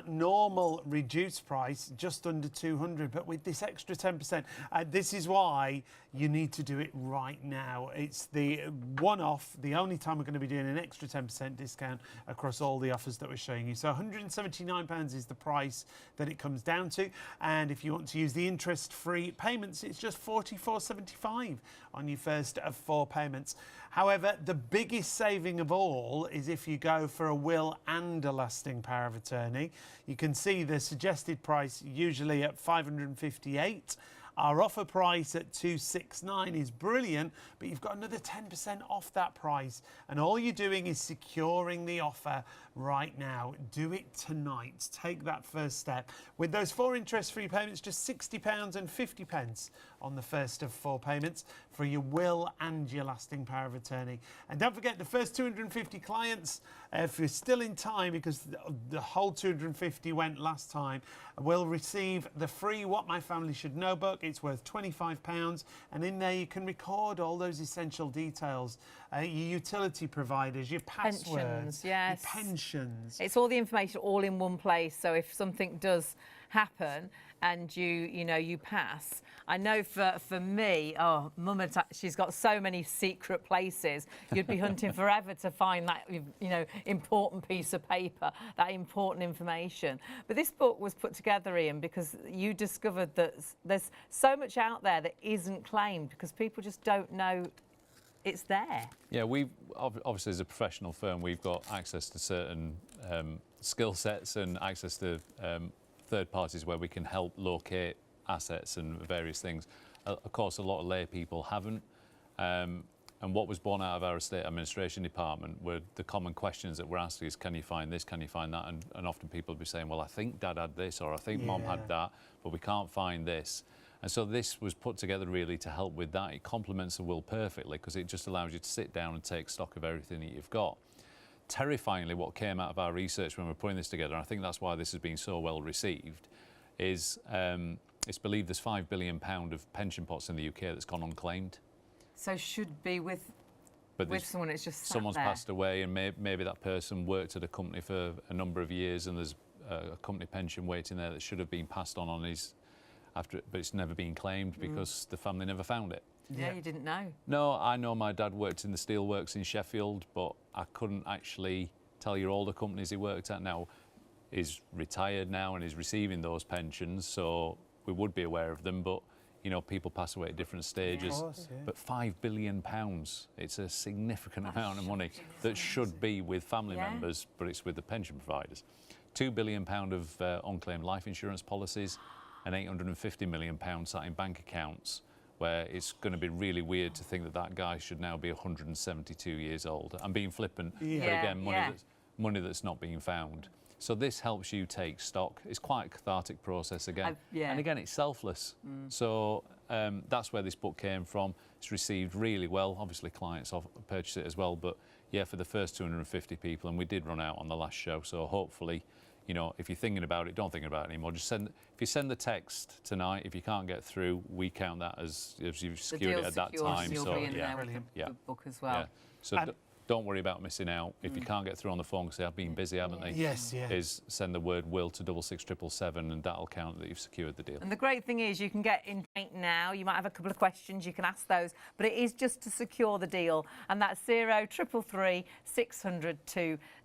Normal reduced price just under £200, but with this extra 10%, this is why you need to do it right now. It's the one-off, the only time we're going to be doing an extra 10% discount across all the offers that we're showing you. So £179 is the price that it comes down to, and if you want to use the interest-free payments, it's just £44.75 on your first of 4 payments. However, the biggest saving of all is if you go for a will and a lasting power of attorney. You can see the suggested price usually at $558. Our offer price at $269 is brilliant, but you've got another 10% off that price, and all you're doing is securing the offer right now. Do it tonight. Take that first step. With those 4 interest-free payments, just £60.50 on the first of 4 payments for your will and your lasting power of attorney. And don't forget, the first 250 clients, if you're still in time, because the whole 250 went last time, will receive the free What My Family Should Know book. It's worth £25, and in there you can record all those essential details, your utility providers, your passwords, pensions, yes, your pensions. It's all the information all in one place. So if something does happen and you pass, I know for me, Mum, she's got so many secret places. You'd be hunting forever to find that important piece of paper, that important information. But this book was put together, Ian, because you discovered that there's so much out there that isn't claimed because people just don't know it's there. Yeah, we obviously, as a professional firm, we've got access to certain skill sets and access to third parties where we can help locate assets and various things. Of course, a lot of lay people haven't. And what was born out of our estate administration department were the common questions that we're asking is, can you find this, can you find that? And often people will be saying, well, I think Dad had this, or I think Mom had that, but we can't find this. And so this was put together really to help with that. It complements the will perfectly because it just allows you to sit down and take stock of everything that you've got. Terrifyingly, what came out of our research when we're putting this together, and I think that's why this has been so well received, is it's believed there's £5 billion of pension pots in the UK that's gone unclaimed. So should be with someone that's just sat someone's there. Passed away, and maybe that person worked at a company for a number of years, and there's a company pension waiting there that should have been passed on his but it's never been claimed because the family never found it. Yeah, you didn't know. No, I know my dad worked in the steelworks in Sheffield, but I couldn't actually tell you all the companies he worked at. Now, he's retired now and he's receiving those pensions, so we would be aware of them, but people pass away at different stages. Of course, yeah. But £5 billion, it's a significant amount of money that should be with family members, but it's with the pension providers. £2 billion of unclaimed life insurance policies, and £850 million sat in bank accounts, where it's going to be really weird to think that that guy should now be 172 years old. I'm being flippant, but again, money that's not being found. So this helps you take stock. It's quite a cathartic process again. And again, it's selfless. So that's where this book came from. It's received really well. Obviously, clients purchase it as well. But yeah, for the first 250 people, and we did run out on the last show. So hopefully, if you're thinking about it, don't think about it anymore. Just if you send the text tonight, if you can't get through, we count that as you've secured it at that time. So So be in there with the book as well. So don't worry about missing out. If you can't get through on the phone because they have been busy, haven't they? Yes, yeah. Is send the word will to 66777 and that'll count that you've secured the deal. And the great thing is you can get in date now. You might have a couple of questions, you can ask those, but it is just to secure the deal. And that's 0333 600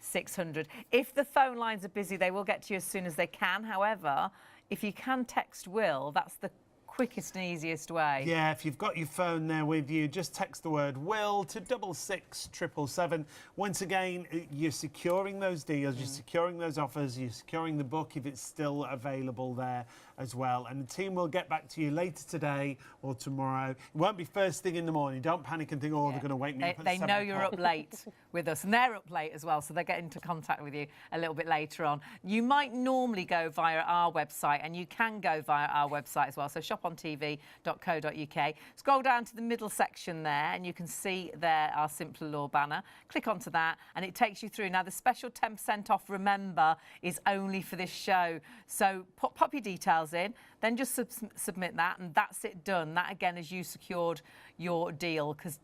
600. If the phone lines are busy, they will get to you as soon as they can. However, if you can text Will, that's the quickest and easiest way. Yeah, if you've got your phone there with you, just text the word will to 66777. Once again, you're securing those deals, you're securing those offers, you're securing the book if it's still available there as well. And the team will get back to you later today or tomorrow. It won't be first thing in the morning. Don't panic and think, oh, they're going to wake me up at They 7 know you're o'clock. up late with us, and they're up late as well, so they get into contact with you a little bit later on. You might normally go via our website, and you can go via our website as well, so shopontv.co.uk. Scroll down to the middle section there, and you can see there our Simpler Law banner. Click onto that, and it takes you through. Now, the special 10% off, remember, is only for this show, so pop your details in, then just submit that, and that's it done. That, again, is you secured your deal, because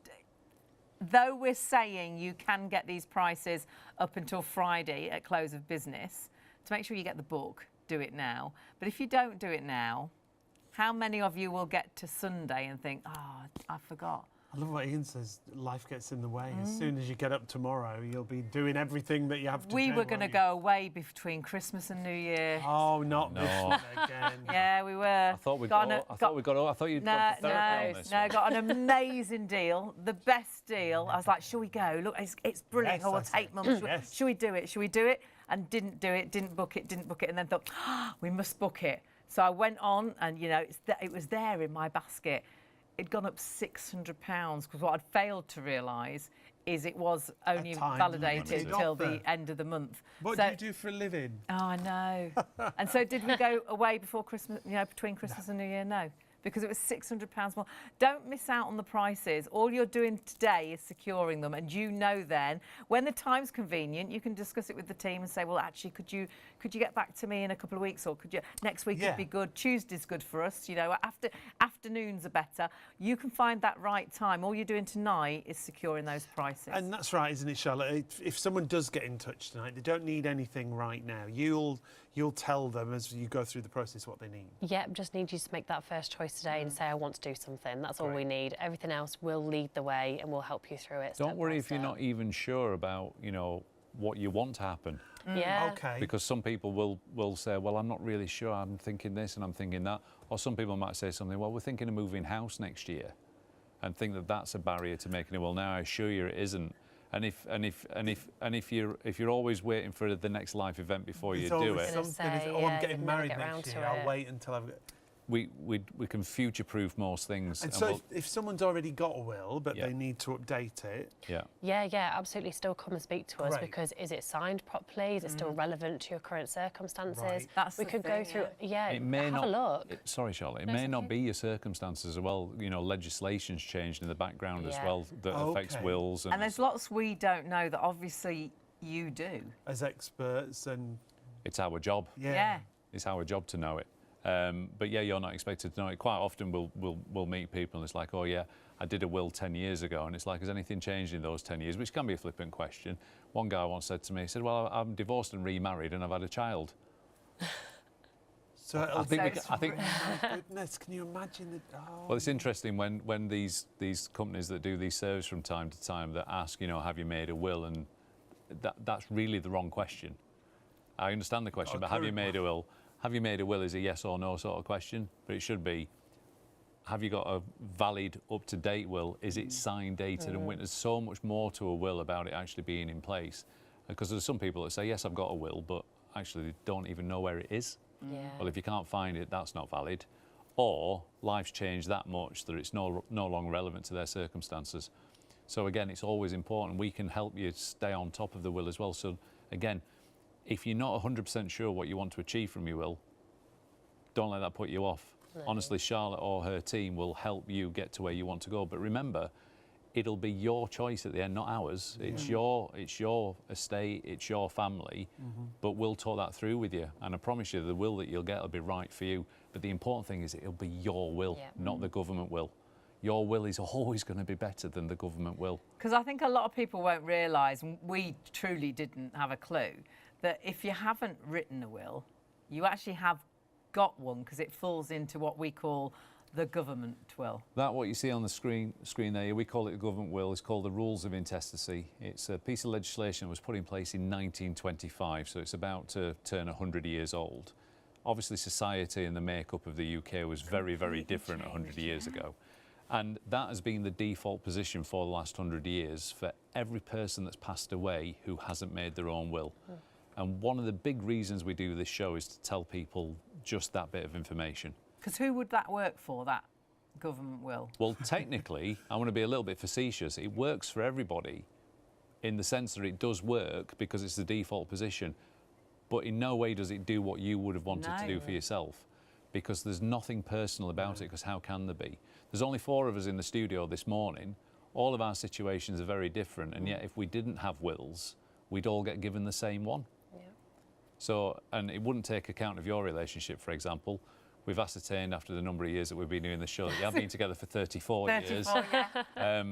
though we're saying you can get these prices up until Friday at close of business, to make sure you get the book, do it now. But if you don't do it now, how many of you will get to Sunday and think, oh, I forgot? I love what Ian says, life gets in the way. As soon as you get up tomorrow, you'll be doing everything that you have to do. We were going to won't you? go away between Christmas and New Year. Oh, not this one again. Yeah, we were. I thought you'd gone for therapy on this. No, got an amazing deal, the best deal. I was like, shall we go? Look, it's brilliant. Yes, I will I said. take Mum. Yes. Shall we do it? Shall we do it? And didn't do it, didn't book it, and then thought, we must book it. So I went on, and, you know, it was there in my basket. It'd gone up £600, because what I'd failed to realise is it was only validated till the end of the month. What do you do for a living? Oh, I know. And so did we go away before Christmas, you know, between Christmas and New Year? No, because it was £600 more. Don't miss out on the prices. All you're doing today is securing them, and you know then, when the time's convenient, you can discuss it with the team and say, well, actually, could you get back to me in a couple of weeks, or could you next week would be good. Tuesday's good for us, you know, afternoons are better. You can find that right time. All you're doing tonight is securing those prices. And that's right, isn't it, Charlotte? If someone does get in touch tonight, they don't need anything right now. You'll tell them as you go through the process what they need. Yep, just need you to make that first choice today and say, I want to do something. That's all we need. Everything else will lead the way and we'll help you through it. Don't worry if you're not even sure about, you know, what you want to happen. Yeah. Okay. Because some people will say, well, I'm not really sure, I'm thinking this and I'm thinking that. Or some people might say something, well, we're thinking of moving house next year, and think that that's a barrier to making it. Well, now I assure you it isn't. And if you're always waiting for the next life event before you do it, I'm getting married next year. I'll wait until I've got. We can future-proof most things. And so if someone's already got a will, but they need to update it. Yeah, absolutely. Still come and speak to us, Great. because is it signed properly? Is it still relevant to your current circumstances? Right. That's we the could thing, go through. It may have not, a look. Sorry, Charlotte. It may not be your circumstances as well. You know, legislation's changed in the background as well that affects wills. And there's lots we don't know that obviously you do. As experts, and it's our job. Yeah. It's our job to know it. But yeah, you're not expected to know it. Quite often we'll meet people and it's like, oh yeah, I did a will 10 years ago, and it's like, has anything changed in those 10 years? Which can be a flippant question. One guy once said to me, he said, well, I'm divorced and remarried and I've had a child. so I think my goodness, can you imagine that? Oh. Well, it's interesting when these companies that do these surveys from time to time that ask, you know, have you made a will? And that's really the wrong question. I understand the question, but have you made a will? Have you made a will is a yes or no sort of question, but it should be, have you got a valid, up-to-date will? Is it signed, dated and witnessed? There's so much more to a will about it actually being in place. Because there's some people that say, yes, I've got a will, but actually they don't even know where it is. Yeah. Well, if you can't find it, that's not valid. Or life's changed that much that it's no longer relevant to their circumstances. So again, it's always important. We can help you stay on top of the will as well. So again, if you're not 100% sure what you want to achieve from your will, don't let that put you off. No. Honestly, Charlotte or her team will help you get to where you want to go. But remember, it'll be your choice at the end, not ours. It's your estate, it's your family, but we'll talk that through with you. And I promise you, the will that you'll get will be right for you. But the important thing is it'll be your will, not the government will. your will is always going to be better than the government will. Because I think a lot of people won't realise, and we truly didn't have a clue, that if you haven't written a will, you actually have got one, because it falls into what we call the government will. That, what you see on the screen there, we call it the government will, is called the Rules of Intestacy. It's a piece of legislation that was put in place in 1925, so it's about to turn 100 years old. Obviously, society and the makeup of the UK was very, very different 100 years ago. And that has been the default position for the last 100 years for every person that's passed away who hasn't made their own will. And one of the big reasons we do this show is to tell people just that bit of information. Because who would that work for, that government will? Well, technically, I want to be a little bit facetious, it works for everybody in the sense that it does work because it's the default position, but in no way does it do what you would have wanted to do for yourself, because there's nothing personal about it, because how can there be? There's only 4 of us in the studio this morning. All of our situations are very different, and yet if we didn't have wills, we'd all get given the same one. Yeah. So, and it wouldn't take account of your relationship, for example. We've ascertained after the number of years that we've been doing the show that you have been together for 34 years. Yeah.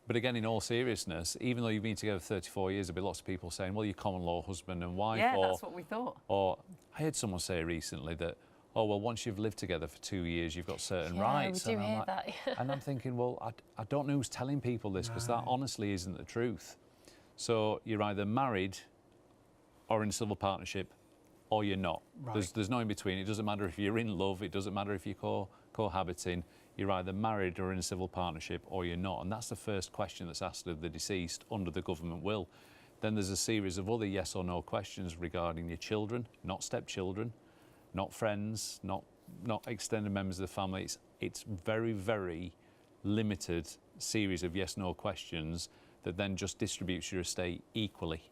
But again, in all seriousness, even though you've been together for 34 years, there'll be lots of people saying, well, you're common law husband and wife. Yeah, that's what we thought. Or I heard someone say recently that, oh, well, once you've lived together for 2 years, you've got certain rights. We do hear that. And I'm thinking, well, I don't know who's telling people this, because that honestly isn't the truth. So you're either married or in a civil partnership, or you're not. Right. There's no in between. It doesn't matter if you're in love, it doesn't matter if you're cohabiting. You're either married or in a civil partnership, or you're not. And that's the first question that's asked of the deceased under the government will. Then there's a series of other yes or no questions regarding your children, not stepchildren, not friends, not extended members of the family. It's very, very limited series of yes/no questions that then just distributes your estate equally.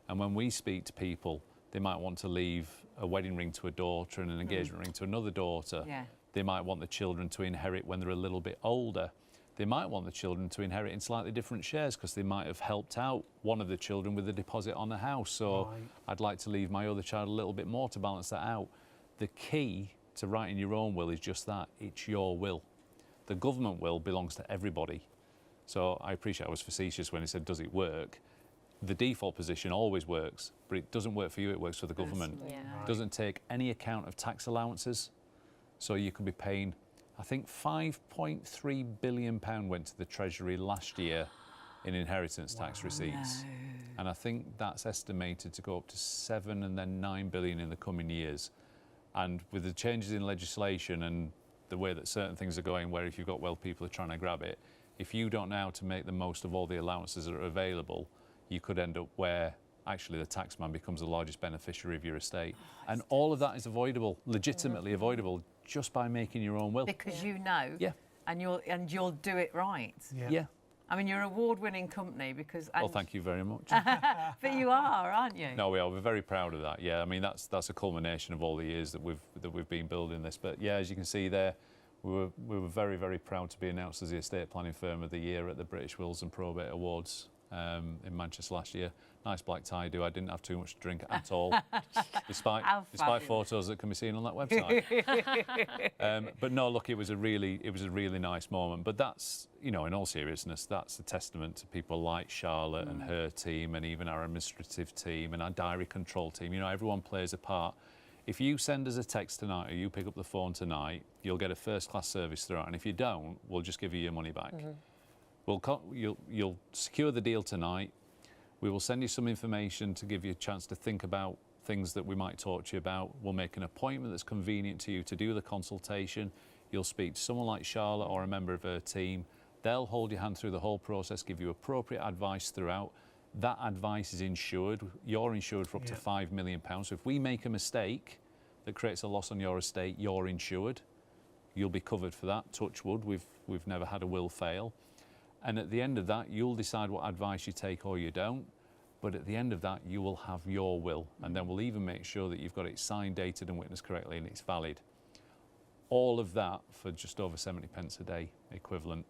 And when we speak to people, they might want to leave a wedding ring to a daughter and an engagement ring to another daughter. Yeah. They might want the children to inherit when they're a little bit older. They might want the children to inherit in slightly different shares because they might have helped out one of the children with a deposit on a house. So I'd like to leave my other child a little bit more to balance that out. The key to writing your own will is just that, it's your will. The government will belongs to everybody. So I appreciate I was facetious when I said, does it work? The default position always works, but it doesn't work for you, it works for the government. Yeah. It doesn't take any account of tax allowances. So you could be paying, I think £5.3 billion went to the Treasury last year in inheritance tax receipts. No. And I think that's estimated to go up to 7 and then 9 billion in the coming years. And with the changes in legislation and the way that certain things are going, where if you've got wealth, people are trying to grab it, if you don't know how to make the most of all the allowances that are available, you could end up where actually the taxman becomes the largest beneficiary of your estate. And all of that is avoidable, legitimately avoidable, just by making your own will. Because you know, and you'll do it right. Yeah. I mean, you're an award-winning company because. Well, thank you very much. But you are, aren't you? No, we are. We're very proud of that. Yeah, I mean that's a culmination of all the years that we've been building this. But yeah, as you can see there, we were very, very proud to be announced as the Estate Planning Firm of the Year at the British Wills and Probate Awards in Manchester last year. Nice black tie do. I didn't have too much to drink at all, despite photos that can be seen on that website. But no, look, it was a really nice moment. But that's, you know, in all seriousness, that's a testament to people like Charlotte and her team, and even our administrative team and our diary control team. You know, everyone plays a part. If you send us a text tonight or you pick up the phone tonight, you'll get a first-class service throughout. And if you don't, we'll just give you your money back. You'll secure the deal tonight. We will send you some information to give you a chance to think about things that we might talk to you about. We'll make an appointment that's convenient to you to do the consultation. You'll speak to someone like Charlotte or a member of her team. They'll hold your hand through the whole process, give you appropriate advice throughout. That advice is insured. You're insured for up to £5 million. So if we make a mistake that creates a loss on your estate, you're insured. You'll be covered for that. Touch wood, we've never had a will fail. And at the end of that, you'll decide what advice you take or you don't. But at the end of that, you will have your will. And then we'll even make sure that you've got it signed, dated and witnessed correctly and it's valid. All of that for just over 70 pence a day equivalent.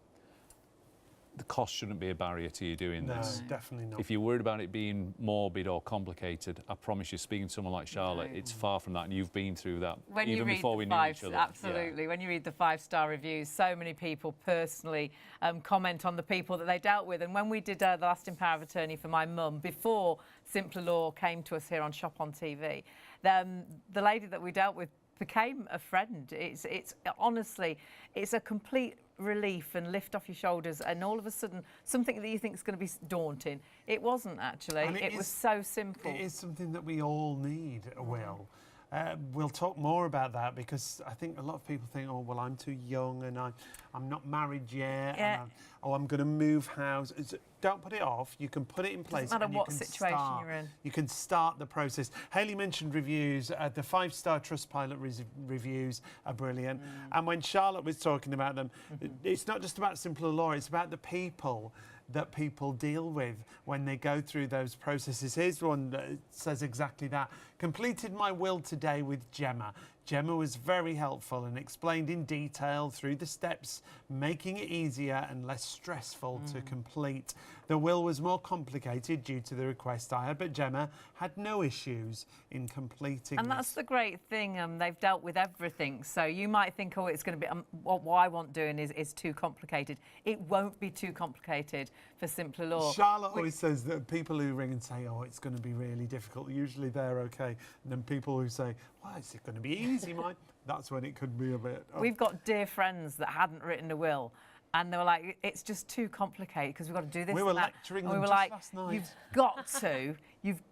the cost shouldn't be a barrier to you doing this. No, definitely not. If you're worried about it being morbid or complicated, I promise you, speaking to someone like Charlotte, it's far from that, and you've been through that When even you read before the we knew each other. Absolutely. When you read the 5-star reviews, so many people personally comment on the people that they dealt with. And when we did the lasting power of attorney for my mum, before Simpler Law came to us here on Shop on TV, the lady that we dealt with became a friend. It's honestly, it's a complete relief and lift off your shoulders, and all of a sudden something that you think is going to be daunting, it wasn't actually. It was so simple. It is something that we all need, Will. We'll talk more about that, because I think a lot of people think, oh, well, I'm too young and I'm not married yet. Yeah. And I'm going to move house. Don't put it off. You can put it in place. Doesn't matter and what situation you're in. You can start the process. Hayley mentioned reviews. The 5-star Trustpilot reviews are brilliant. And when Charlotte was talking about them, it's not just about Simpler Law, it's about the people that people deal with when they go through those processes. Here's one that says exactly that. Completed my will today with Gemma. Gemma was very helpful and explained in detail through the steps, making it easier and less stressful to complete. The will was more complicated due to the request I had, but Gemma had no issues in completing And that's this. the great thing, they've dealt with everything. So you might think, oh, it's going to be, what I want doing is too complicated. It won't be too complicated for Simpler Law. Charlotte always says that people who ring and say, oh, it's going to be really difficult, usually they're okay. And then people who say, well, is it going to be easy, mate? That's when it could be a bit... Oh. We've got dear friends that hadn't written a will, and they were like, it's just too complicated because we've got to do this We were and that. lecturing and them we were just like, last night. you've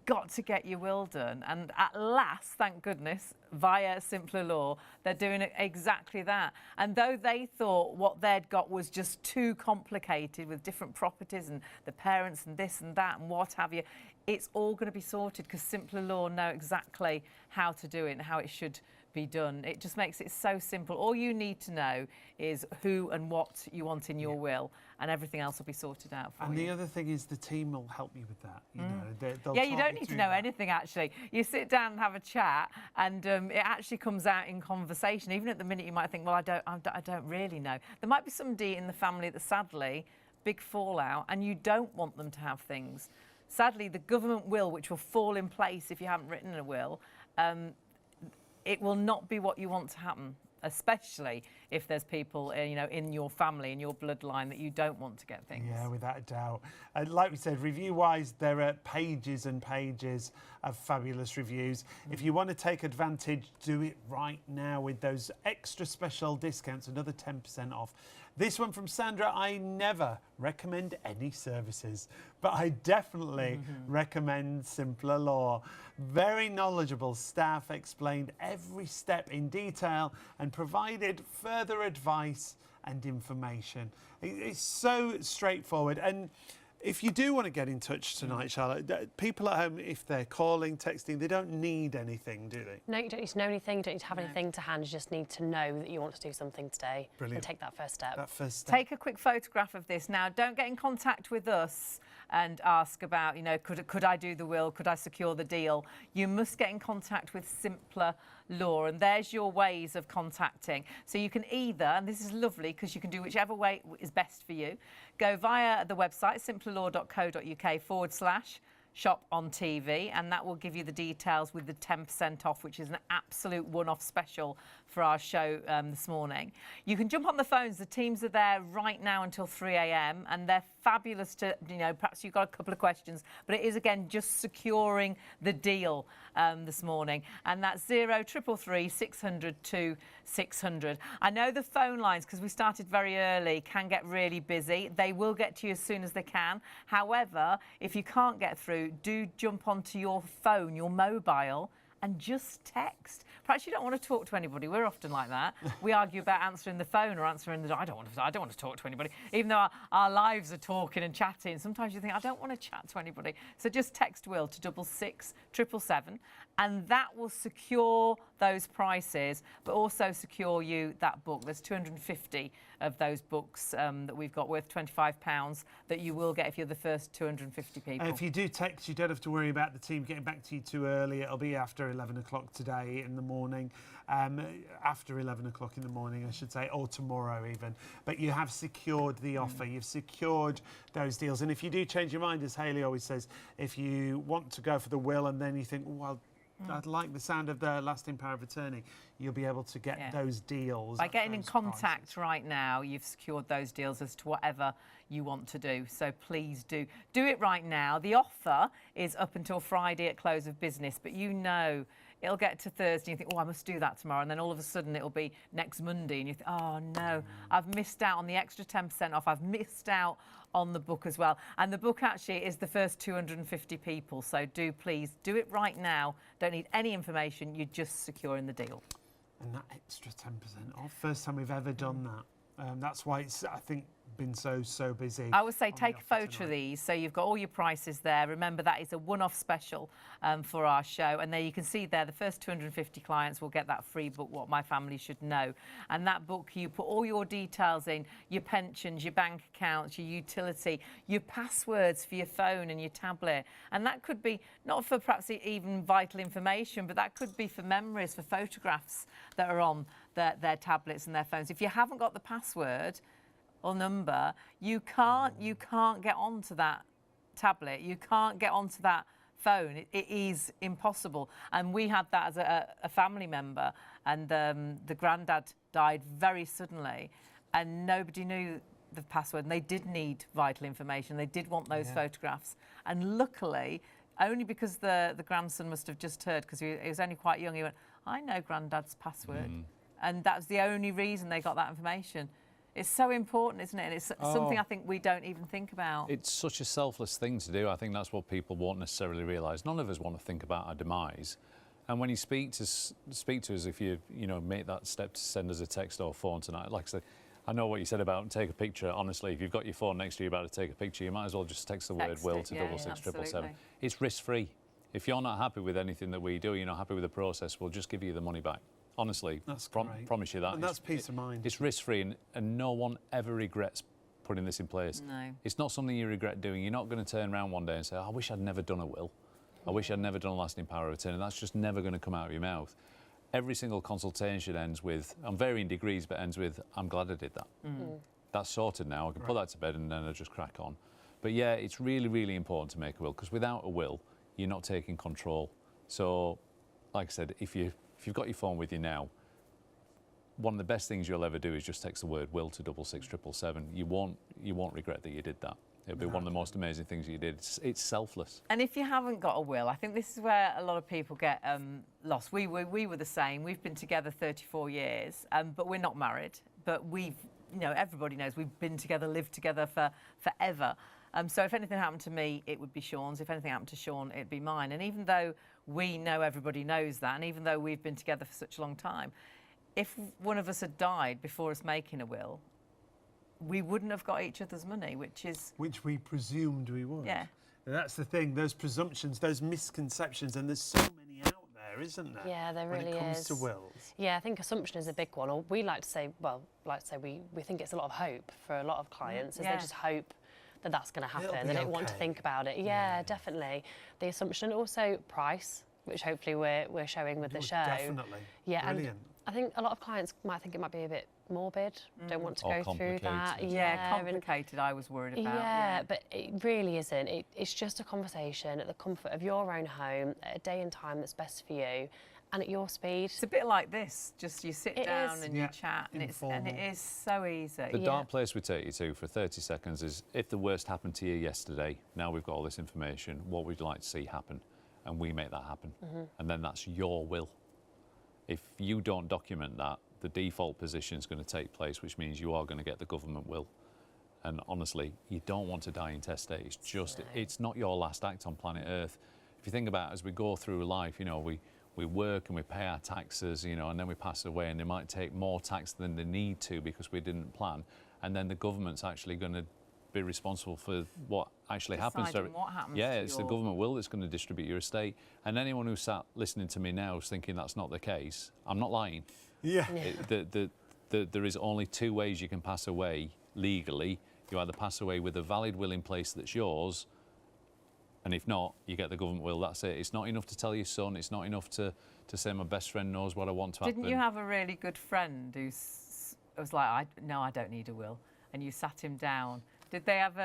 got to get your will done. And at last, thank goodness, via Simpler Law, they're doing exactly that. And though they thought what they'd got was just too complicated with different properties and the parents and this and that and what have you, it's all going to be sorted because Simpler Law know exactly how to do it and how it should be done. It just makes it so simple. All you need to know is who and what you want in your will, and everything else will be sorted out for you. And the other thing is the team will help you with that. You know, they'll Yeah, you talk don't need to through know that. anything, actually. You sit down and have a chat, and it actually comes out in conversation. Even at the minute, you might think, well, I don't really know. There might be somebody in the family that, sadly, big fallout, and you don't want them to have things. Sadly, the government will, which will fall in place if you haven't written a will, it will not be what you want to happen, especially if there's people, in your family, in your bloodline, that you don't want to get things. Yeah, without a doubt. Like we said, review-wise, there are pages and pages of fabulous reviews. If you want to take advantage, do it right now with those extra special discounts, another 10% off. This one from Sandra: I never recommend any services, but I definitely recommend Simpler Law. Very knowledgeable staff explained every step in detail and provided further advice and information. It's so straightforward. And if you do want to get in touch tonight, Charlotte, people at home, if they're calling, texting, they don't need anything, do they? No, you don't need to know anything, you don't need to have anything to hand, you just need to know that you want to do something today. Brilliant. And take that first step. That first step. Take a quick photograph of this. Now, don't get in contact with us and ask about, could I do the will? Could I secure the deal? You must get in contact with Simpler Law, and there's your ways of contacting. So you can either, and this is lovely because you can do whichever way is best for you, go via the website simplerlaw.co.uk/shop on TV, and that will give you the details with the 10% off, which is an absolute one-off special for our show this morning. You can jump on the phones. The teams are there right now until 3 a.m. and they're fabulous to, perhaps you've got a couple of questions, but it is, again, just securing the deal this morning. And that's 0333 600 2600. I know the phone lines, because we started very early, can get really busy. They will get to you as soon as they can. However, if you can't get through, do jump onto your phone, your mobile, and just text. Perhaps you don't want to talk to anybody. We're often like that. We argue about answering the phone or answering the... I don't want to talk to anybody. Even though our lives are talking and chatting, sometimes you think, I don't want to chat to anybody. So just text Will to 66777, and that will secure those prices, but also secure you that book. There's 250 of those books that we've got worth £25 that you will get if you're the first 250 people. If you do text, you don't have to worry about the team getting back to you too early. It'll be after 11 o'clock today in the morning. morning, after 11 o'clock in the morning, I should say, or tomorrow even. But you have secured the offer, you've secured those deals. And if you do change your mind, as Hayley always says, if you want to go for the will and then you think, well, I'd like the sound of the lasting power of attorney, you'll be able to get those deals. By getting in contact right now, you've secured those deals as to whatever you want to do. So please do it right now. The offer is up until Friday at close of business, but you know it'll get to Thursday and you think, oh, I must do that tomorrow. And then all of a sudden it'll be next Monday and you think, oh, no, I've missed out on the extra 10% off. I've missed out on the book as well. And the book actually is the first 250 people. So please do it right now. Don't need any information. You're just securing the deal. And that extra 10% off, first time we've ever done that. That's why it's, I think, been so busy. I would say take a photo of these so you've got all your prices there. Remember, that is a one-off special for our show, and there you can see there the first 250 clients will get that free book, What My Family Should Know. And that book, you put all your details in, your pensions, your bank accounts, your utility, your passwords for your phone and your tablet, and that could be not for perhaps even vital information, but that could be for memories, for photographs that are on their tablets and their phones. If you haven't got the password or number, you can't get onto that tablet, you can't get onto that phone. It is impossible. And we had that as a family member, and the granddad died very suddenly and nobody knew the password, and they did need vital information, they did want those photographs, and luckily, only because the grandson must have just heard, because he was only quite young, he went, I know granddad's password. And that was the only reason they got that information. It's so important, isn't it? And it's something I think we don't even think about. It's such a selfless thing to do. I think that's what people won't necessarily realise. None of us want to think about our demise. And when you speak to us, if you make that step to send us a text or phone tonight, like I said, I know what you said about take a picture. Honestly, if you've got your phone next to you about to take a picture, you might as well just text the word will to 66777. It's risk-free. If you're not happy with anything that we do, you're not happy with the process, we'll just give you the money back. Honestly, promise you that. And that's peace of mind. It's risk-free, and no one ever regrets putting this in place. No. It's not something you regret doing. You're not going to turn around one day and say, oh, I wish I'd never done a will. I wish I'd never done a lasting power of attorney. That's just never going to come out of your mouth. Every single consultation ends with, on varying degrees, but ends with, I'm glad I did that. That's sorted now. I can put that to bed and then I'll just crack on. But yeah, it's really, really important to make a will, because without a will, you're not taking control. So, like I said, if you've got your phone with you now, one of the best things you'll ever do is just text the word will to 66777. You won't regret that you did that. It'll be one of the most amazing things you did. It's selfless. And if you haven't got a will, I think this is where a lot of people get lost. We were the same. We've been together 34 years, but we're not married. But everybody knows we've been together, lived together for forever. So if anything happened to me, it would be Sean's. If anything happened to Sean, it'd be mine. And even though we know everybody knows that, and even though we've been together for such a long time, if one of us had died before us making a will, we wouldn't have got each other's money, which we presumed we would. Yeah. And that's the thing, those presumptions, those misconceptions, and there's so many out there, isn't there? Yeah, there really is. When it comes to wills. Yeah, I think assumption is a big one. Or we like to say, we think it's a lot of hope for a lot of clients, is they just hope that that's going to happen. They don't want to think about it. Yeah, definitely. The assumption, also price, which hopefully we're showing with the show. Definitely. Yeah, brilliant. And I think a lot of clients might think it might be a bit morbid, don't want to go through that. Yeah, complicated, I was worried about. Yeah, but it really isn't. It's just a conversation at the comfort of your own home, at a day and time that's best for you, and at your speed. It's a bit like this, just you sit down and you chat, and it is so easy. The dark place we take you to for 30 seconds is, if the worst happened to you yesterday, now we've got all this information, what would you like to see happen? And we make that happen. And then that's your will. If you don't document that, the default position is going to take place, which means you are going to get the government will. And honestly, you don't want to die intestate. It's just, it's not your last act on planet Earth. If you think about it, as we go through life, we work and we pay our taxes, and then we pass away, and they might take more tax than they need to because we didn't plan. And then the government's actually going to be responsible for what actually happens. What happens it's the government will that's going to distribute your estate. And anyone who sat listening to me now is thinking that's not the case, I'm not lying. Yeah. There is only two ways you can pass away legally. You either pass away with a valid will in place that's yours, and if not, you get the government will. That's it. It's not enough to tell your son. It's not enough to to say my best friend knows what I want to happen. Didn't you have a really good friend who was like, no, I don't need a will, and you sat him down? Did they have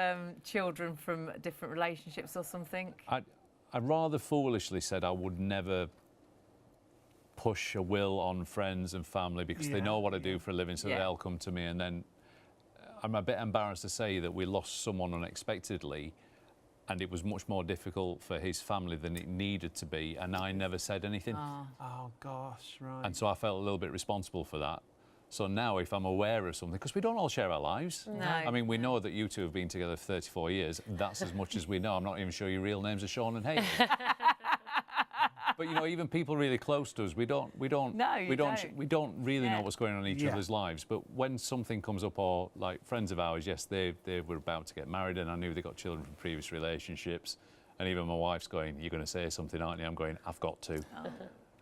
children from different relationships or something? I rather foolishly said I would never push a will on friends and family because they know what I do for a living, so they'll come to me. And then I'm a bit embarrassed to say that we lost someone unexpectedly, and it was much more difficult for his family than it needed to be, and I never said anything. Oh gosh, right. And so I felt a little bit responsible for that. So now if I'm aware of something, because we don't all share our lives. No. I mean, we know that you two have been together for 34 years. That's as much as we know. I'm not even sure your real names are Sean and Hayley. But, you know, even people really close to us, we don't really know what's going on in each other's lives. But when something comes up, or like friends of ours, yes, they were about to get married, and I knew they got children from previous relationships. And even my wife's going, "You're going to say something, aren't you?" I'm going, "I've got to."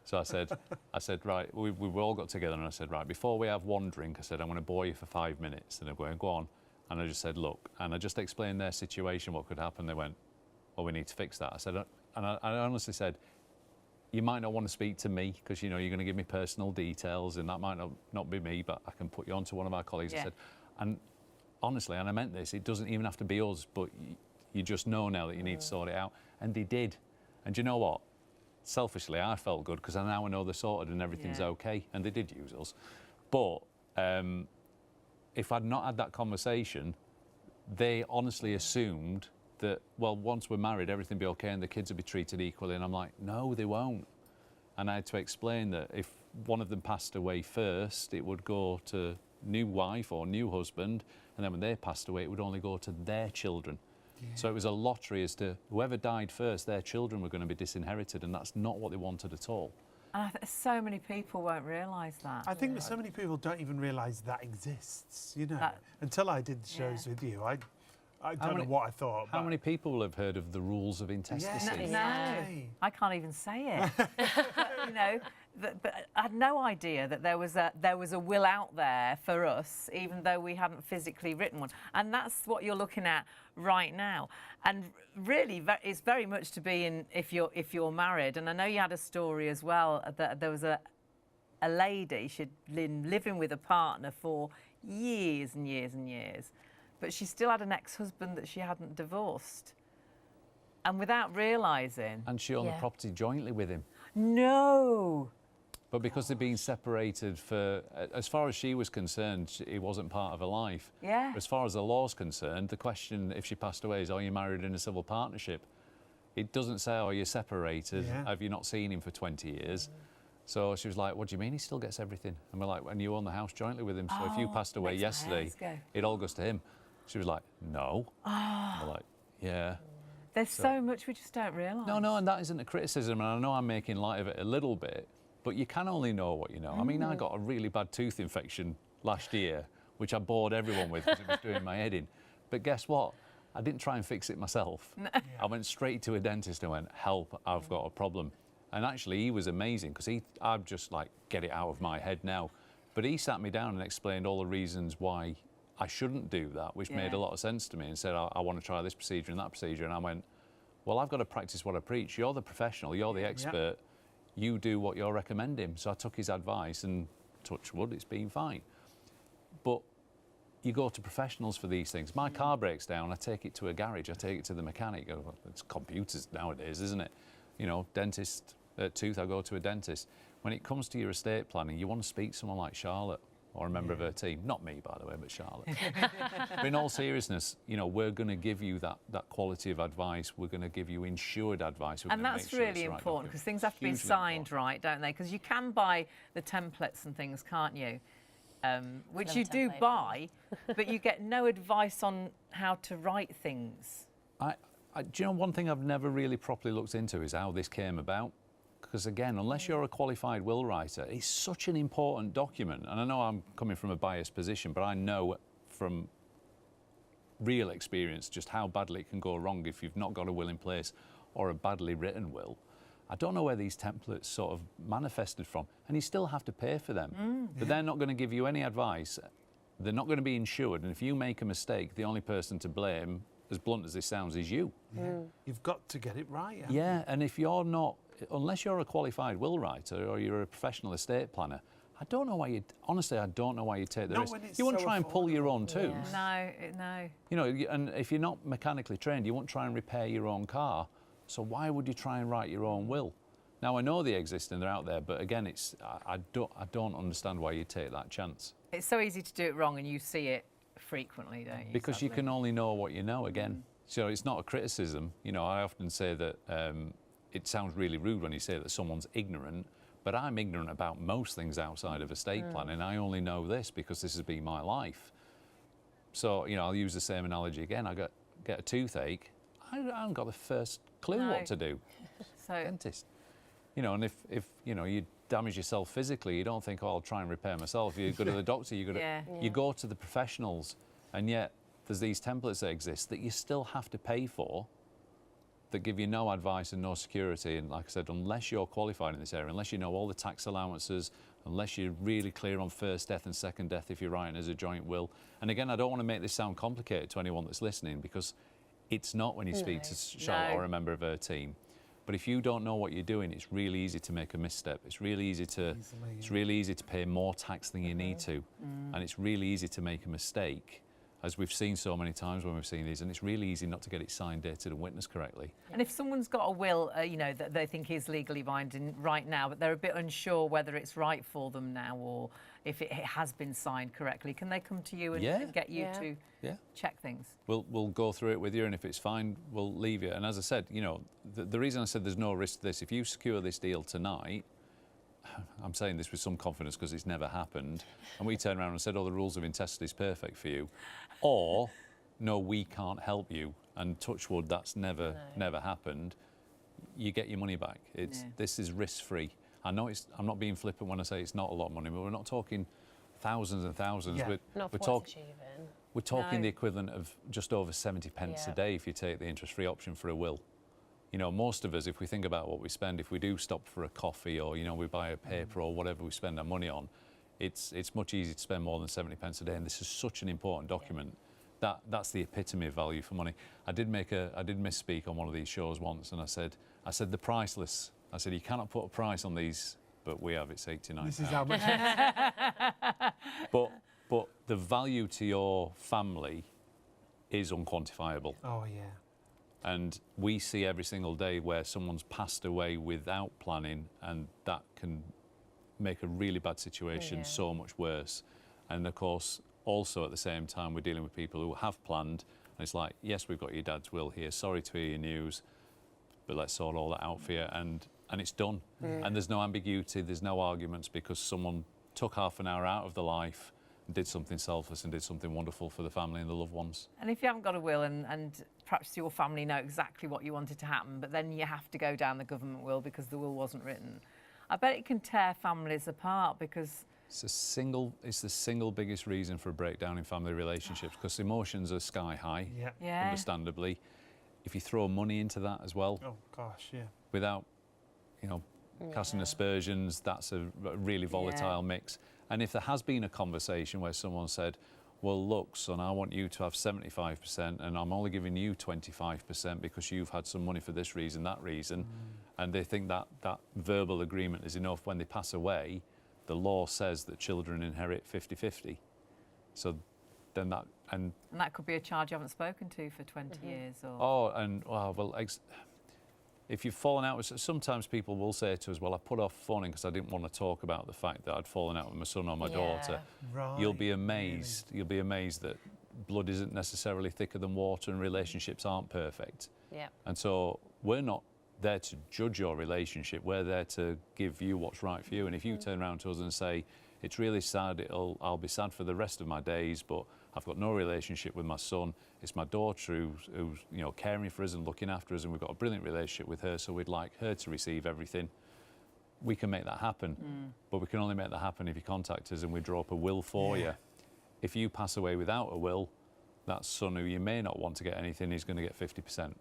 So I said, right, we all got together, and I said, right, before we have one drink, I said, I'm going to bore you for 5 minutes. And they're going, go on. And I just said, look, and I just explained their situation, what could happen. They went, well, we need to fix that. I said, and I honestly said, you might not want to speak to me because, you know, you're going to give me personal details, and that might not be me, but I can put you on to one of our colleagues. I said, and honestly, and I meant this, it doesn't even have to be us, but you just know now that you need to sort it out. And they did. And do you know what? Selfishly, I felt good because now I know they're sorted and everything's okay, and they did use us. But if I'd not had that conversation, they honestly assumed that, well, once we're married, everything will be okay and the kids will be treated equally. And I'm like, no, they won't. And I had to explain that if one of them passed away first, it would go to new wife or new husband, and then when they passed away, it would only go to their children. So it was a lottery as to whoever died first, their children were going to be disinherited, and that's not what they wanted at all. And so many people won't realise that. I think that so many people don't even realise that exists, you know. Until I did the shows with you, I don't know what I thought. How many people will have heard of the rules of intestacy? No, I can't even say it. You know, but I had no idea that there was a will out there for us, even though we hadn't physically written one. And that's what you're looking at right now. And really, it's very much to be in if you're married. And I know you had a story as well that there was a lady, she'd been living with a partner for years and years and years, but she still had an ex-husband that she hadn't divorced. And without realising... And she owned the property jointly with him. No! But because they'd been separated for... As far as she was concerned, it wasn't part of her life. Yeah. As far as the law's concerned, the question, if she passed away, is, are you married in a civil partnership? It doesn't say, are you separated? Have you not seen him for 20 years? So she was like, what do you mean he still gets everything? And we're like, and you own the house jointly with him, so if you passed away yesterday, it all goes to him. She was like, no. We're like, yeah. There's so much we just don't realise. No, and that isn't a criticism, and I know I'm making light of it a little bit, but you can only know what you know. I mean, I got a really bad tooth infection last year, which I bored everyone with because it was doing my head in. But guess what? I didn't try and fix it myself. No. I went straight to a dentist and went, help, I've got a problem. And actually, he was amazing because I'd just like, get it out of my head now. But he sat me down and explained all the reasons why I shouldn't do that, which made a lot of sense to me, and said, I want to try this procedure and that procedure. And I went, well, I've got to practice what I preach. You're the professional, you're the expert. You do what you're recommending. So I took his advice, and touch wood, it's been fine. But you go to professionals for these things. My car breaks down, I take it to a garage, I take it to the mechanic. It's computers nowadays, isn't it? You know, dentist, tooth, I go to a dentist. When it comes to your estate planning, you want to speak to someone like Charlotte, or a member of her team. Not me, by the way, but Charlotte. But in all seriousness, you know, we're going to give you that quality of advice. We're going to give you insured advice. And that's really important, because things have to be signed right, don't they? Because you can buy the templates and things, can't you? Which you do buy, but you get no advice on how to write things. Do you know, one thing I've never really properly looked into is how this came about. Because again, unless you're a qualified will writer, it's such an important document. And I know I'm coming from a biased position, but I know from real experience just how badly it can go wrong if you've not got a will in place or a badly written will. I don't know where these templates sort of manifested from, and you still have to pay for them. But they're not going to give you any advice. They're not going to be insured, and if you make a mistake, the only person to blame, as blunt as this sounds, is you. You've got to get it right. Yeah, and if you're not, unless you're a qualified will writer or you're a professional estate planner, I don't know why you. Honestly, I don't know why you take the risk. You won't try and pull your own tooth. No, no. You know, and if you're not mechanically trained, you won't try and repair your own car. So why would you try and write your own will? Now I know they exist and they're out there, but again, I don't understand why you take that chance. It's so easy to do it wrong, and you see it frequently, don't you? Because you can only know what you know. Again, so it's not a criticism. You know, I often say that it sounds really rude when you say that someone's ignorant. But I'm ignorant about most things outside of estate planning. I only know this because this has been my life. So, you know, I'll use the same analogy again. I get a toothache. I haven't got the first clue what to do. So, Dentist. You know, and if you know, you damage yourself physically, you don't think, oh, I'll try and repair myself. You go to the doctor, you go to the professionals, and yet there's these templates that exist that you still have to pay for, that give you no advice and no security. And like I said, unless you're qualified in this area, unless you know all the tax allowances, unless you're really clear on first death and second death if you're writing as a joint will. And again, I don't want to make this sound complicated to anyone that's listening, because it's not when you speak to Charlotte or a member of her team. But if you don't know what you're doing, it's really easy to make a misstep. It's really easy to pay more tax than you need to, and it's really easy to make a mistake, as we've seen so many times when we've seen these, and it's really easy not to get it signed, dated and witnessed correctly. and if someone's got a will, you know, that they think is legally binding right now, but they're a bit unsure whether it's right for them now or if it has been signed correctly, can they come to you and get you to check things? We'll go through it with you, and if it's fine, we'll leave you. And as I said, you know, the reason I said there's no risk to this, if you secure this deal tonight, I'm saying this with some confidence because it's never happened, and we turn around and said, oh, the rules have been tested, it's perfect for you, or no, we can't help you, and touch wood, that's never happened, you get your money back. This is risk-free. I know I'm not being flippant when I say it's not a lot of money, but we're not talking thousands and thousands. We're talking the equivalent of just over 70 pence a day if you take the interest-free option for a will. You know, most of us, if we think about what we spend, if we do stop for a coffee or, you know, we buy a paper or whatever we spend our money on, it's much easier to spend more than 70 pence a day. And this is such an important document. That's the epitome of value for money. I did misspeak on one of these shows once, and I said the priceless. I said, you cannot put a price on these, but we have, it's £89. This is how much. But the value to your family is unquantifiable. Oh, yeah. And we see every single day where someone's passed away without planning, and that can make a really bad situation so much worse. And of course, also at the same time, we're dealing with people who have planned, and it's like, yes, we've got your dad's will here, sorry to hear your news, but let's sort all that out for you, and it's done. And there's no ambiguity, there's no arguments, because someone took half an hour out of the life, did something selfless and did something wonderful for the family and the loved ones. And if you haven't got a will and perhaps your family know exactly what you wanted to happen, but then you have to go down the government will because the will wasn't written, I bet it can tear families apart, because it's the single biggest reason for a breakdown in family relationships, because emotions are sky high, understandably. If you throw money into that as well, oh gosh, without, you know, casting aspersions, that's a really volatile mix. And if there has been a conversation where someone said, well, look, son, I want you to have 75% and I'm only giving you 25% because you've had some money for this reason, that reason, and they think that verbal agreement is enough, when they pass away, the law says that children inherit 50-50. So then that... And that could be a child you haven't spoken to for 20 years. Or... if you've fallen out with... Sometimes people will say to us, well, I put off phoning because I didn't want to talk about the fact that I'd fallen out with my son or my daughter. Right. You'll be amazed. You'll be amazed that blood isn't necessarily thicker than water, and relationships aren't perfect. Yeah. And so we're not there to judge your relationship. We're there to give you what's right for you. And if you turn around to us and say, it's really sad, I'll be sad for the rest of my days, but I've got no relationship with my son. It's my daughter who's you know, caring for us and looking after us, and we've got a brilliant relationship with her, so we'd like her to receive everything. We can make that happen, but we can only make that happen if you contact us and we draw up a will for you. If you pass away without a will, that son who you may not want to get anything is going to get 50%.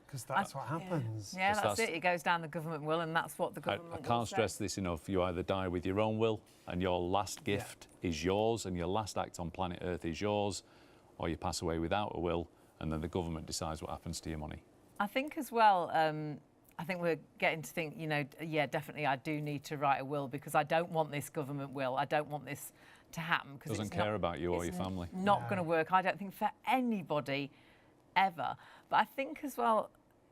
Because that's what happens. Yeah, that's it. It goes down the government will, and that's what the government will I can't stress this enough. You either die with your own will and your last gift is yours and your last act on planet Earth is yours, or you pass away without a will and then the government decides what happens to your money. I think as well, I think we're getting to think, yeah, definitely I do need to write a will because I don't want this government will. I don't want this to happen because Doesn't care about you or your family. Not going to work, I don't think, for anybody ever. But I think as well,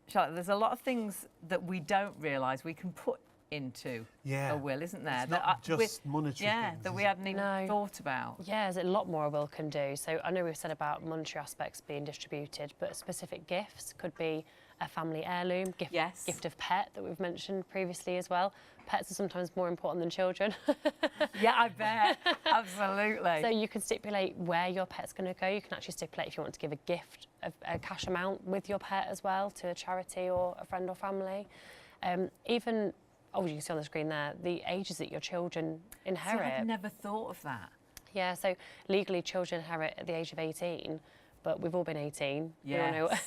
Charlotte, there's a lot of things that we don't realise we can put into a will, isn't there? It's not just monetary things, that we hadn't even thought about. Yeah, there's a lot more a will can do. So I know we've said about monetary aspects being distributed, but specific gifts could be a family heirloom, gift of pet that we've mentioned previously as well. Pets are sometimes more important than children. Yeah, I bet. Absolutely. So you can stipulate where your pet's going to go. You can actually stipulate if you want to give a gift, a cash amount with your pet as well to a charity or a friend or family. Even, you can see on the screen there, the ages that your children inherit. See, I've never thought of that. Yeah, so legally children inherit at the age of 18, but we've all been 18. Yes.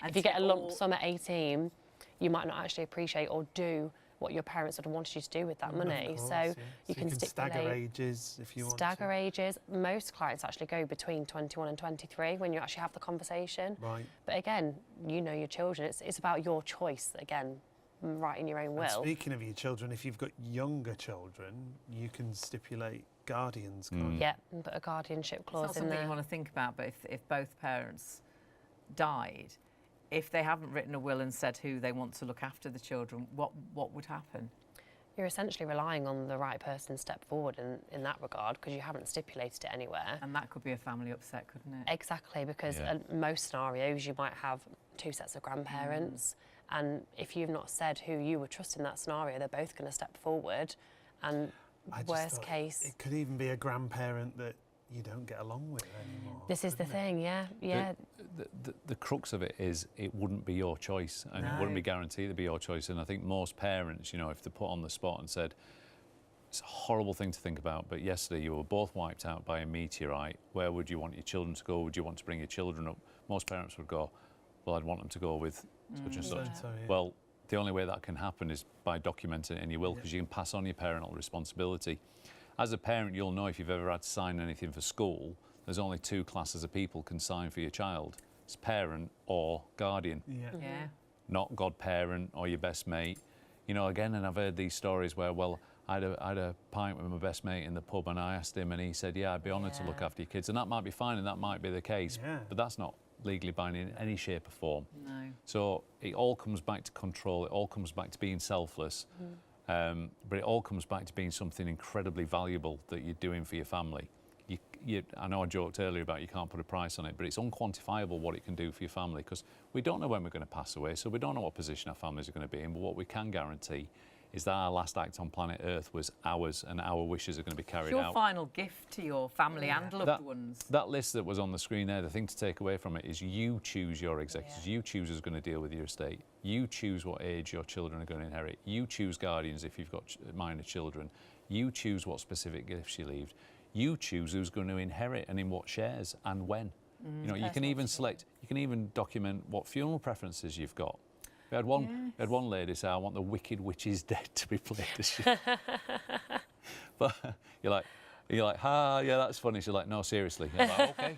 If you get a lump sum at 18, you might not actually appreciate or do what your parents would have wanted you to do with that money. So you can stipulate stagger ages if you want to. Stagger ages. Most clients actually go between 21 and 23 when you actually have the conversation. Right. But again, you know your children. It's about your choice, again, writing your own will. And speaking of your children, if you've got younger children, you can stipulate guardians. Yeah, and put a guardianship clause It's not in something there. you want to think about, but if both parents died, if they haven't written a will and said who they want to look after the children, what would happen? You're essentially relying on the right person to step forward in that regard because you haven't stipulated it anywhere. And that could be a family upset, couldn't it? Exactly, because in most scenarios you might have two sets of grandparents, and if you've not said who you would trust in that scenario, they're both going to step forward, and worst case... It could even be a grandparent that you don't get along with anymore. This is the thing, yeah. The crux of it is it wouldn't be your choice, and it wouldn't be guaranteed to be your choice. And I think most parents, if they're put on the spot and said, it's a horrible thing to think about, but yesterday you were both wiped out by a meteorite, where would you want your children to go? Would you want to bring your children up? Most parents would go, well, I'd want them to go with such and such. Well, the only way that can happen is by documenting it in your will, because you can pass on your parental responsibility. As a parent, you'll know if you've ever had to sign anything for school, there's only two classes of people can sign for your child. It's parent or guardian. Not godparent or your best mate. Again, and I've heard these stories where, I had a pint with my best mate in the pub and I asked him and he said, yeah, I'd be honoured to look after your kids. And that might be fine and that might be the case, but that's not legally binding in any shape or form. No. So it all comes back to control, it all comes back to being selfless, but it all comes back to being something incredibly valuable that you're doing for your family. I know I joked earlier about you can't put a price on it, but it's unquantifiable what it can do for your family, because we don't know when we're going to pass away, so we don't know what position our families are going to be in, but what we can guarantee is that our last act on planet Earth was ours and our wishes are going to be carried out. Your final gift to your family and loved ones. That list that was on the screen there, the thing to take away from it is you choose your executors, you choose who's going to deal with your estate, you choose what age your children are going to inherit, you choose guardians if you've got minor children, you choose what specific gifts you leave, you choose who's going to inherit and in what shares and when. You can even select, you can even document what funeral preferences you've got. We had one lady say, I want the Wicked Witch's Dead to be played this year. But you're like, yeah, that's funny. She's like, no, seriously. You're like, okay.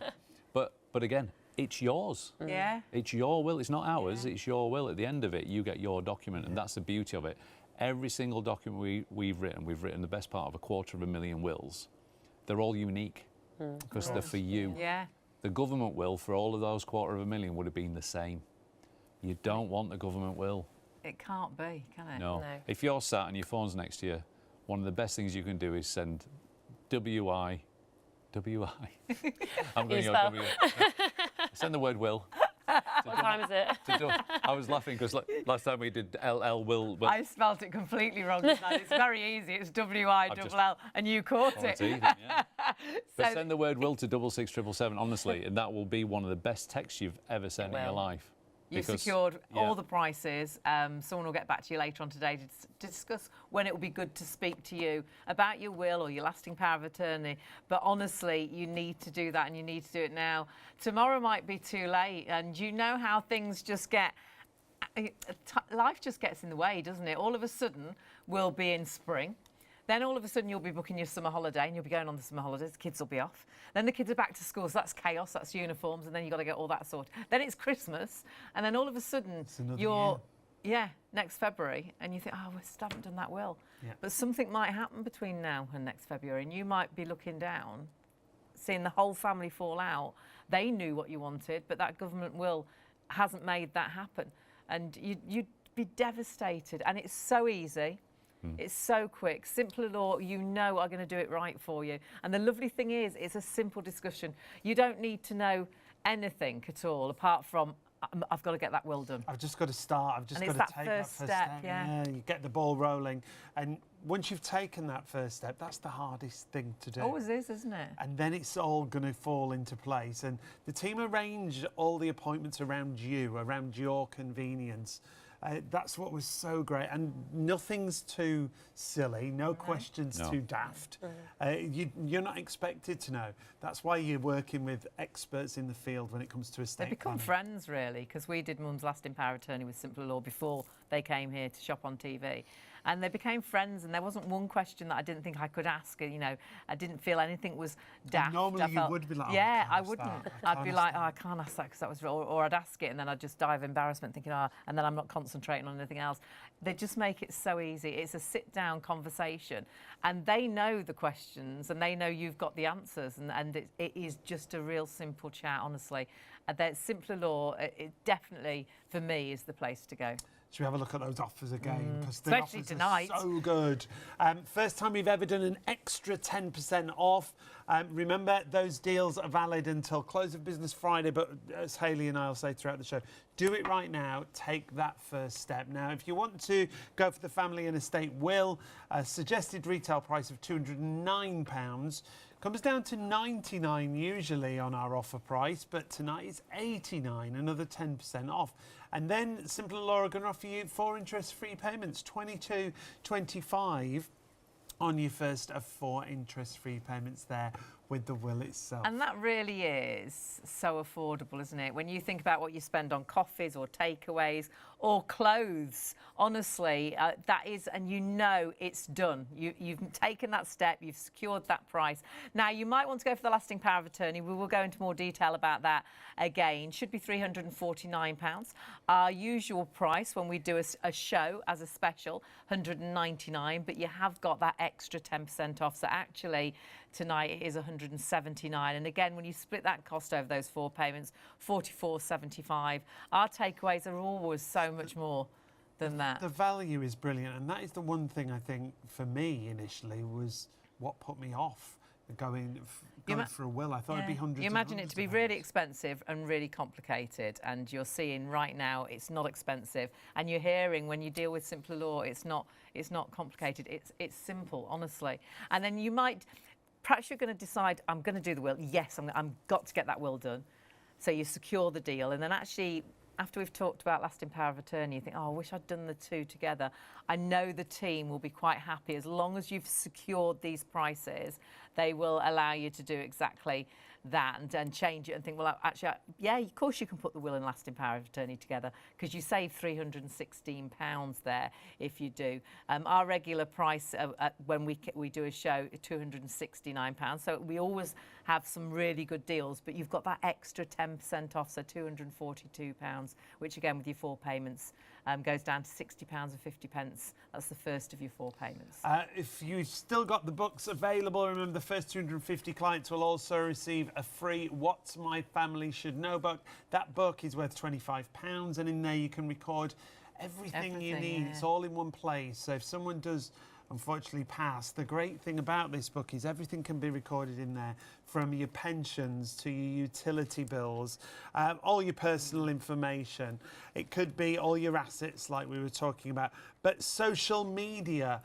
But again, it's yours. Yeah. It's your will. It's not ours. It's your will. At the end of it, you get your document, and that's the beauty of it. Every single document we've written the best part of 250,000 wills. They're all unique because they're for you. Yeah. The government will for all of those 250,000 would have been the same. You don't want the government will. It can't be, can it? No. If you're sat and your phone's next to you, one of the best things you can do is send WI. I'm going to go W. Send the word will. What time is it? I was laughing because last time we did LL will. But I spelt it completely wrong. It's very easy. It's WI-double-L, and you caught it. Even, yeah. But send the word will to 66777, honestly, and that will be one of the best texts you've ever sent in your life. You've secured all the prices. Someone will get back to you later on today to discuss when it will be good to speak to you about your will or your lasting power of attorney. But honestly, you need to do that and you need to do it now. Tomorrow might be too late, and you know how things just get... life just gets in the way, doesn't it? All of a sudden, we'll be in spring. Then all of a sudden you'll be booking your summer holiday and you'll be going on the summer holidays, the kids will be off. Then the kids are back to school, so that's chaos, that's uniforms, and then you've got to get all that sorted. Then it's Christmas, and then all of a sudden Yeah, next February, and you think, oh, we still haven't done that will. Yeah. But something might happen between now and next February, and you might be looking down, seeing the whole family fall out. They knew what you wanted, but that government will hasn't made that happen. And you'd be devastated. And it's so easy. It's so quick. Simpler law, you know, are going to do it right for you. And the lovely thing is, it's a simple discussion. You don't need to know anything at all, apart from, I've got to get that will done. I've just got to start. I've just And got it's to that take first that first step, step. yeah. You get the ball rolling. And once you've taken that first step, that's the hardest thing to do. Always is, isn't it? And then it's all going to fall into place. And the team arranged all the appointments around you, around your convenience. That's what was so great. And nothing's too silly, no questions too daft. You're not expected to know. That's why you're working with experts in the field when it comes to estate They become planning. friends, really, because we did Mum's lasting power of attorney with Simpler Law before they came here to Shop on TV. And they became friends, and there wasn't one question that I didn't think I could ask. You know, I didn't feel anything was daft. Normally I you felt, would be like, oh, yeah, I I can't wouldn't. ask that. I I'd be can't like, ask oh, I can't ask that because that was wrong. Or I'd ask it, and then I'd just die of embarrassment, thinking, oh, and then I'm not concentrating on anything else. They just make it so easy. It's a sit-down conversation, and they know the questions, and they know you've got the answers, and it is just a real simple chat, honestly. That Simpler Law, it definitely, for me, is the place to go. Should we have a look at those offers again? Because the Especially offers tonight. are so good. First time we've ever done an extra 10% off. Remember, those deals are valid until close of business Friday, but as Hayley and I will say throughout the show, do it right now. Take that first step. Now, if you want to go for the family and estate will, a suggested retail price of £209 comes down to £99 usually on our offer price, but tonight it's £89, another 10% off. And then Simpler Law are going to offer you 4 interest-free payments, £22.25 on your first of 4 interest-free payments there with the will itself. And that really is so affordable, isn't it? When you think about what you spend on coffees or takeaways or clothes, honestly, that is, and you know it's done. You've taken that step, you've secured that price. Now, you might want to go for the lasting power of attorney. We will go into more detail about that again. Should be £349. Our usual price when we do a show as a special, £199, but you have got that extra 10% off. So actually, tonight it is £179, and again, when you split that cost over those 4 payments, £44.75. Our takeaways are always so much more than that. The value is brilliant, and that is the one thing I think for me initially was what put me off going for a will. I thought it'd be hundreds. You imagine it and to be hundreds of really pounds. expensive and really complicated, and you're seeing right now it's not expensive, and you're hearing when you deal with Simpler Law, it's not complicated. It's simple, honestly. And then you might. Perhaps you're going to decide, I'm going to do the will. Yes, I'm got to get that will done. So you secure the deal. And then actually, after we've talked about lasting power of attorney, you think, oh, I wish I'd done the 2 together. I know the team will be quite happy. As long as you've secured these prices, they will allow you to do exactly that and change it and think, well, actually, yeah, of course you can put the will and lasting power of attorney together because you save £316 there if you do. Our regular price when we do a show is £269. So we always have some really good deals, but you've got that extra 10% off, so £242, which again with your 4 payments goes down to £60.50. That's the first of your 4 payments. If you've still got the books available, remember the first 250 clients will also receive a free What My Family Should Know book. That book is worth £25, and in there you can record everything you need. Yeah. It's all in one place. So if someone does unfortunately pass, the great thing about this book is everything can be recorded in there, from your pensions to your utility bills, all your personal information. It could be all your assets like we were talking about, but social media,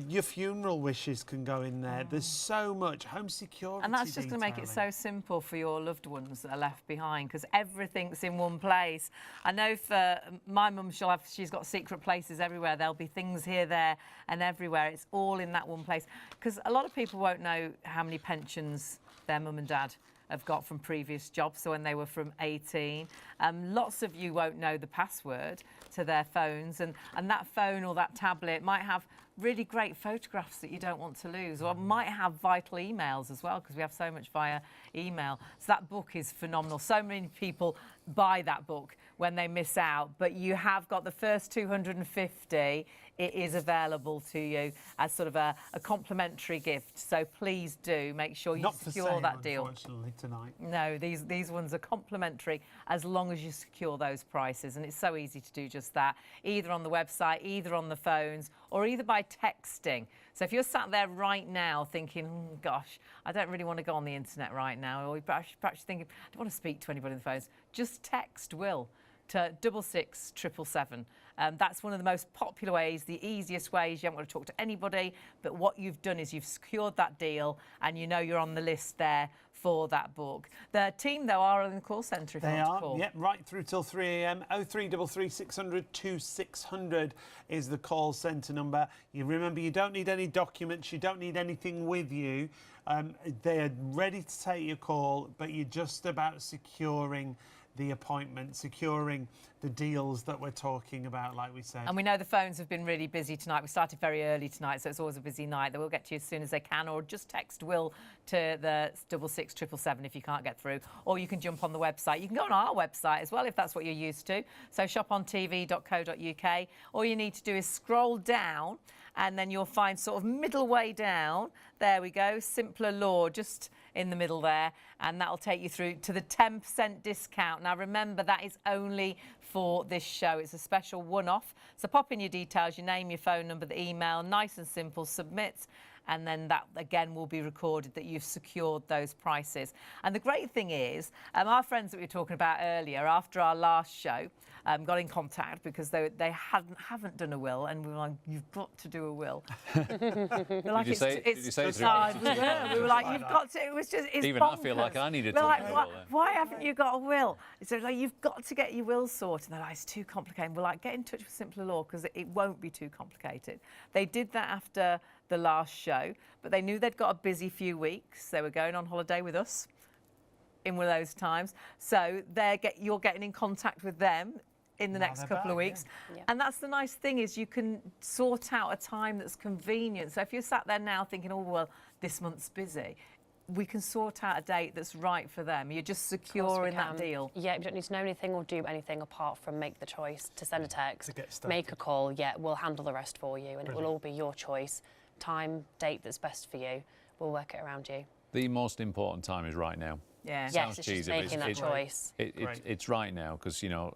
your funeral wishes can go in there. There's so much home security. And that's just going to make it so simple for your loved ones that are left behind because everything's in one place. I know for my mum, she's got secret places everywhere. There'll be things here, there and everywhere. It's all in that one place because a lot of people won't know how many pensions their mum and dad have got from previous jobs, so when they were from 18. Lots of you won't know the password to their phones, and that phone or that tablet might have really great photographs that you don't want to lose, or might have vital emails as well, because we have so much via email. So that book is phenomenal. So many people buy that book when they miss out, but you have got the first 250. It is available to you as sort of a complimentary gift. So please do make sure you secure that deal. Unfortunately, tonight. No, these ones are complimentary as long as you secure those prices, and it's so easy to do just that, either on the website, either on the phones, or either by texting. So if you're sat there right now thinking, oh, gosh, I don't really want to go on the internet right now, or perhaps you're thinking, I don't want to speak to anybody on the phones, just text Will to 66777. That's one of the most popular ways, the easiest ways. You haven't got to talk to anybody, but what you've done is you've secured that deal, and you know you're on the list there for that book. The team, though, are in the call centre if you want to call. Yep, right through till 3 a.m. 0333 600 2600 is the call centre number. You remember, you don't need any documents, you don't need anything with you. They're ready to take your call, but you're just about securing the appointment, securing the deals that we're talking about, like we said. And we know the phones have been really busy tonight. We started very early tonight, so it's always a busy night. They will get to you as soon as they can, or just text Will to the 66777 if you can't get through. Or you can jump on the website. You can go on our website as well if that's what you're used to. So shopontv.co.uk. All you need to do is scroll down, and then you'll find sort of middle way down. There we go, Simpler Law, just in the middle there, and that'll take you through to the 10% discount. Now remember, that is only for this show. It's a special one-off. So pop in your details, your name, your phone number, the email, nice and simple, submit, and then that again will be recorded that you've secured those prices. And the great thing is, our friends that we were talking about earlier, after our last show, got in contact because they haven't done a will, and we were like, you've got to do a will. Did you say it's we were like, you've got to. It was just, it's even bonkers. I feel like I needed we're to like, do a will. why haven't you got a will? So like, you've got to get your will sorted. And they're like, it's too complicated. We're like, get in touch with Simpler Law, because it won't be too complicated. They did that after the last show, but they knew they'd got a busy few weeks. They were going on holiday with us in one of those times. So you're getting in contact with them in the next couple of weeks. Yeah. And that's the nice thing, is you can sort out a time that's convenient. So if you're sat there now thinking, oh, well, this month's busy, we can sort out a date that's right for them. You're just secure in that deal. Yeah, you don't need to know anything or do anything apart from make the choice to send a text, to get started, make a call. Yeah, we'll handle the rest for you, and it will all be your choice. Time, date that's best for you. We'll work it around you. The most important time is right now. Yeah. Yes, it's just making that choice. It's right now, because, you know,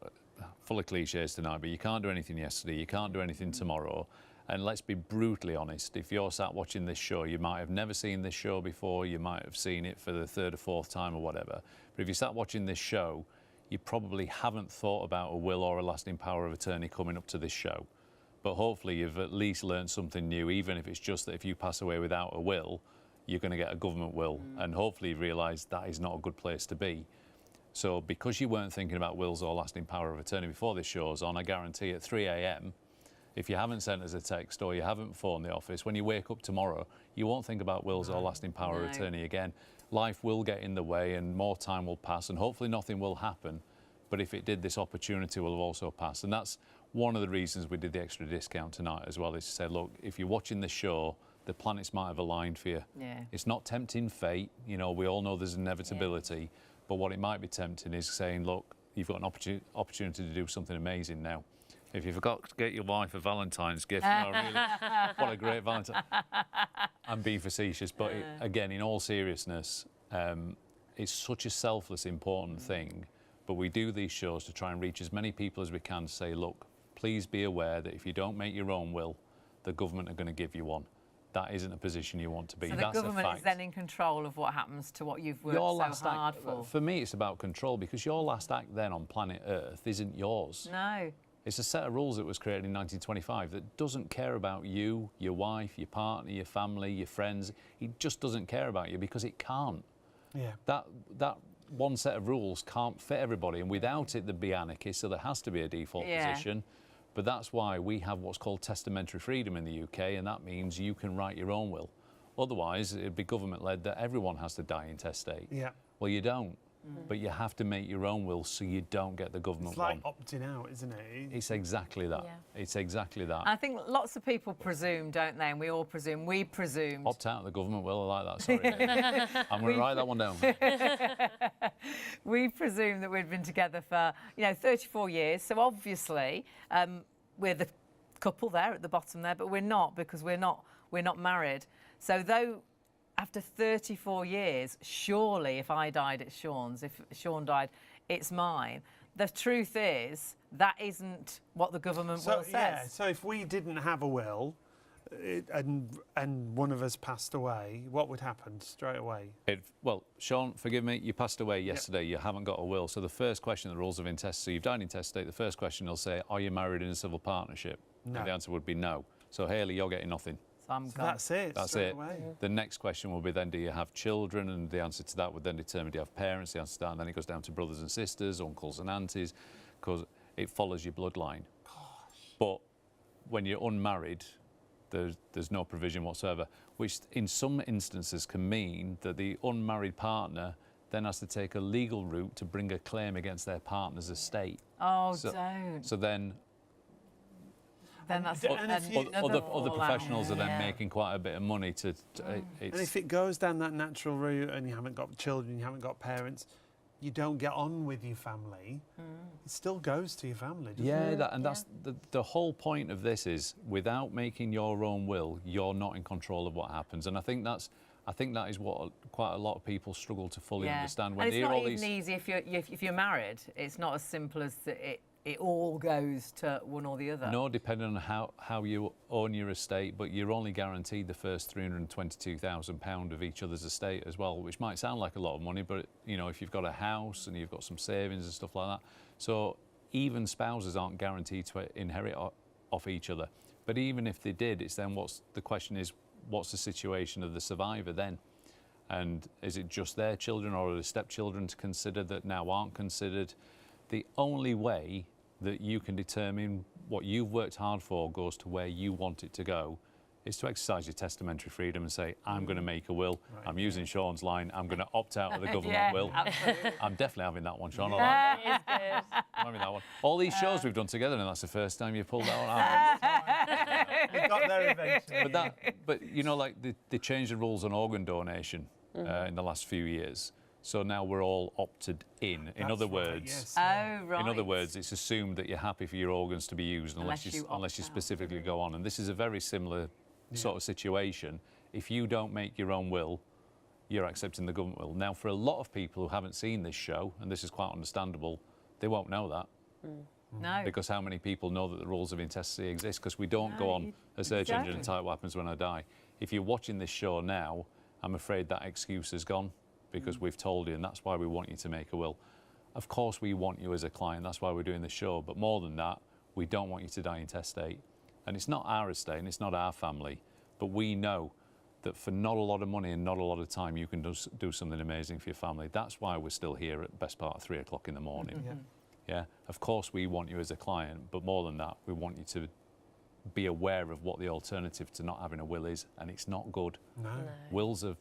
full of cliches tonight, but you can't do anything yesterday, you can't do anything tomorrow. And let's be brutally honest, if you're sat watching this show, you might have never seen this show before, you might have seen it for the third or fourth time or whatever. But if you sat watching this show, you probably haven't thought about a will or a lasting power of attorney coming up to this show. But hopefully you've at least learned something new, even if it's just that if you pass away without a will, you're going to get a government will. And hopefully you realise that is not a good place to be. So because you weren't thinking about wills or lasting power of attorney before this show's on, I guarantee at 3 a.m, if you haven't sent us a text or you haven't phoned the office, when you wake up tomorrow, you won't think about wills or lasting power of attorney again. Life will get in the way and more time will pass, and hopefully nothing will happen. But if it did, this opportunity will have also passed. And that's one of the reasons we did the extra discount tonight as well, is to say, look, if you're watching this show, the planets might have aligned for you. Yeah. It's not tempting fate. You know, we all know there's inevitability. Yeah. But what it might be tempting is saying, look, you've got an opportunity to do something amazing now. If you forgot to get your wife a Valentine's gift, you know, really, what a great Valentine. I'm being facetious, but again, in all seriousness, it's such a selfless, important thing. But we do these shows to try and reach as many people as we can to say, look, please be aware that if you don't make your own will, the government are going to give you one. That isn't a position you want to be. So That's the government a fact. is then in control of what happens to what you've worked so hard for. For me, it's about control, because your last act then on planet Earth isn't yours. No. It's a set of rules that was created in 1925 that doesn't care about you, your wife, your partner, your family, your friends. It just doesn't care about you because it can't. Yeah. That one set of rules can't fit everybody, and without it there'd be anarchy, so there has to be a default position. But that's why we have what's called testamentary freedom in the UK, and that means you can write your own will. Otherwise, it'd be government-led that everyone has to die intestate. Yeah. Well, you don't. but you have to make your own will so you don't get the government It's like one. opting out, isn't it? It's exactly that. Yeah. It's exactly that. I think lots of people presume, don't they? And we all presume. We presumed. Opt out of the government will. I like that. Sorry. I'm going to write that one down. We presumed that we'd been together for 34 years. So obviously we're the couple there at the bottom there, but we're not, because we're not married. So though after 34 years, surely if I died, it's Sean's. If Sean died, it's mine. The truth is that isn't what the government will says. Yeah, so if we didn't have a will and one of us passed away, what would happen straight away? Well, Sean, forgive me, you passed away yesterday. You haven't got a will. So the first question, the rules of intestate, so you've died intestate, the first question will say, are you married in a civil partnership? No. And the answer would be no. So Hayley, you're getting nothing. So I'm So gone. that's it. That's straight it. Away. The next question will be then, do you have children? And the answer to that would then determine, do you have parents? The answer to that, and then it goes down to brothers and sisters, uncles and aunties, because it follows your bloodline. But when you're unmarried, there's no provision whatsoever, which in some instances can mean that the unmarried partner then has to take a legal route to bring a claim against their partner's estate. Oh, don't. So then That's And if you- another other fallout. professionals are then Yeah. making quite a bit of money to And it's, if it goes down that natural route and you haven't got children, you haven't got parents, you don't get on with your family, it still goes to your family, doesn't it? yeah, that's the whole point of this is, without making your own will, you're not in control of what happens. And I think that is what quite a lot of people struggle to fully understand when and they it's hear not all even these. easy if you're married. It's not as simple as that it all goes to one or the other. No, depending on how you own your estate, but you're only guaranteed the first £322,000 of each other's estate as well, which might sound like a lot of money, but if you've got a house and you've got some savings and stuff like that, so even spouses aren't guaranteed to inherit off each other. But even if they did, it's then the question is, what's the situation of the survivor then? And is it just their children, or are the stepchildren to consider that now aren't considered? The only way that you can determine what you've worked hard for goes to where you want it to go is to exercise your testamentary freedom and say, I'm going to make a will. Right. I'm using Sean's line. I'm going to opt out of the government Yeah, will. absolutely. I'm definitely having that one, Sean. I like that. It is good. I'm having that one. All these shows we've done together, and that's the first time you pulled that one out. We got there eventually. But like they changed the rules on organ donation in the last few years. So now we're all opted in. In That's other right, words, yes. Oh, right. in other words, it's assumed that you're happy for your organs to be used unless Unless you you opt out. specifically go on. And this is a very similar sort of situation. If you don't make your own will, you're accepting the government will. Now, for a lot of people who haven't seen this show, and this is quite understandable, they won't know that. No. Because how many people know that the rules of intestacy exist? Because we don't go on a search engine and type what happens when I die. If you're watching this show now, I'm afraid that excuse is gone, because we've told you, and that's why we want you to make a will. Of course we want you as a client, that's why we're doing the show, but more than that, we don't want you to die intestate. And it's not our estate and it's not our family, but we know that for not a lot of money and not a lot of time, you can do something amazing for your family. That's why we're still here at the best part of 3 o'clock in the morning. Yeah, of course we want you as a client, but more than that, we want you to be aware of what the alternative to not having a will is, and it's not good. No. Wills are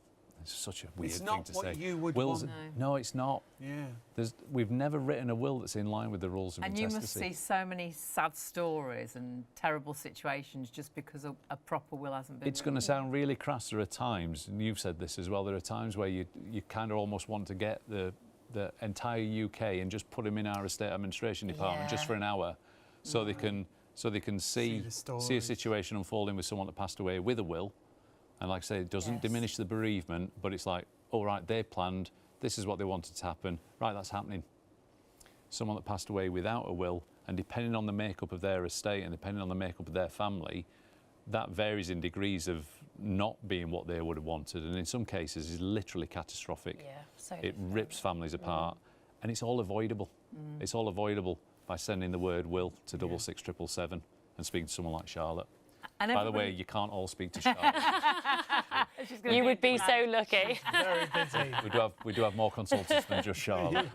such a weird It's thing not to what say. you would Wills, want. no, it's not. Yeah. We've never written a will that's in line with the rules of And you intestacy. must see so many sad stories and terrible situations just because a proper will hasn't been It's going to sound really crass. There are times, and you've said this as well, there are times where you kind of almost want to get the entire UK and just put them in our estate administration department just Yeah. for an hour, so they can see the a stories. situation unfolding with someone that passed away with a will, and like I say, it doesn't Yes. diminish the bereavement, but it's like, all right, they planned, this is what they wanted to happen, right, that's happening. Someone that passed away without a will, and depending on the makeup of their estate and depending on the makeup of their family, that varies in degrees of not being what they would have wanted, and in some cases is literally catastrophic. Yeah, so It different. rips families apart, and it's all avoidable. It's all avoidable by sending the word will to 66777 and speaking to someone like Charlotte. And By the way, everybody- you can't all speak to Charlotte. She's gonna You be would be mad. so lucky. Very busy. we do have more consultants than just Charlotte.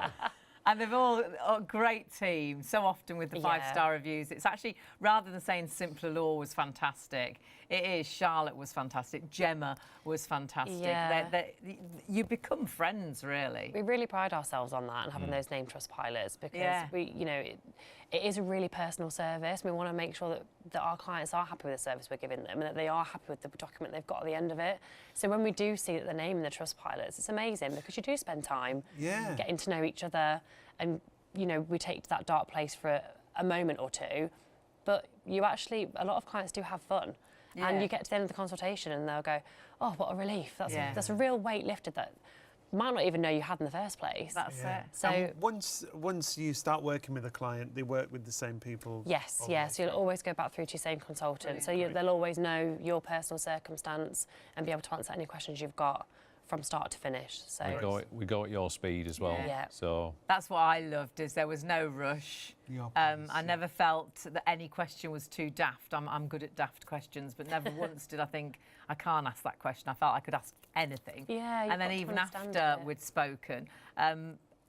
And they've all a great team, so often with the Yeah. 5-star reviews. It's actually, rather than saying simpler law was fantastic, It is. Charlotte was fantastic. Gemma was fantastic. Yeah. You become friends, really. We really pride ourselves on that and having those named Trustpilots because Yeah. it is a really personal service. We want to make sure that our clients are happy with the service we're giving them and that they are happy with the document they've got at the end of it. So when we do see that the name in the Trustpilots, it's amazing because you do spend time getting to know each other, and we take to that dark place for a moment or two, but a lot of clients do have fun. And you get to the end of the consultation and they'll go, oh, what a relief. That's a real weight lifted that you might not even know you had in the first place. That's it. So And once you start working with a client, they work with the same people. yes, so you'll always go back through to your same consultant. So they'll always know your personal circumstance and be able to answer any questions you've got from start to finish. So We go at your speed as well. Yeah. So That's what I loved, is there was no rush. I never felt that any question was too daft. I'm good at daft questions, but never once did I think, I can't ask that question. I felt I could ask anything. Yeah, you've and then got to even understand after it. we'd spoken,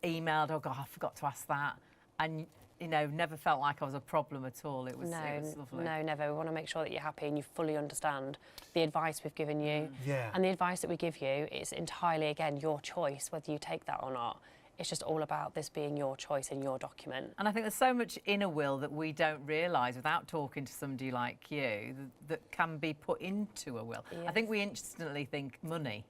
emailed, oh God, I forgot to ask that. And, never felt like I was a problem at all. It was lovely. No, never. We want to make sure that you're happy and you fully understand the advice we've given you. Yeah. And the advice that we give you is entirely, again, your choice, whether you take that or not. It's just all about this being your choice and your document. And I think there's so much in a will that we don't realise without talking to somebody like you that can be put into a will. I think we instantly think money,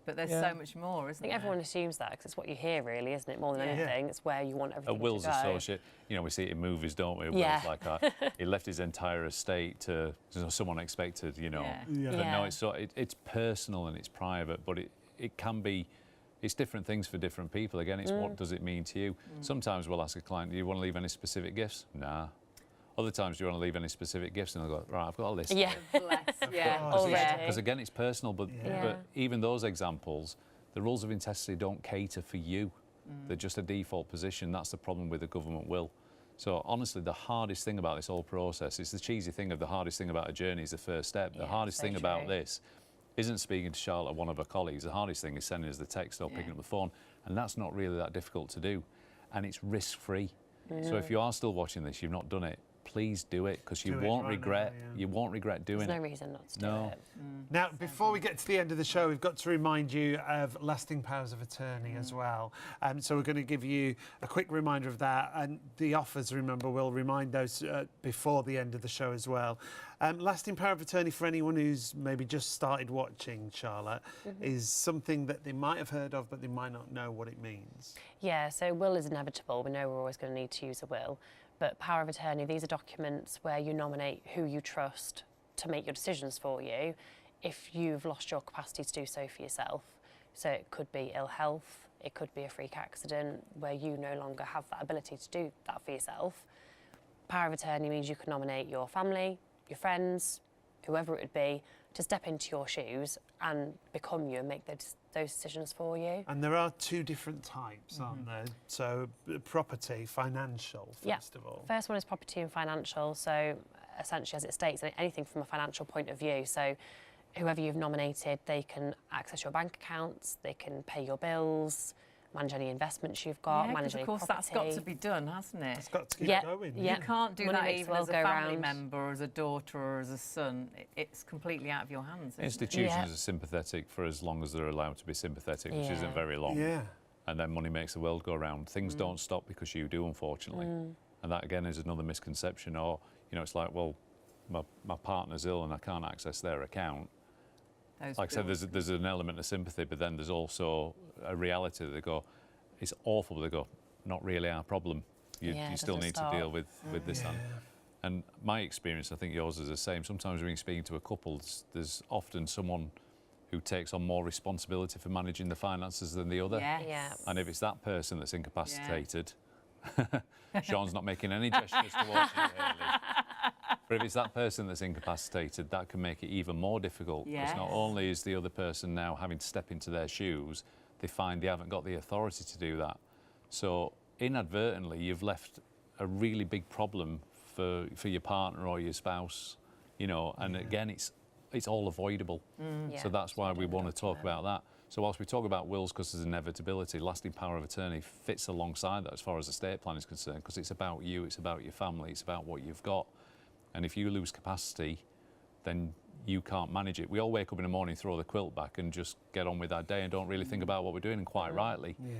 but there's so much more, isn't I think there? everyone assumes that because it's what you hear, really, isn't it? More than anything, it's where you want everything a will's to go. associate, we see it in movies, don't we? Yeah. Where it's like he left his entire estate to someone expected, But no, it's personal and it's private, but it can be. It's different things for different people. Again, it's what does it mean to you? Sometimes we'll ask a client, do you want to leave any specific gifts? Nah. Other times, do you want to leave any specific gifts? And they'll go, right, I've got a list. Yeah. Because again, it's personal, but even those examples, the rules of intestacy don't cater for you. They're just a default position. That's the problem with the government will. So honestly, the hardest thing about this whole process is the cheesy thing of the hardest thing about a journey is the first step. The hardest thing about this isn't speaking to Charlotte or one of her colleagues. The hardest thing is sending us the text or picking up the phone, and that's not really that difficult to do, and it's risk-free. So if you are still watching this, you've not done it, please do it because you won't regret. You won't regret doing it. There's no reason not to do it. Now, before we get to the end of the show, we've got to remind you of lasting powers of attorney as well. So we're going to give you a quick reminder of that. And the offers, remember, we'll remind those before the end of the show as well. Lasting power of attorney for anyone who's maybe just started watching, Charlotte, is something that they might have heard of, but they might not know what it means. Yeah, so will is inevitable. We know we're always going to need to use a will. But power of attorney, these are documents where you nominate who you trust to make your decisions for you if you've lost your capacity to do so for yourself. So it could be ill health, it could be a freak accident where you no longer have that ability to do that for yourself. Power of attorney means you can nominate your family, your friends, whoever it would be, to step into your shoes and become you and make those decisions for you. And there are two different types, aren't there? So property, financial, first of all. First one is property and financial. So essentially, as it states, anything from a financial point of view. So whoever you've nominated, they can access your bank accounts, they can pay your bills, manage any investments you've got, manage any of course, property. that's got to be done, hasn't it? It's got to keep going. Yeah. You can't do Money that makes even the as a world go family round. member or as a daughter or as a son. It's completely out of your hands. Isn't it? Institutions are sympathetic for as long as they're allowed to be sympathetic, which isn't very long. Yeah. And then money makes the world go round. Things don't stop because you do, unfortunately. And that, again, is another misconception. Or, it's like, well, my partner's ill and I can't access their account. Like I said, there's an element of sympathy, but then there's also a reality that they go, it's awful, but they go, not really our problem. You still need to deal with this. And my experience, I think yours is the same. Sometimes when you're speaking to a couple, there's often someone who takes on more responsibility for managing the finances than the other. Yes. And if it's that person that's incapacitated, Sean's not making any gestures towards you, Hayley. But if it's that person that's incapacitated, that can make it even more difficult. Because not only is the other person now having to step into their shoes, they find they haven't got the authority to do that. So inadvertently, you've left a really big problem for your partner or your spouse, and again, it's all avoidable. So that's why we want to talk about that. So whilst we talk about wills because there's inevitability, lasting power of attorney fits alongside that as far as estate plan is concerned, because it's about you, it's about your family, it's about what you've got. And if you lose capacity, then you can't manage it. We all wake up in the morning, throw the quilt back and just get on with our day and don't really think about what we're doing, and quite rightly. Yeah.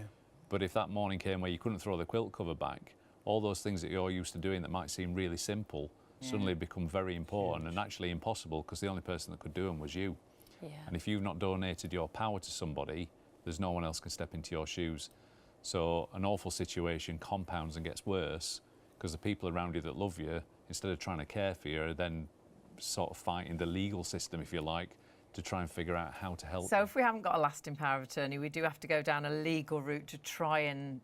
But if that morning came where you couldn't throw the quilt cover back, all those things that you're used to doing that might seem really simple suddenly become very important and actually impossible, because the only person that could do them was you. Yeah. And if you've not donated your power to somebody, there's no one else can step into your shoes. So an awful situation compounds and gets worse, because the people around you that love you, instead of trying to care for you, are then sort of fighting the legal system, if you like, to try and figure out how to help. So if we haven't got a lasting power of attorney, we do have to go down a legal route to try and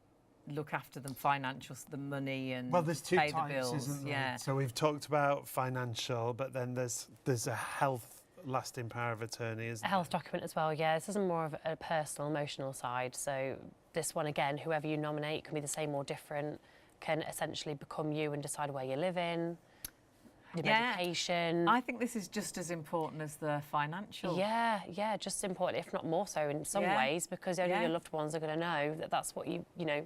look after them, financials, the money, and Well, there's two pay types, the bills. isn't there? Yeah. So we've talked about financial, but then there's a health lasting power of attorney, isn't A health document as well, yeah. This is more of a personal, emotional side. So this one, again, whoever you nominate, can be the same or different, can essentially become you and decide where you live in, your medication. I think this is just as important as the financial. Yeah, just important, if not more so in some ways, because only your loved ones are going to know that that's what you know,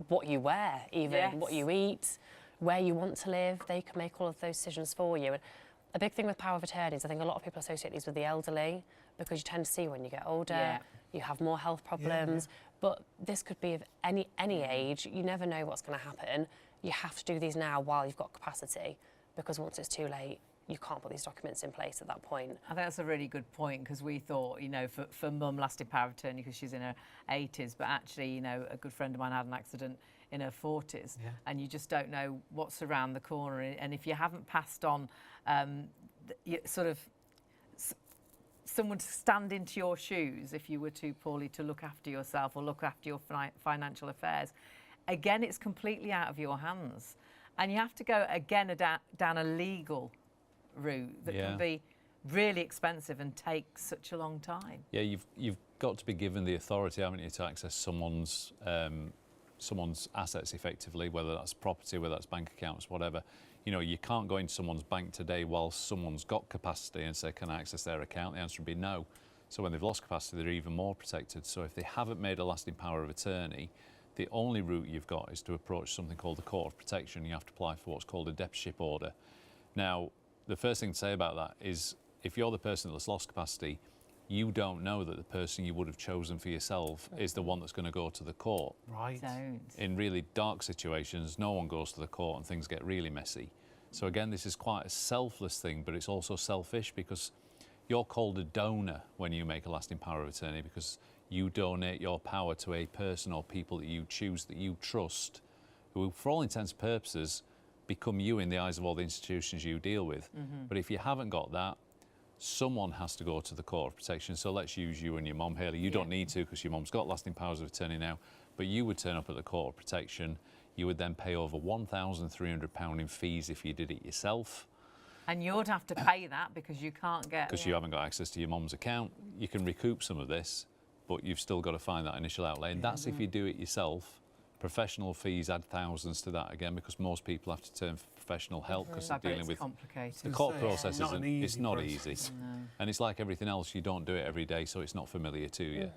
what you wear, even what you eat, where you want to live. They can make all of those decisions for you. And a big thing with power of attorneys, I think a lot of people associate these with the elderly, because you tend to see when you get older, you have more health problems. But this could be of any age. You never know what's going to happen. You have to do these now while you've got capacity, because once it's too late, you can't put these documents in place at that point. I think that's a really good point, because we thought, you know, for mum, lasting power of attorney because she's in her 80s, but actually, you know, a good friend of mine had an accident in her 40s, and you just don't know what's around the corner. And if you haven't passed on sort of someone to stand into your shoes if you were too poorly to look after yourself or look after your financial affairs, again, it's completely out of your hands. And you have to go, again, down a legal route that can be really expensive and take such a long time. Yeah, you've got to be given the authority, haven't you, to access someone's assets effectively, whether that's property, whether that's bank accounts, whatever. You know, you can't go into someone's bank today while someone's got capacity and say, can I access their account? The answer would be no. So when they've lost capacity, they're even more protected. So if they haven't made a lasting power of attorney, the only route you've got is to approach something called the Court of Protection. You have to apply for what's called a deputyship order. Now, the first thing to say about that is, if you're the person that's lost capacity, you don't know that the person you would have chosen for yourself is the one that's going to go to the court. Right. In really dark situations, no one goes to the court and things get really messy. So again, this is quite a selfless thing, but it's also selfish, because you're called a donor when you make a lasting power of attorney, because you donate your power to a person or people that you choose, that you trust, who, for all intents and purposes, become you in the eyes of all the institutions you deal with. But if you haven't got that, someone has to go to the Court of Protection. So let's use you and your mum, Hayley. You don't need to, because your mum's got lasting powers of attorney now, but you would turn up at the Court of Protection. You would then pay over £1,300 in fees if you did it yourself. And you'd have to pay that because you can't get... Because you haven't got access to your mum's account. You can recoup some of this, but you've still got to find that initial outlay. And that's if you do it yourself. Professional fees add thousands to that, again, because most people have to turn for professional help because they're dealing with... complicated. The court process It's it's not easy. No. And it's like everything else, you don't do it every day, so it's not familiar to you.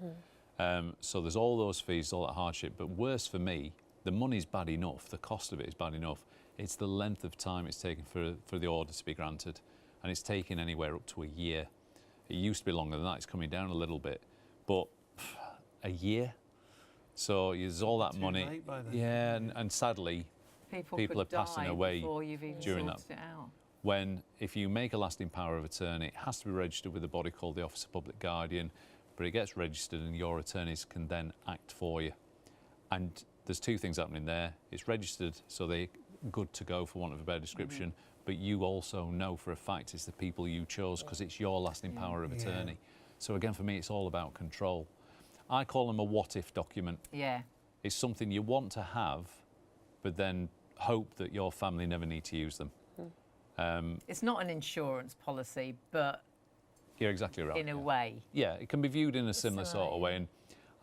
So there's all those fees, all that hardship. But worse for me, the money's bad enough, the cost of it is bad enough. It's the length of time it's taken for the order to be granted. And it's taken anywhere up to a year. It used to be longer than that, it's coming down a little bit. But a year? So there's all that money. Late by then. Yeah, and sadly, people are passing away during that. When, if you make a lasting power of attorney, it has to be registered with a body called the Office of Public Guardian, but it gets registered and your attorneys can then act for you. And there's two things happening there. It's registered, so they're good to go, for want of a better description, but you also know for a fact it's the people you chose because it's your lasting power of attorney. So again, for me, it's all about control. I call them a what-if document. Yeah. It's something you want to have, but then hope that your family never need to use them. It's not an insurance policy, but you're exactly right. In a way. Yeah, it can be viewed in a similar sort of way. And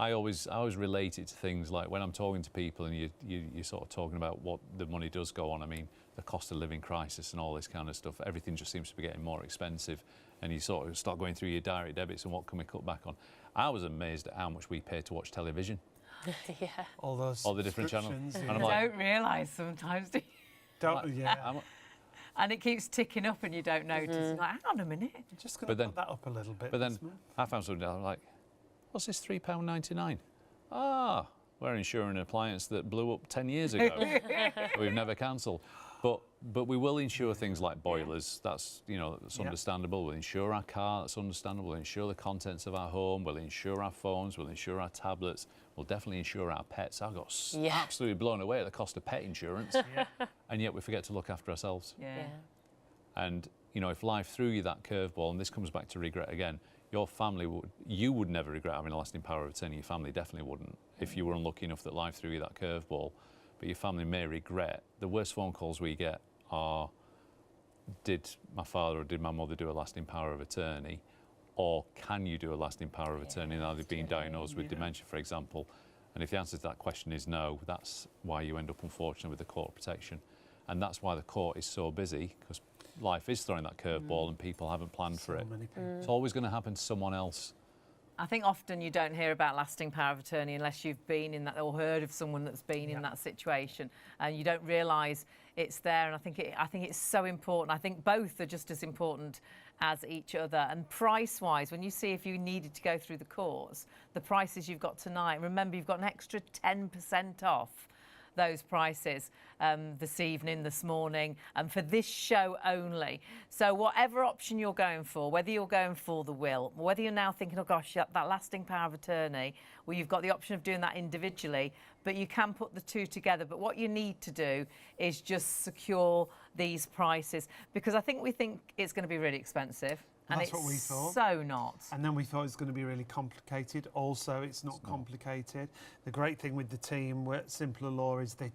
I always relate it to things like when I'm talking to people and you're sort of talking about what the money does go on. I mean, the cost of living crisis and all this kind of stuff, everything just seems to be getting more expensive. And you sort of start going through your direct debits and what can we cut back on. I was amazed at how much we pay to watch television. All the different channels. And I'm Don't realise sometimes, do you? and it keeps ticking up and you don't notice. You're like, hang on a minute. I'm just going to put that up a little bit. But then I found something, I'm like, what's this £3.99? Ah, we're insuring an appliance that blew up 10 years ago. We've never cancelled. But we will insure things like boilers. That's, you know, that's understandable. We'll insure our car. That's understandable. We'll insure the contents of our home. We'll insure our phones. We'll insure our tablets. We'll definitely insure our pets. I got absolutely blown away at the cost of pet insurance. And yet we forget to look after ourselves. And, you know, if life threw you that curveball, and this comes back to regret again, your family you would never regret having a lasting power of attorney. Your family definitely wouldn't if you were unlucky enough that life threw you that curveball. But your family may regret. The worst phone calls we get are, did my father or did my mother do a lasting power of attorney? Or can you do a lasting power of attorney now they've been diagnosed with dementia, for example? And if the answer to that question is no, that's why you end up, unfortunately, with the court protection. And that's why the court is so busy, because life is throwing that curveball and people haven't planned for it. It's always going to happen to someone else. I think often you don't hear about lasting power of attorney unless you've been in that or heard of someone that's been in that situation, and you don't realise it's there. And I think it's so important. I think both are just as important as each other. And price-wise, when you see if you needed to go through the courts, the prices you've got tonight, remember you've got an extra 10% off those prices this evening, this morning, and for this show only. So whatever option you're going for, whether you're going for the will, whether you're now thinking, oh gosh, that lasting power of attorney, well, you've got the option of doing that individually, but you can put the two together. But what you need to do is just secure these prices, because I think we think it's going to be really expensive. And that's it's what we thought. So not. And then we thought it was going to be really complicated. Also, it's not complicated. The great thing with the team at Simpler Law is they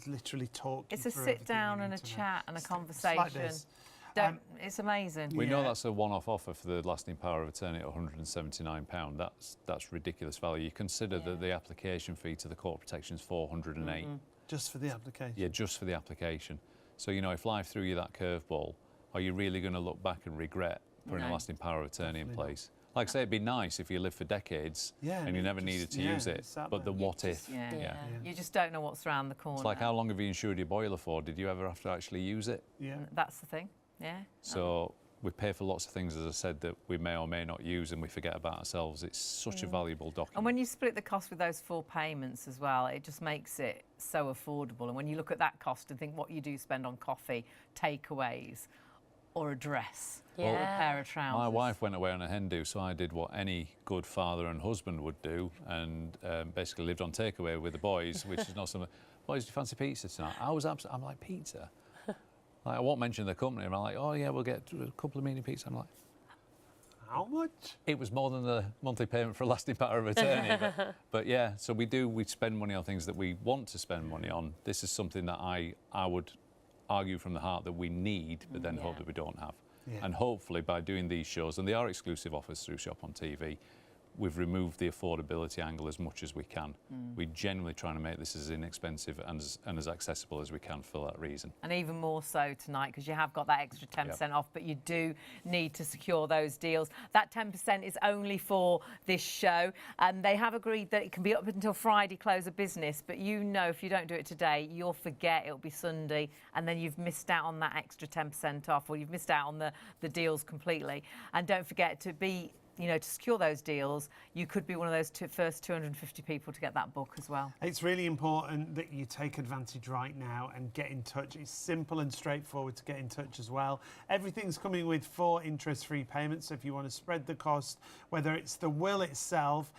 literally talk you It's a through sit everything down you and need a to know. chat and a It's conversation. like this. It's amazing. We know that's a one-off offer for the lasting power of attorney at £179. That's ridiculous value. You consider that the application fee to the court protection is £408. Just for the application? Yeah, just for the application. So, you know, if life threw you that curveball, are you really going to look back and regret putting a lasting power of attorney in place? Like I say, it'd be nice if you lived for decades and you never needed to use it. But the what if? You just don't know what's around the corner. It's like, how long have you insured your boiler for? Did you ever have to actually use it? That's the thing. So we pay for lots of things, as I said, that we may or may not use, and we forget about ourselves. It's such a valuable document. And when you split the cost with those 4 payments as well, it just makes it so affordable. And when you look at that cost and think what you do spend on coffee, takeaways, or a dress, or a pair of trousers. My wife went away on a hen do, so I did what any good father and husband would do, and basically lived on takeaway with the boys, which is not something. Boys, do you fancy pizza tonight? I'm like, pizza? Like, I won't mention the company. I'm like, oh yeah, we'll get a couple of mini pizza. I'm like, how much? It was more than the monthly payment for a lasting power of attorney. but yeah, so we spend money on things that we want to spend money on. This is something that I would argue from the heart that we need, but then hope that we don't have. And hopefully by doing these shows, and they are exclusive offers through Shop on TV, we've removed the affordability angle as much as we can. We're generally trying to make this as inexpensive and as accessible as we can for that reason. And even more so tonight, because you have got that extra 10% off, but you do need to secure those deals. That 10% is only for this show, and they have agreed that it can be up until Friday close of business, but you know if you don't do it today, you'll forget it'll be Sunday, and then you've missed out on that extra 10% off, or you've missed out on the deals completely. And don't forget to be, you know, to secure those deals, you could be one of those first 250 people to get that book as well. It's really important that you take advantage right now and get in touch. It's simple and straightforward to get in touch as well. Everything's coming with 4 interest-free payments, so if you want to spread the cost, whether it's the will itself,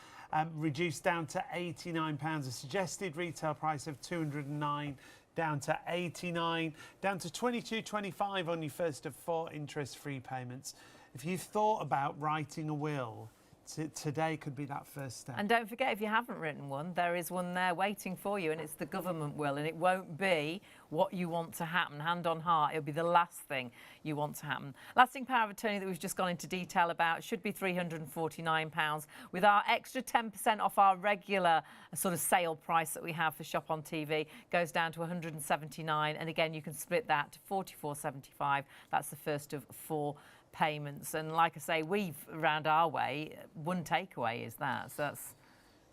reduced down to £89, a suggested retail price of £209, down to £89, down to £22.25 on your first of 4 interest-free payments. If you've thought about writing a will, today could be that first step. And don't forget, if you haven't written one, there is one there waiting for you, and it's the government will, and it won't be what you want to happen. Hand on heart, it'll be the last thing you want to happen. Lasting power of attorney that we've just gone into detail about should be £349. With our extra 10% off our regular sort of sale price that we have for Shop on TV, goes down to £179, and again, you can split that to £44.75. That's the first of 4 payments. And like I say, we've, around our way, one takeaway is that. So that's,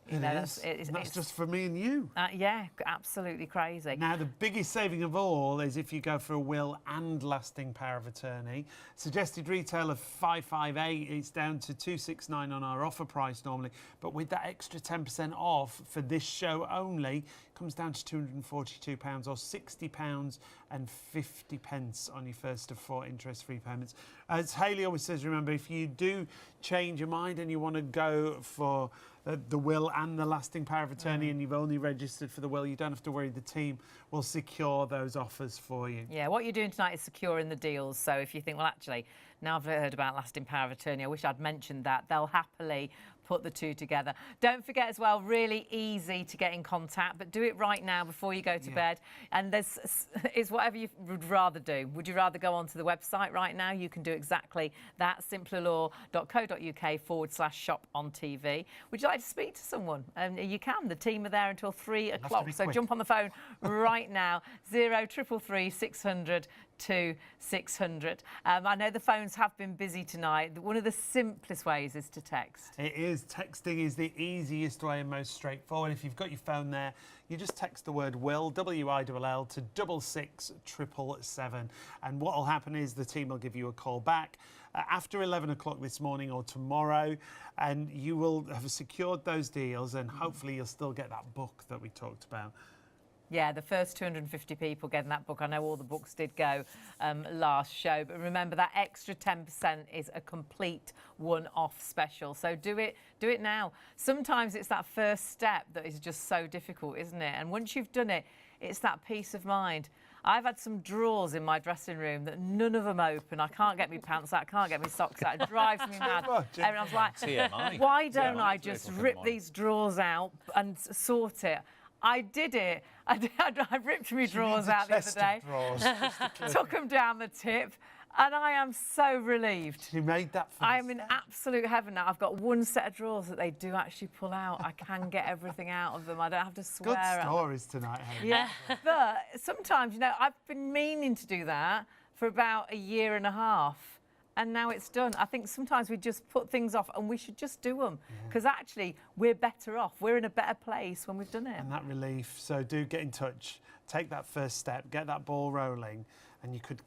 It is. That's just for me and you. Yeah, absolutely crazy. Now, the biggest saving of all is if you go for a will and lasting power of attorney. Suggested retail of 558, it's down to 269 on our offer price normally. But with that extra 10% off for this show only, comes down to £242 or £60 and 50 pence on your first of 4 interest-free payments. As Hayley always says, remember, if you do change your mind and you want to go for the will and the lasting power of attorney and you've only registered for the will, you don't have to worry. The team will secure those offers for you. Yeah, what you're doing tonight is securing the deals. So if you think, well, actually, now I've heard about lasting power of attorney, I wish I'd mentioned that, they'll happily put the two together. Don't forget as well, really easy to get in contact, but do it right now before you go to bed. And it's whatever you would rather do. Would you rather go onto the website right now? You can do exactly that, simplerlaw.co.uk/shop on TV. Would you like to speak to someone? You can. The team are there until 3 o'clock. So jump on the phone right now, 0333 600 2600. I know the phones have been busy tonight. One of the simplest ways is to text. It is. Texting is the easiest way and most straightforward. If you've got your phone there, you just text the word WILL, W-I-L-L, to 66777. And what will happen is the team will give you a call back after 11 o'clock this morning or tomorrow, and you will have secured those deals, and hopefully you'll still get that book that we talked about. Yeah, the first 250 people getting that book. I know all the books did go last show, but remember that extra 10% is a complete one-off special. So do it now. Sometimes it's that first step that is just so difficult, isn't it? And once you've done it, it's that peace of mind. I've had some drawers in my dressing room that none of them open. I can't get my pants out, I can't get my socks out. It drives me mad. And I was like, TMI. why don't I just rip these drawers out and sort it? I did it. I ripped my drawers out the other day, took them down the tip, and I am so relieved. You made that first I am in absolute heaven now. I've got one set of drawers that they do actually pull out. I can get everything out of them. I don't have to swear Good at them. stories tonight, Hayley. Yeah, but sometimes, you know, I've been meaning to do that for about a year and a half. And now it's done. I think sometimes we just put things off and we should just do them because actually we're better off. We're in a better place when we've done it. And that relief. So do get in touch. Take that first step. Get that ball rolling, and you could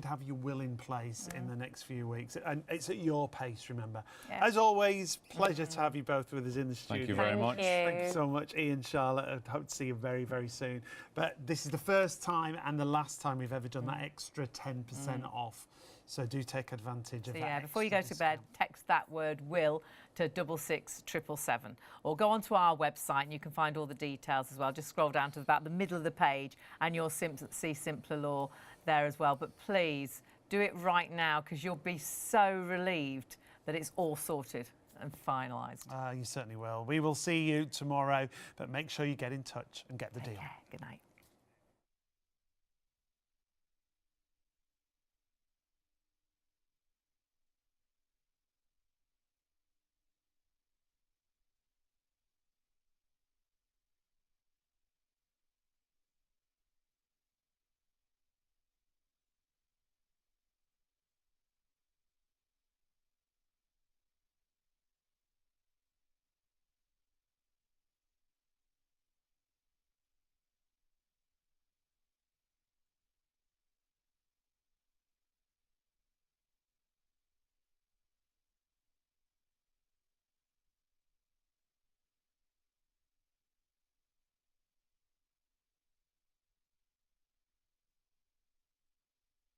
have your will in place in the next few weeks. And it's at your pace, remember. Yeah. As always, pleasure to have you both with us in the studio. Thank you very much. Thank you so much, Ian, Charlotte. I hope to see you very, very soon. But this is the first time and the last time we've ever done that extra 10% off. So do take advantage of that. Yeah, before you go to bed, text that word WILL to 66777 or go onto our website and you can find all the details as well. Just scroll down to about the middle of the page and you'll see Simpler Law there as well. But please do it right now because you'll be so relieved that it's all sorted and finalised. You certainly will. We will see you tomorrow, but make sure you get in touch and get the deal. Good night.